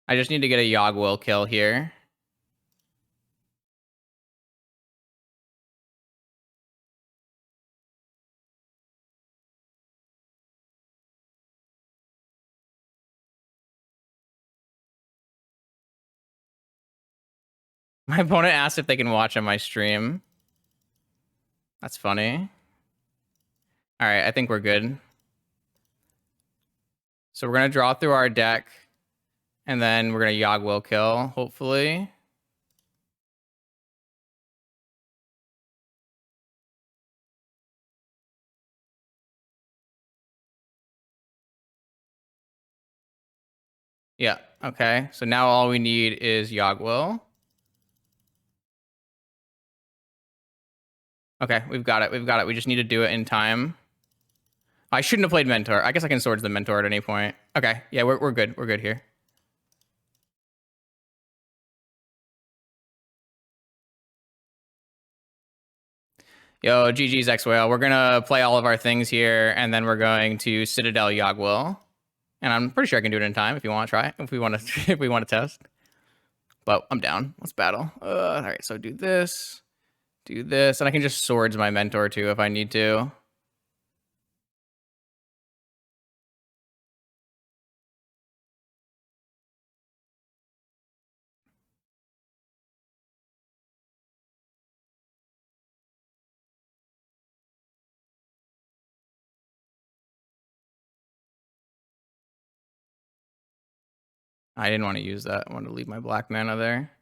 I just need to get a Yogg-Will kill here. My opponent asked if they can watch on my stream. That's funny. All right, I think we're good. So we're going to draw through our deck, and then we're going to Yogg-Will kill, hopefully. Yeah, okay. So now all we need is Yogg-Will. Okay, we've got it. We've got it. We just need to do it in time. I shouldn't have played Mentor. I guess I can Swords the Mentor at any point. Okay, yeah, we're good. We're good here. Yo, GG's X-Whale. We're gonna play all of our things here, and then we're going to Citadel Yogg-Will. And I'm pretty sure I can do it in time if you want to try. If we want to, if we want to test. But I'm down. Let's battle. All right, so do this, and I can just Swords my Mentor too if I need to. I didn't want to use that. I wanted to leave my black mana there.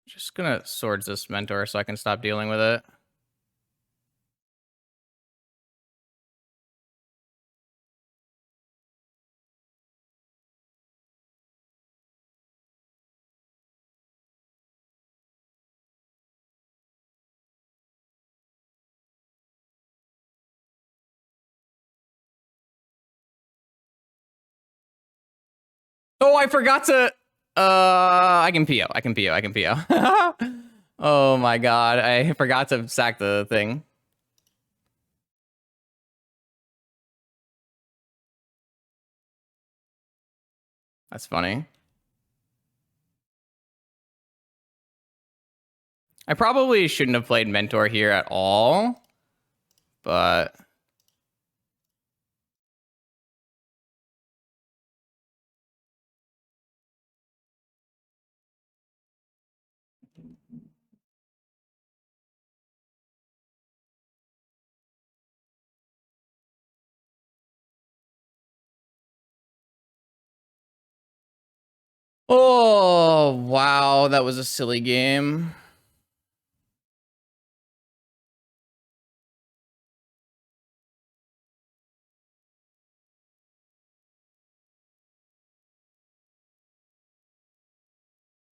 Just gonna Swords this Mentor so I can stop dealing with it. Oh, I forgot to... I can PO. I can PO. I can PO. Oh my god. I forgot to sack the thing. That's funny. I probably shouldn't have played Mentor here at all, but... Oh, wow. That was a silly game.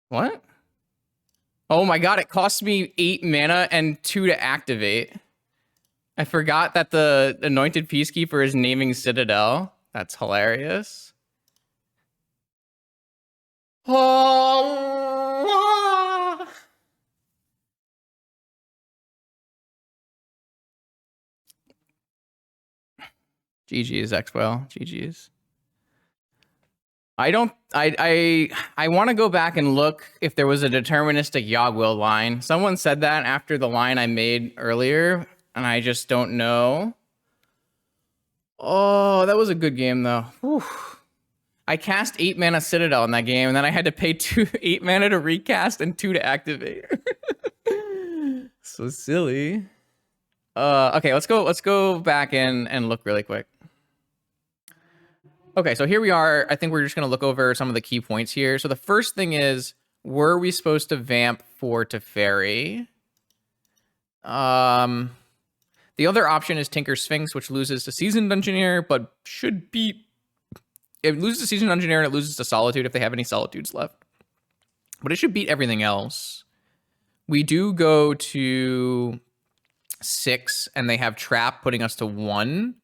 What? Oh my god, it cost me 8 mana and 2 to activate. I forgot that the Anointed Peacekeeper is naming Citadel. That's hilarious. Oh, GG's, Expo. GG's. I want to go back and look if there was a deterministic Yogg-Will line. Someone said that after the line I made earlier, and I just don't know. Oh, that was a good game, though. Whew. I cast 8 mana Citadel in that game, and then I had to pay 8 mana to recast and 2 to activate. So silly. Okay, let's go back in and look really quick. Okay, so here we are. I think we're just gonna look over some of the key points here. So the first thing is, were we supposed to vamp for Teferi? The other option is Tinker Sphinx, which loses to Seasoned Engineer, but should beat... It loses to Seasoned Engineer and it loses to Solitude if they have any Solitudes left. But it should beat everything else. We do go to 6, and they have Trap, putting us to 1.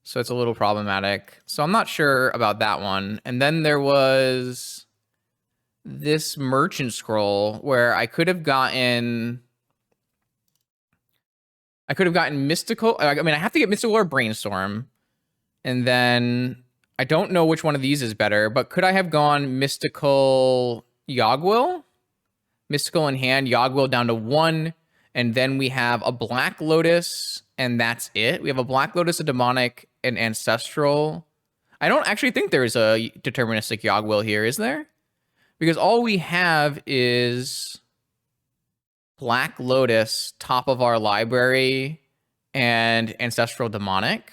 So it's a little problematic. So I'm not sure about that one. And then there was this Merchant Scroll where I could have gotten Mystical. I mean, I have to get Mystical or Brainstorm. And then I don't know which one of these is better, but could I have gone Mystical Yogg-Will? Mystical in hand, Yogg-Will down to 1. And then we have a Black Lotus, and that's it. We have a Black Lotus, a Demonic, an Ancestral. I don't actually think there's a deterministic Yogg-Will here, is there? Because all we have is Black Lotus, top of our library, and Ancestral Demonic.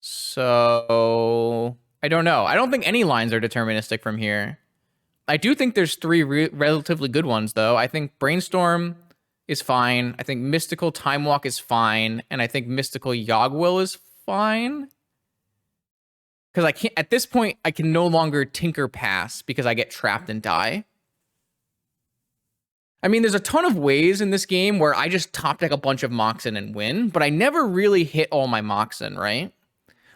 So I don't know. I don't think any lines are deterministic from here. I do think there's 3 relatively good ones, though. I think Brainstorm is fine. I think Mystical Time Walk is fine. And I think Mystical Yogg-Will is fine. Because I can't, at this point, I can no longer Tinker Pass because I get trapped and die. I mean, there's a ton of ways in this game where I just top deck a bunch of Moxen and win, but I never really hit all my Moxen, right?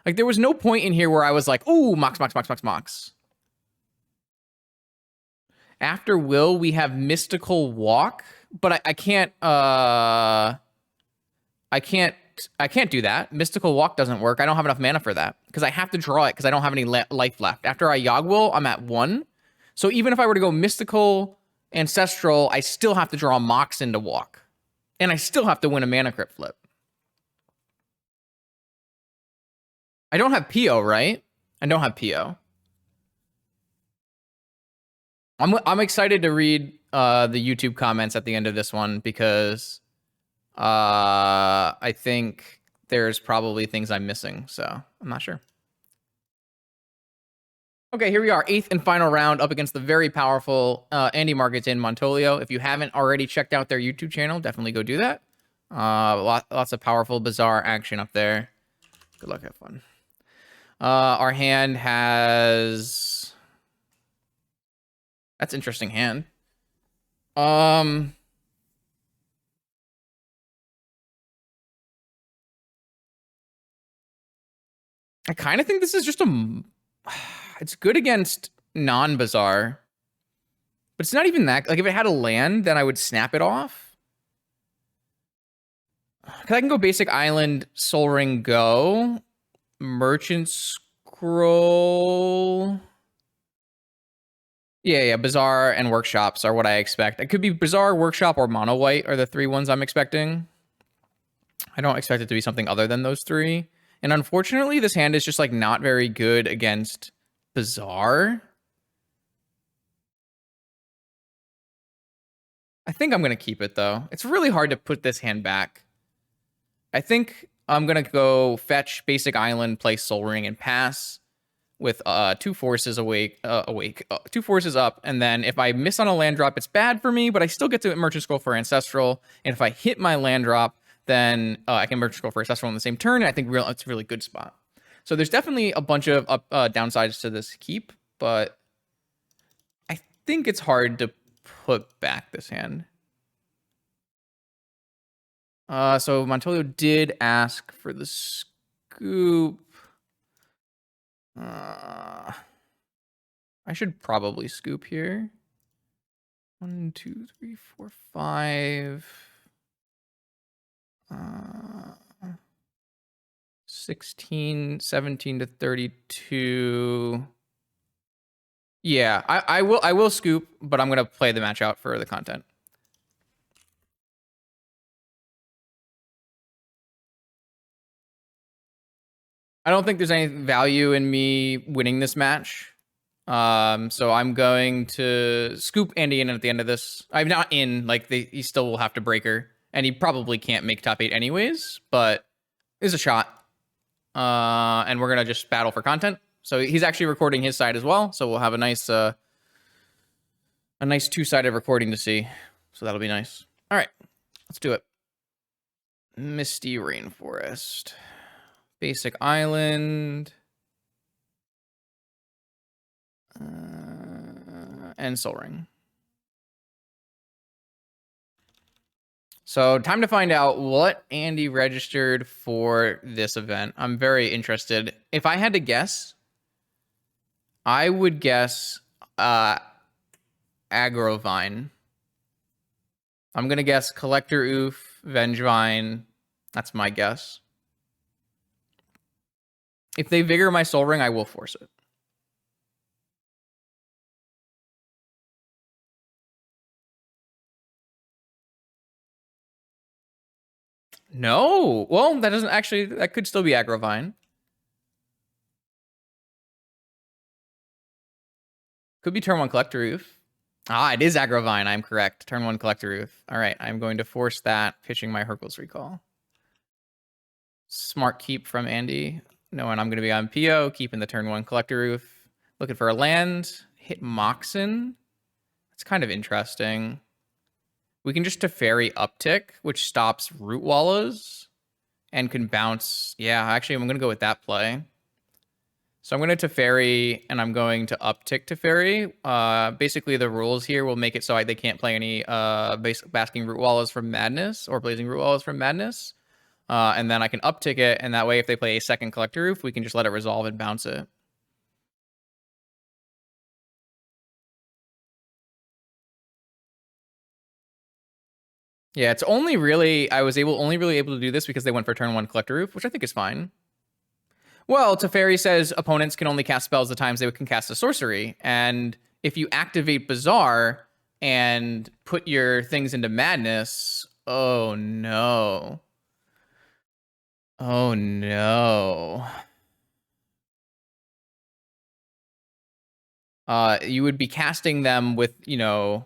Like, there was no point in here where I was like, ooh, Mox, Mox, Mox, Mox, Mox. After Will, we have Mystical Walk, but I can't do that. Mystical Walk doesn't work. I don't have enough mana for that because I have to draw it because I don't have any life left. After I Yogg-Will, I'm at 1. So even if I were to go Mystical Ancestral, I still have to draw Moxen to walk. And I still have to win a Mana Crypt flip. I don't have PO, right? I don't have PO. I'm excited to read the YouTube comments at the end of this one because I think there's probably things I'm missing, so I'm not sure. Okay, here we are, 8th and final round up against the very powerful Andy Marketin Montolio. If you haven't already checked out their YouTube channel, definitely go do that. Lots of powerful, bizarre action up there. Good luck, have fun. Our hand has... That's interesting hand. I kind of think this is just a It's good against non-Bazaar. But it's not even that. Like, if it had a land, then I would snap it off. Because I can go basic island, Soul Ring, go. Merchant Scroll. Yeah, Bazaar and Workshops are what I expect. It could be Bazaar, Workshop, or Mono White are the three ones I'm expecting. I don't expect it to be something other than those three. And unfortunately, this hand is just like not very good against Bazaar. I think I'm going to keep it, though. It's really hard to put this hand back. I think I'm going to go fetch basic island, play Soul Ring, and pass with two forces two forces up. And then if I miss on a land drop, it's bad for me, but I still get to Merchant Scroll for Ancestral. And if I hit my land drop, then I can Merchant Scroll for Ancestral in the same turn. And I think it's a really good spot. So there's definitely a bunch of downsides to this keep, but I think it's hard to put back this hand. So Montolio did ask for the scoop. I should probably scoop here. 1, 2, 3, 4, 5. 16, 17 to 32. Yeah, I will scoop, but I'm gonna play the match out for the content. I don't think there's any value in me winning this match. So I'm going to scoop Andy in at the end of this. I'm not in, like, he still will have to breaker, and he probably can't make top 8 anyways, but there's a shot. And we're gonna just battle for content. So he's actually recording his side as well, so we'll have a nice two-sided recording to see. So that'll be nice. All right, let's do it. Misty Rainforest. Basic Island. And Soul Ring. So time to find out what Andy registered for this event. I'm very interested. If I had to guess, I would guess AggroVine. I'm going to guess Collector Oof, Vengevine. That's my guess. If they Vigor my Soul Ring, I will force it. No. Well, that doesn't actually... That could still be AggroVine. Could be turn 1 Collector Oof. Ah, it is AggroVine. I'm correct. Turn 1 Collector Oof. All right, I'm going to force that, pitching my Hercules Recall. Smart keep from Andy. Knowing I'm going to be on PO, keeping the turn 1 Collector Roof. Looking for a land. Hit Moxen. That's kind of interesting. We can just Teferi Uptick, which stops Root Wallows. And can bounce. Yeah, actually, I'm going to go with that play. So I'm going to Teferi, and I'm going to Uptick Teferi. Basically, the rules here will make it so they can't play any Basking Root Wallows from Madness or Blazing Root Wallows from Madness. And then I can uptick it, and that way if they play a second Collector Roof, we can just let it resolve and bounce it. Yeah, it's only really, I was only really able to do this because they went for turn 1 Collector Roof, which I think is fine. Well, Teferi says opponents can only cast spells the times they can cast a sorcery, and if you activate Bazaar and put your things into Madness, oh no. Oh no. You would be casting them with, you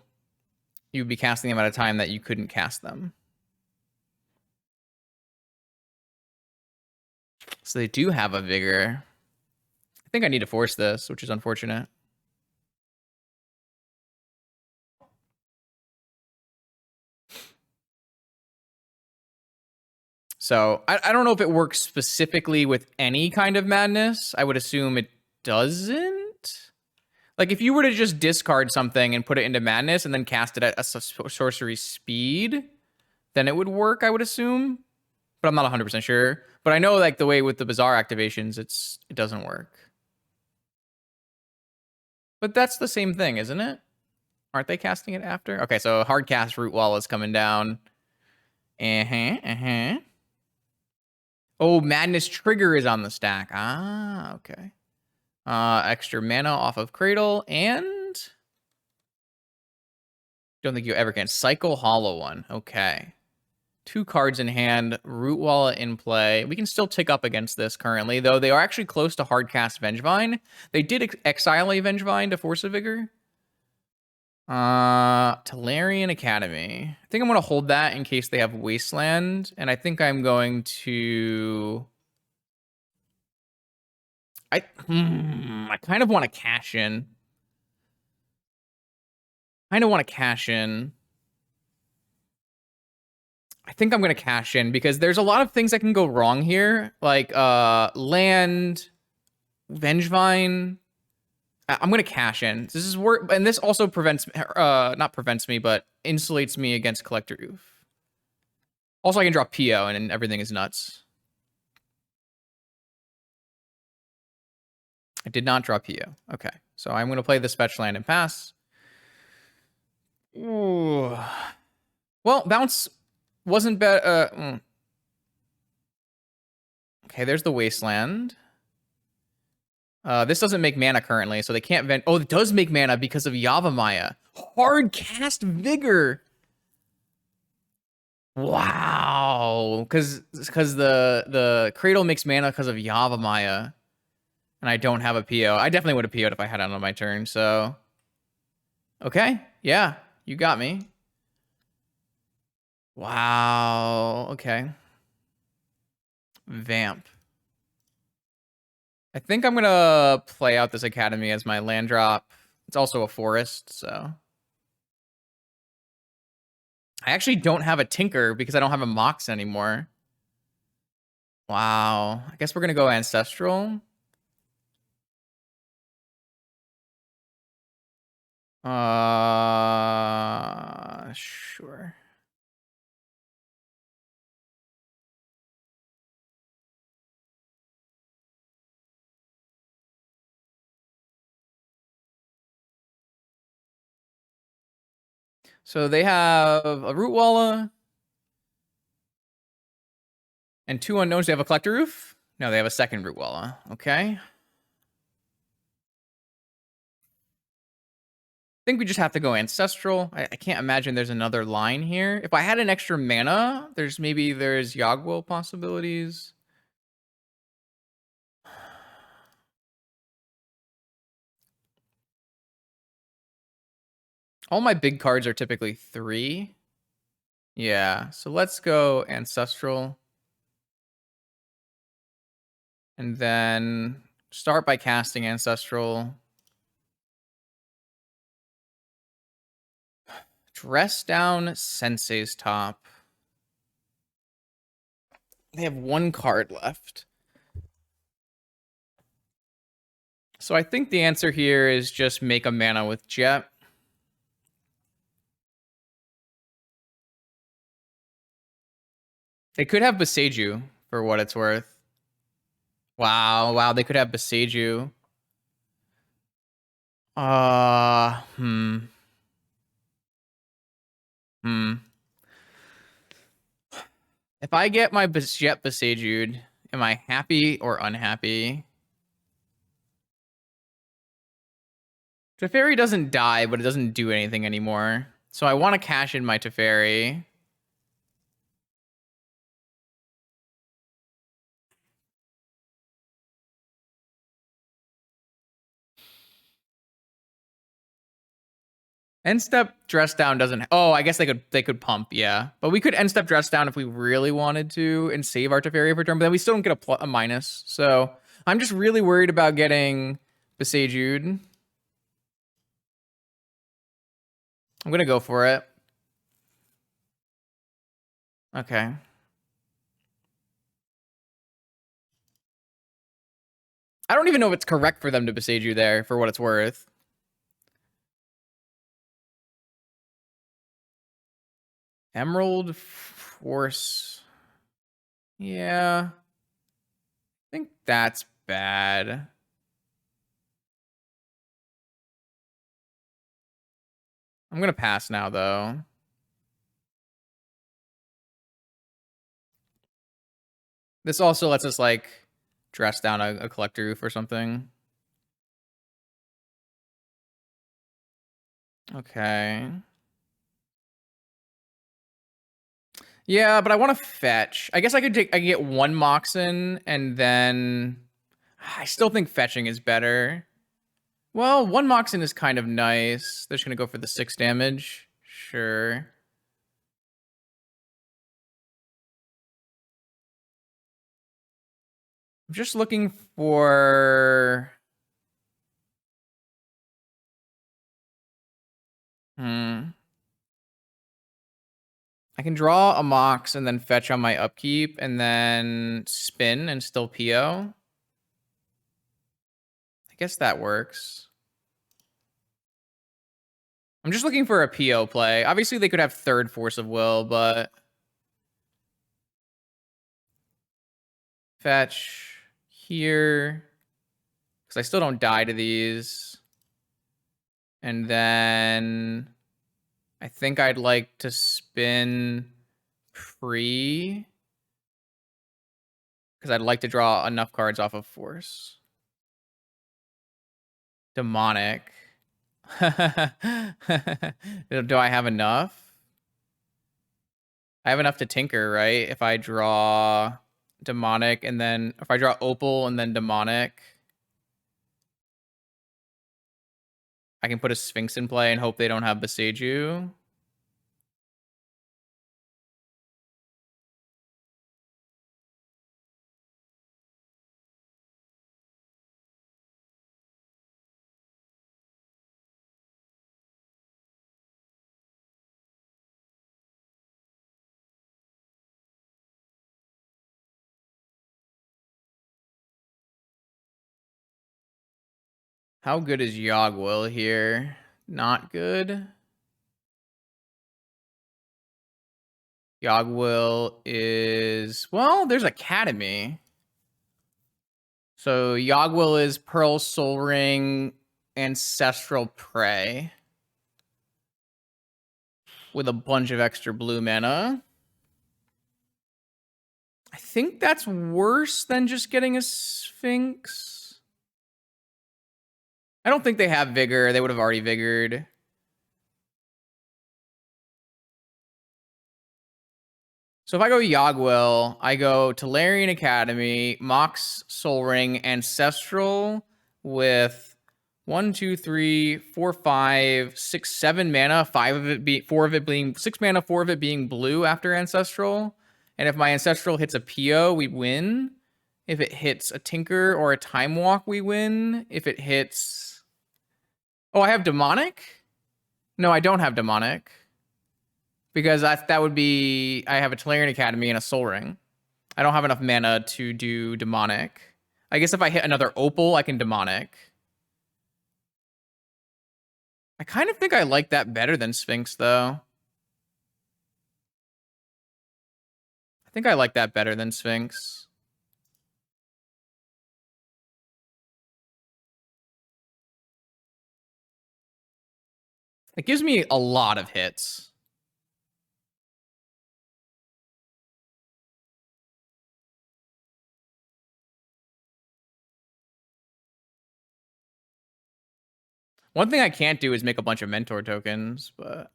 would be casting them at a time that you couldn't cast them. So they do have a Vigor. I think I need to force this, which is unfortunate. So I don't know if it works specifically with any kind of Madness. I would assume it doesn't. Like, if you were to just discard something and put it into Madness and then cast it at a sorcery speed, then it would work, I would assume. But I'm not 100% sure. But I know, like, the way with the Bazaar activations, it doesn't work. But that's the same thing, isn't it? Aren't they casting it after? Okay, so hard cast Root Wall is coming down. Oh, Madness Trigger is on the stack. Ah, okay. Extra mana off of Cradle, and don't think you ever can. Cycle Hollow One. Okay. 2 cards in hand, Root Wall in play. We can still tick up against this currently, though they are actually close to hardcast Vengevine. They did exile a Vengevine to Force of Vigor. Talarian Academy. I think I'm going to hold that in case they have Wasteland, and I think I'm going to... I kind of want to cash in. I think I'm going to cash in because there's a lot of things that can go wrong here. Like, land, Vengevine. I'm going to cash in. This is work, and this also prevents, not prevents me, but insulates me against Collector Oof. Also, I can draw PO and everything is nuts. I did not draw PO. Okay, so I'm going to play this fetch land and pass. Ooh. Well, bounce wasn't bad. Okay, there's the Wasteland. This doesn't make mana currently, so they can't vent. Oh, it does make mana because of Yavimaya. Hard cast Vigor. Wow, because the Cradle makes mana because of Yavimaya, and I don't have a PO. I definitely would have PO'd if I had it on my turn. So, okay, yeah, you got me. Wow. Okay. Vamp. I think I'm gonna play out this Academy as my land drop. It's also a forest, so. I actually don't have a Tinker because I don't have a Mox anymore. Wow. I guess we're gonna go Ancestral. Sure. So they have a Root Walla and 2 unknowns. They have a Collector Roof? No, they have a second Root Walla. Okay. I think we just have to go Ancestral. I can't imagine there's another line here. If I had an extra mana, there's Yogg-Will possibilities. All my big cards are typically 3. Yeah, so let's go Ancestral. And then start by casting Ancestral. Dress down Sensei's Top. They have 1 card left. So I think the answer here is just make a mana with Jet. They could have Beseiju, for what it's worth. Wow, they could have Beseiju. If I get my Jet Beseiju'd, am I happy or unhappy? Teferi doesn't die, but it doesn't do anything anymore. So I want to cash in my Teferi. End step dress down doesn't. Oh, I guess they could pump, yeah. But we could end step dress down if we really wanted to and save our Teferi for turn. But then we still don't get a minus. So I'm just really worried about getting Beseiju'd. I'm gonna go for it. Okay. I don't even know if it's correct for them to Beseiju there, for what it's worth. Emerald Force. Yeah. I think that's bad. I'm gonna pass now, though. This also lets us, like, dress down a collector roof or something. Okay. Yeah, but I want to fetch. I guess I could get one Moxen and then I still think fetching is better. Well, one Moxen is kind of nice. They're just gonna go for the 6 damage. Sure. I'm just looking for. I can draw a Mox and then fetch on my upkeep and then spin and still PO. I guess that works. I'm just looking for a PO play. Obviously, they could have third Force of Will, but fetch here because I still don't die to these. And then I think I'd like to spin free because I'd like to draw enough cards off of Force. Demonic. Do I have enough? I have enough to tinker, right? If I draw demonic and then if I draw opal and then demonic, I can put a Sphinx in play and hope they don't have Beseiju. How good is Yogwill here? Not good. Yogwill is... Well, there's Academy. So Yogwill is Pearl Soul Ring, Ancestral Prey. With a bunch of extra blue mana. I think that's worse than just getting a Sphinx. I don't think they have Vigor. They would have already Vigored. So if I go Yogwill, I go Tolarian Academy, Mox Soul Ring, Ancestral with 1, 2, 3, 4, 5, 6, 7 mana, 4 of it being 6 mana, 4 of it being blue after Ancestral. And if my Ancestral hits a PO, we win. If it hits a Tinker or a Time Walk, we win. If it hits... Oh, I have Demonic? No, I don't have Demonic. Because that would be... I have a Tolarian Academy and a Soul Ring. I don't have enough mana to do Demonic. I guess if I hit another Opal, I can Demonic. I kind of think I like that better than Sphinx, though. I think I like that better than Sphinx. It gives me a lot of hits. One thing I can't do is make a bunch of Mentor tokens, but...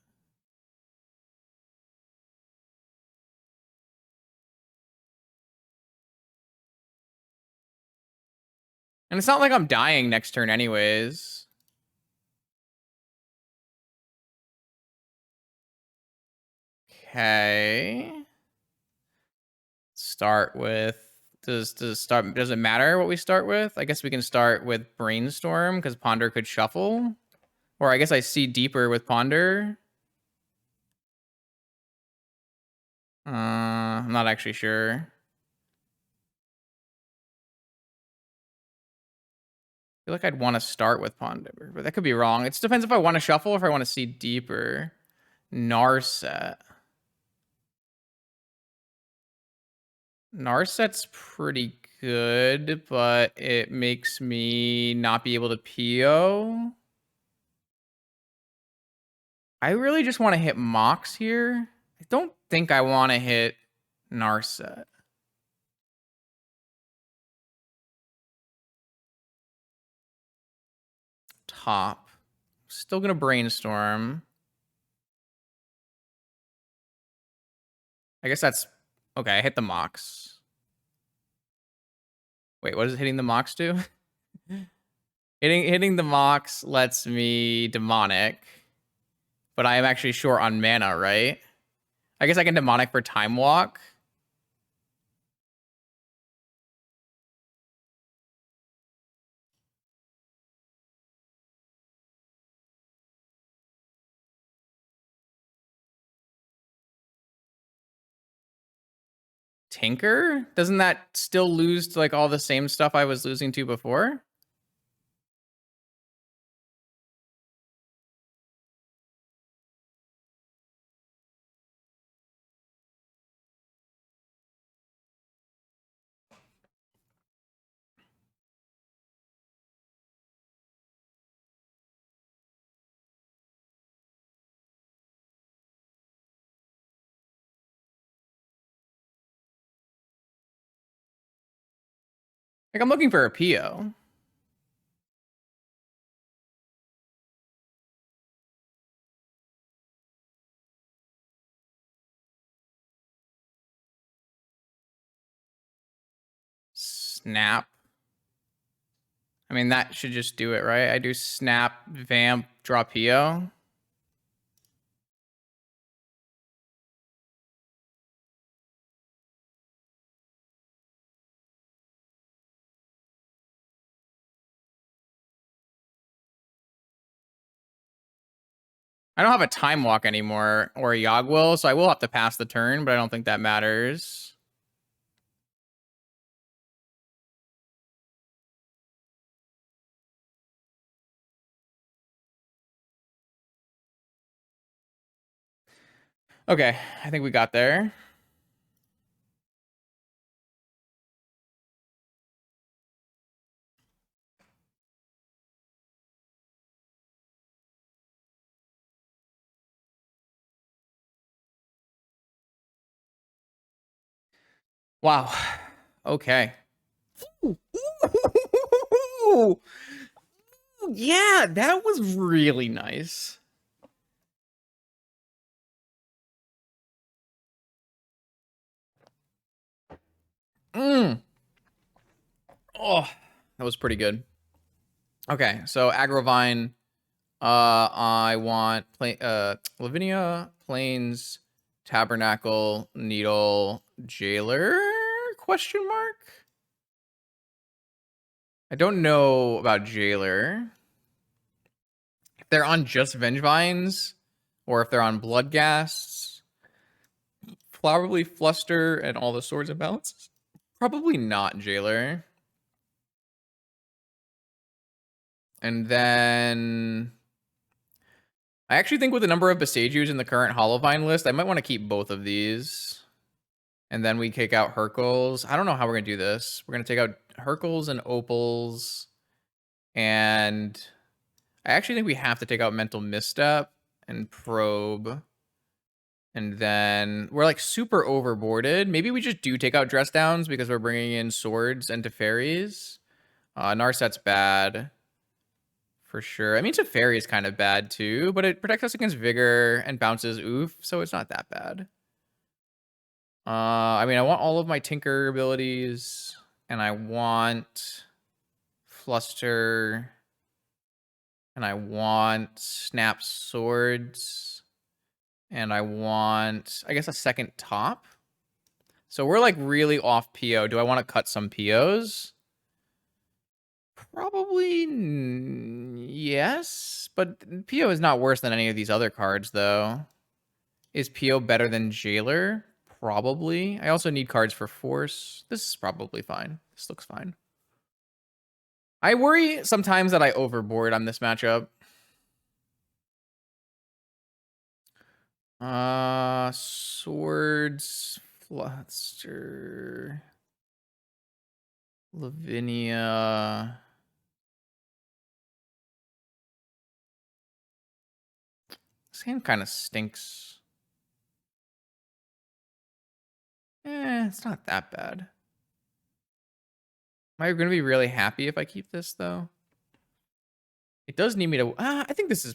And it's not like I'm dying next turn anyways. Okay. Start with... Does it matter what we start with? I guess we can start with Brainstorm, because Ponder could shuffle. Or I guess I see deeper with Ponder. I'm not actually sure. I feel like I'd want to start with Ponder, but that could be wrong. It depends if I want to shuffle or if I want to see deeper. Narset. Narset's pretty good, but it makes me not be able to PO. I really just want to hit Mox here. I don't think I want to hit Narset. Top. Still gonna brainstorm. I guess that's okay. I hit the Mox. Wait, what does hitting the Mox do? hitting the Mox lets me demonic, but I am actually short on mana, right? I guess I can demonic for Time Walk. Tinker? Doesn't that still lose to like all the same stuff I was losing to before? Like I'm looking for a PO. Snap. I mean, that should just do it, right? I do snap, vamp, draw PO. I don't have a Time Walk anymore or a Yogwill, so I will have to pass the turn, but I don't think that matters. Okay, I think we got there. Wow. Okay. Yeah, that was really nice. Mm. Oh, that was pretty good. Okay, so AggroVine. I want Lavinia, Plains, Tabernacle, Needle, Jailer? Question mark. I don't know about Jailer. If they're on just Vengevines, or if they're on Bloodghasts, probably Fluster and all the swords and balances. Probably not Jailer. And then I actually think with the number of Besagus in the current HoloVine list, I might want to keep both of these. And then we take out Hercules. I don't know how we're going to do this. We're going to take out Hercules and Opals. And I actually think we have to take out Mental Misstep and Probe. And then we're like super overboarded. Maybe we just do take out Dress Downs because we're bringing in swords and Teferis. Narset's bad. For sure. I mean, Teferi is kind of bad too, but it protects us against Vigor and bounces Oof, so it's not that bad. I mean, I want all of my Tinker abilities, and I want Fluster, and I want Snap Swords, and I want, I guess, a second top. So we're like really off PO. Do I want to cut some POs? Probably yes, but PO is not worse than any of these other cards, though. Is PO better than Jailer? Probably. I also need cards for Force. This is probably fine. This looks fine. I worry sometimes that I overboard on this matchup. Swords, Fluster, Lavinia. This hand kind of stinks. It's not that bad. Am I going to be really happy if I keep this, though? It does need me to... I think this is...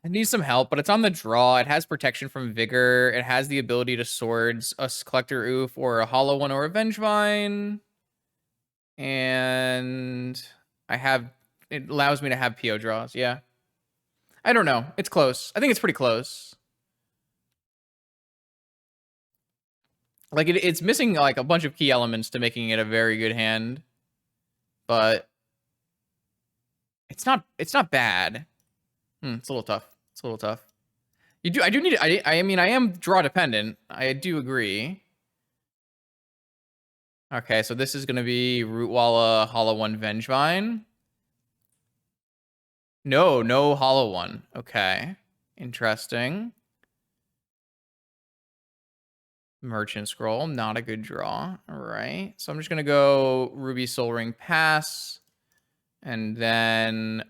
It needs some help, but it's on the draw. It has protection from Vigor. It has the ability to swords a Collector Oof or a Hollow One or a Vengevine. And I have... It allows me to have PO draws, yeah. I don't know. It's close. I think it's pretty close. Like, it's missing, like, a bunch of key elements to making it a very good hand. But... It's not bad. It's a little tough. It's a little tough. I do need... I mean, I am draw dependent. I do agree. Okay, so this is going to be Rootwalla, Hollow One, Vengevine. No Hollow One. Okay. Interesting. Merchant Scroll, not a good draw. All right. So I'm just going to go Ruby Soul Ring pass. And then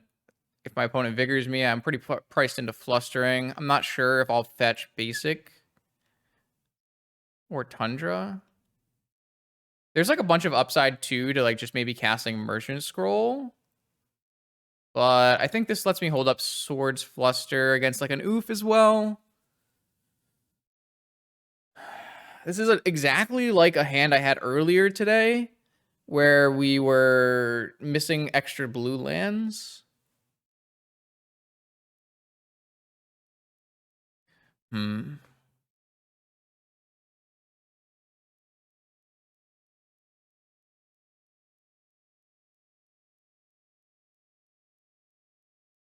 if my opponent vigors me, I'm pretty priced into Flustering. I'm not sure if I'll fetch Basic or Tundra. There's like a bunch of upside too to like just maybe casting Merchant Scroll. But I think this lets me hold up Swords Fluster against like an Oof as well. This is exactly like a hand I had earlier today where we were missing extra blue lands.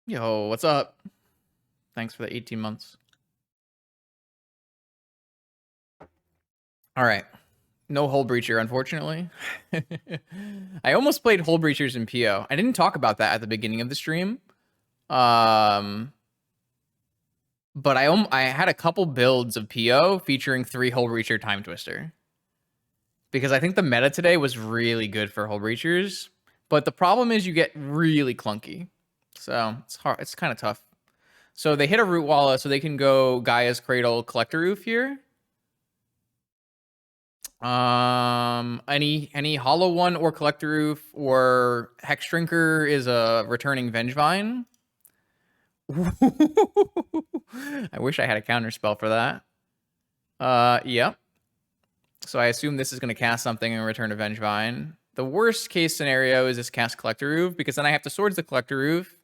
Yo, what's up? Thanks for the 18 months. All right. No Hull Breacher, unfortunately. I almost played Hull Breachers in PO. I didn't talk about that at the beginning of the stream. But I had a couple builds of PO featuring 3 Hull Breacher Time Twister. Because I think the meta today was really good for Hull Breachers. But the problem is you get really clunky. So it's hard. It's kind of tough. So they hit a Rootwalla, so they can go Gaia's Cradle, Collector Roof here. Any Hollow One or Collector Roof or Hex Drinker is a returning Vengevine. I wish I had a counter spell for that. Yep. So I assume this is going to cast something and return a Vengevine. The worst case scenario is this cast Collector Roof, because then I have to Swords the Collector Roof,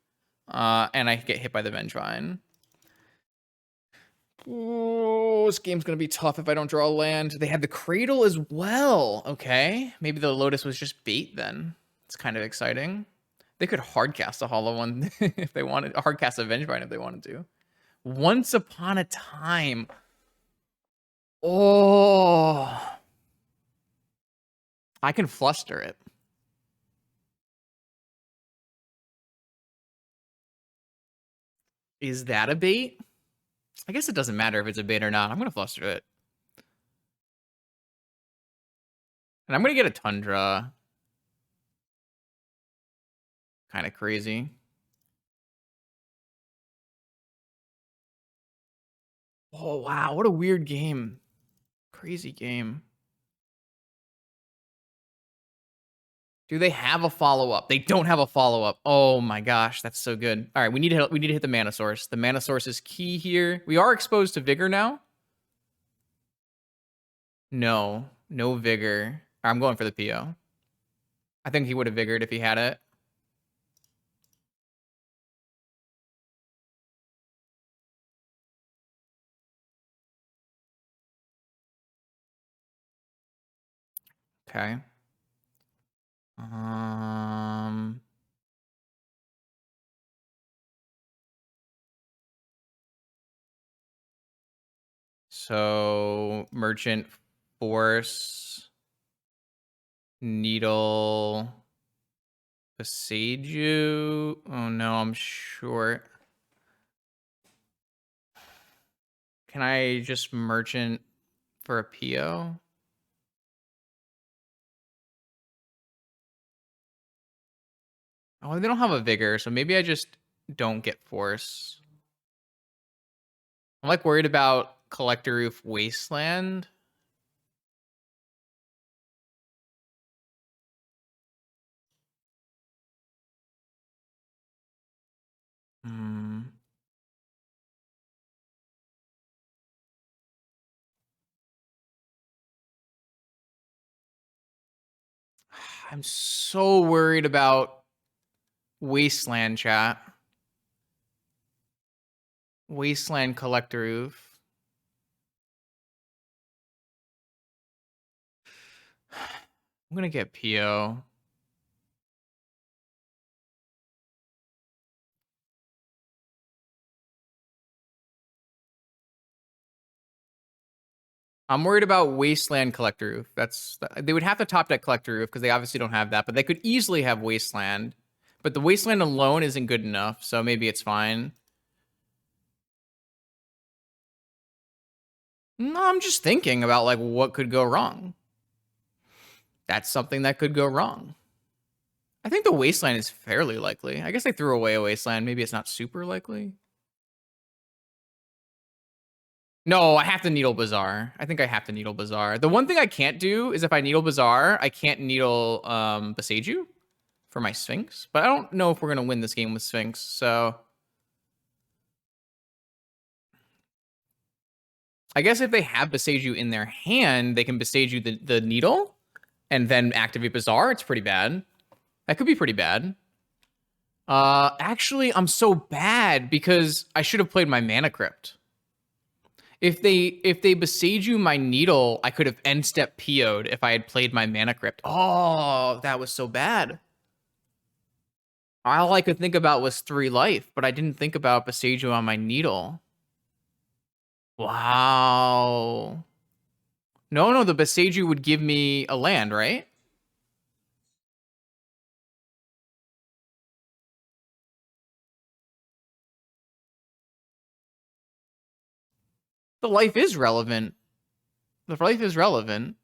and I get hit by the Vengevine. Oh, this game's going to be tough if I don't draw a land. They had the Cradle as well. Okay. Maybe the Lotus was just bait then. It's kind of exciting. They could hardcast a Hollow One if they wanted. Hardcast a Vengevine if they wanted to. Once Upon a Time. Oh. I can Fluster it. Is that a bait? I guess it doesn't matter if it's a bait or not. I'm going to Fluster it. And I'm going to get a Tundra. Kind of crazy. Oh, wow. What a weird game. Crazy game. Do they have a follow-up? They don't have a follow-up. Oh my gosh, that's so good. All right, we need to hit the mana source. The mana source is key here. We are exposed to Vigor now. No Vigor. I'm going for the PO. I think he would have Vigored if he had it. Okay. So Merchant Force, Needle, Beseiju. Oh no, I'm short. Can I just Merchant for a PO? Oh, they don't have a vigor, so maybe I just don't get force. I'm like worried about Collector Roof Wasteland. Hmm. I'm so worried about Wasteland, chat. Wasteland Collector Roof. I'm gonna get PO. I'm worried about Wasteland Collector Roof. They would have to top deck Collector Roof because they obviously don't have that, but they could easily have Wasteland. But the Wasteland alone isn't good enough, so maybe it's fine. No, I'm just thinking about like what could go wrong. That's something that could go wrong. I think the Wasteland is fairly likely. I guess they threw away a Wasteland. Maybe it's not super likely. No, I have to Needle Bazaar. I think I have to Needle Bazaar. The one thing I can't do is if I Needle Bazaar, I can't Needle Beseiju for my Sphinx. But I don't know if we're going to win this game with Sphinx, so... I guess if they have Beseiju in their hand, they can Beseiju the Needle and then activate Bazaar. It's pretty bad. That could be pretty bad. Actually, I'm so bad because I should have played my Mana Crypt. If they Beseiju my Needle, I could have end step PO'd if I had played my Mana Crypt. Oh, that was so bad. All I could think about was 3 life, but I didn't think about Beseiju on my Needle. Wow. No, the Beseiju would give me a land, right? The life is relevant. The life is relevant.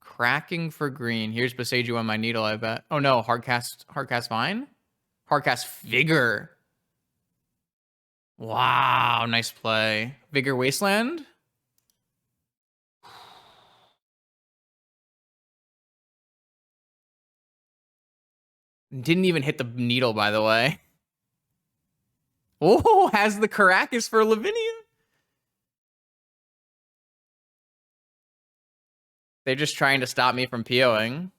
Cracking for green. Here's Beseiju on my Needle, I bet. Oh no, Hardcast Vine? Hardcast Vigor. Wow, nice play. Vigor Wasteland? Didn't even hit the needle, by the way. Oh, has the Caracas for Lavinia. They're just trying to stop me from POing.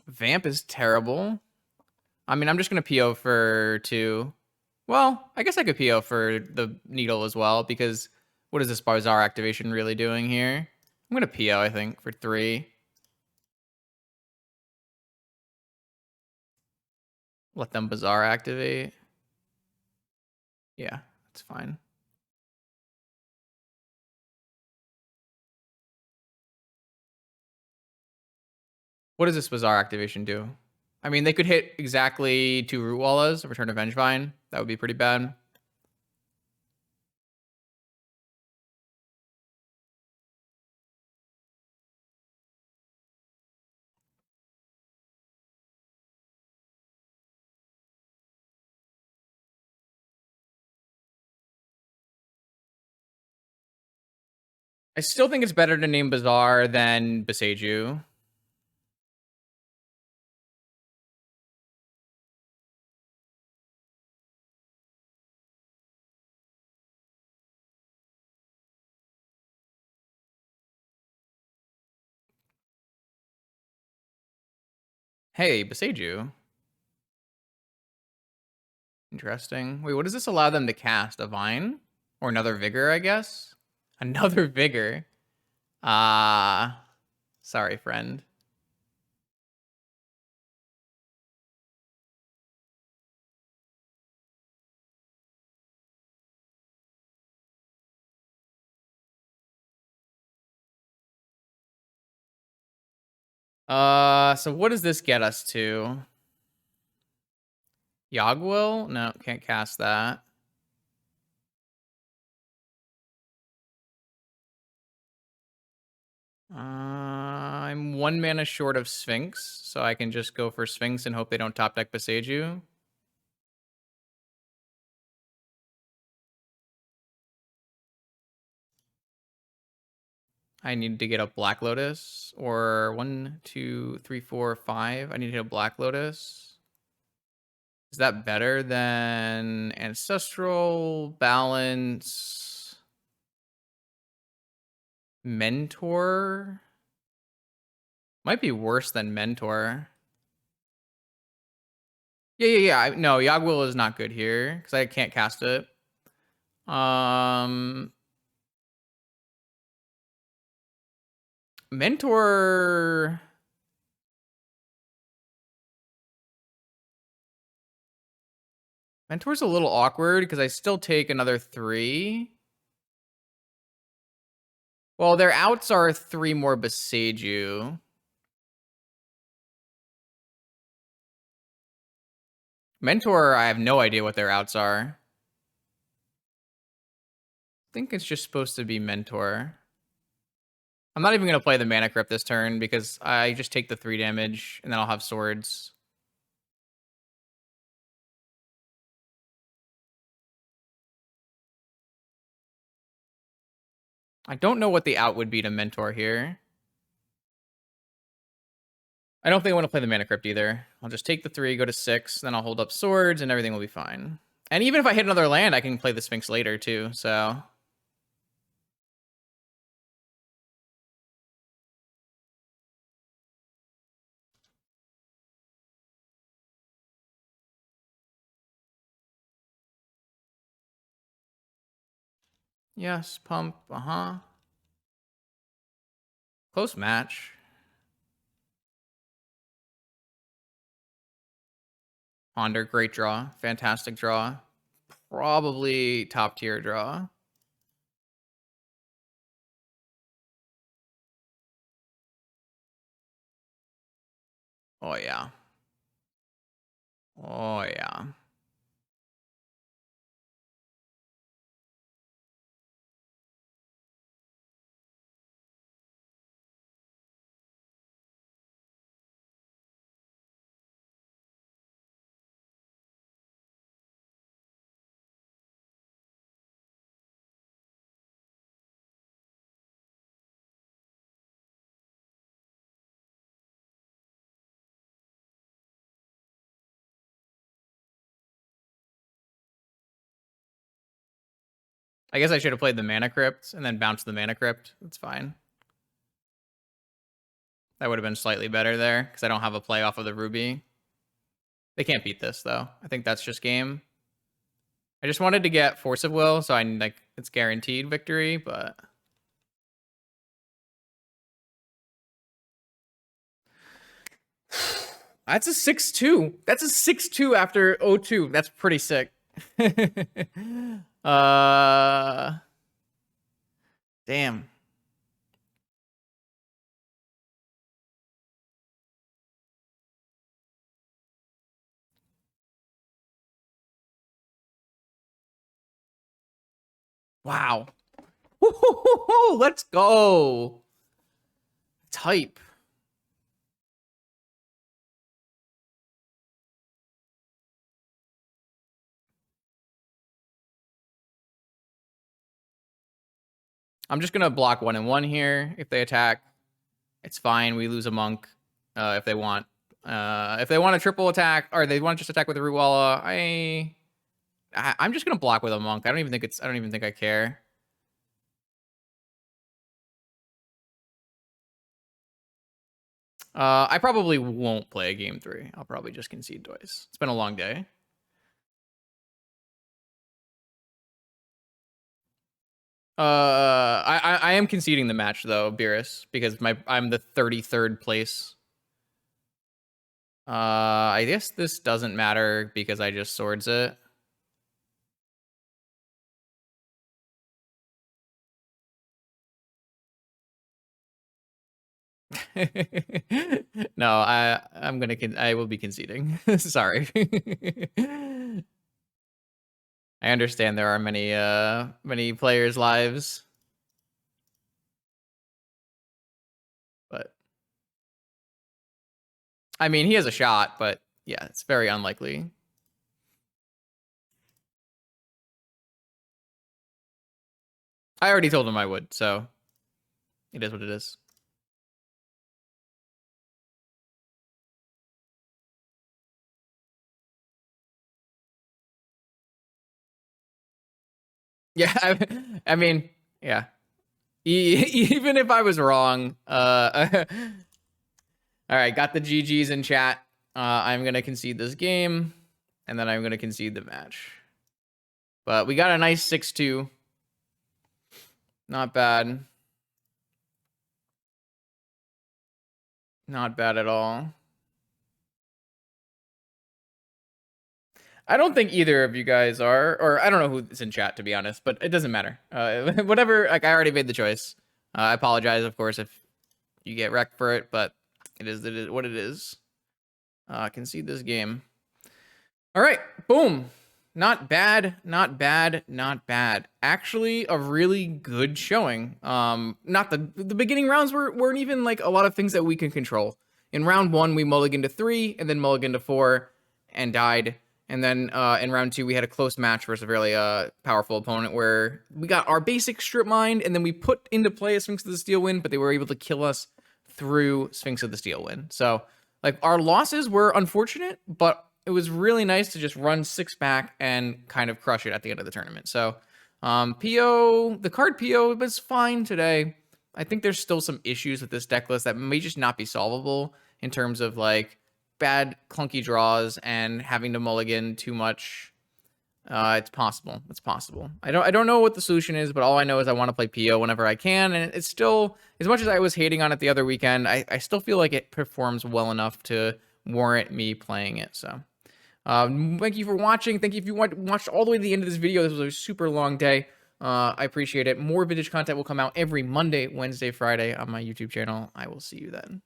Vamp is terrible. I mean, I'm just going to PO for 2. Well, I guess I could PO for the needle as well, because what is this Bazaar activation really doing here? I'm going to PO, I think, for 3. Let them Bazaar activate. Yeah, that's fine. What does this Bazaar activation do? I mean, they could hit exactly 2 Root Wallas, return a Vengevine. That would be pretty bad. I still think it's better to name Bazaar than Beseiju. Hey, Beseiju. Interesting. Wait, what does this allow them to cast? A Vine? Or another Vigor, I guess? Another Vigor. Sorry, friend. So what does this get us to? Yogwill? No, can't cast that. I'm 1 mana short of Sphinx, so I can just go for Sphinx and hope they don't top deck Boseiju. I need to get a Black Lotus, or 1, 2, 3, 4, 5. I need to hit a Black Lotus. Is that better than Ancestral, Balance, Mentor? Might be worse than Mentor. Yeah. No, Yagwil is not good here, because I can't cast it. Mentor... Mentor's a little awkward because I still take another 3. Well, their outs are 3 more Boseiju. Mentor, I have no idea what their outs are. I think it's just supposed to be Mentor. I'm not even going to play the Mana Crypt this turn because I just take the 3 damage and then I'll have swords. I don't know what the out would be to Mentor here. I don't think I want to play the Mana Crypt either. I'll just take the 3, go to 6, then I'll hold up swords and everything will be fine. And even if I hit another land, I can play the Sphinx later too, so... Yes, pump, Close match. Ponder, great draw. Fantastic draw. Probably top tier draw. Oh, yeah. Oh, yeah. I guess I should have played the Mana Crypt and then bounced the Mana Crypt. That's fine. That would have been slightly better there because I don't have a play off of the Ruby. They can't beat this, though. I think that's just game. I just wanted to get Force of Will, so it's guaranteed victory, but... That's a 6-2. That's a 6-2 after 0-2. That's pretty sick. Damn. Wow. Woo-hoo-hoo-hoo! Let's go. Type. I'm just gonna block 1 and 1 here. If they attack, it's fine. We lose a monk if they want. If they want a triple attack, or they want to just attack with a Rootwalla, I'm just gonna block with a monk. I don't even think I care. I probably won't play game 3. I'll probably just concede twice. It's been a long day. I am conceding the match though, Beerus, because I'm the 33rd place. I guess this doesn't matter because I just swords it. No, I will be conceding. Sorry. I understand there are many players' lives. I mean, he has a shot, but yeah, it's very unlikely. I already told him I would, so it is what it is. Yeah, I mean, yeah. Even if I was wrong, all right, got the GGs in chat. I'm gonna concede this game, and then I'm gonna concede the match. But we got a nice 6-2. Not bad. Not bad at all. I don't think either of you guys are, or I don't know who's in chat, to be honest, but it doesn't matter. Whatever, like, I already made the choice. I apologize, of course, if you get wrecked for it, but it is what it is. Concede this game. All right, boom. Not bad, not bad, not bad. Actually, a really good showing. Not the beginning rounds weren't even like a lot of things that we can control. In round 1, we mulliganed to 3, and then mulliganed to 4, and died. And then in round 2, we had a close match versus a really powerful opponent where we got our basic strip mined, and then we put into play a Sphinx of the Steel Wind, but they were able to kill us through Sphinx of the Steel Wind. So, like, our losses were unfortunate, but it was really nice to just run 6 back and kind of crush it at the end of the tournament. So, PO, the card PO was fine today. I think there's still some issues with this deck list that may just not be solvable in terms of, like, bad clunky draws and having to mulligan too much. It's possible. It's possible. I don't know what the solution is, but all I know is I want to play PO whenever I can, and it's still, as much as I was hating on it the other weekend, I still feel like it performs well enough to warrant me playing it. So thank you for watching. Thank you if you watched all the way to the end of this video. This was a super long day. I appreciate it. More vintage content will come out every Monday, Wednesday, Friday on my YouTube channel. I will see you then.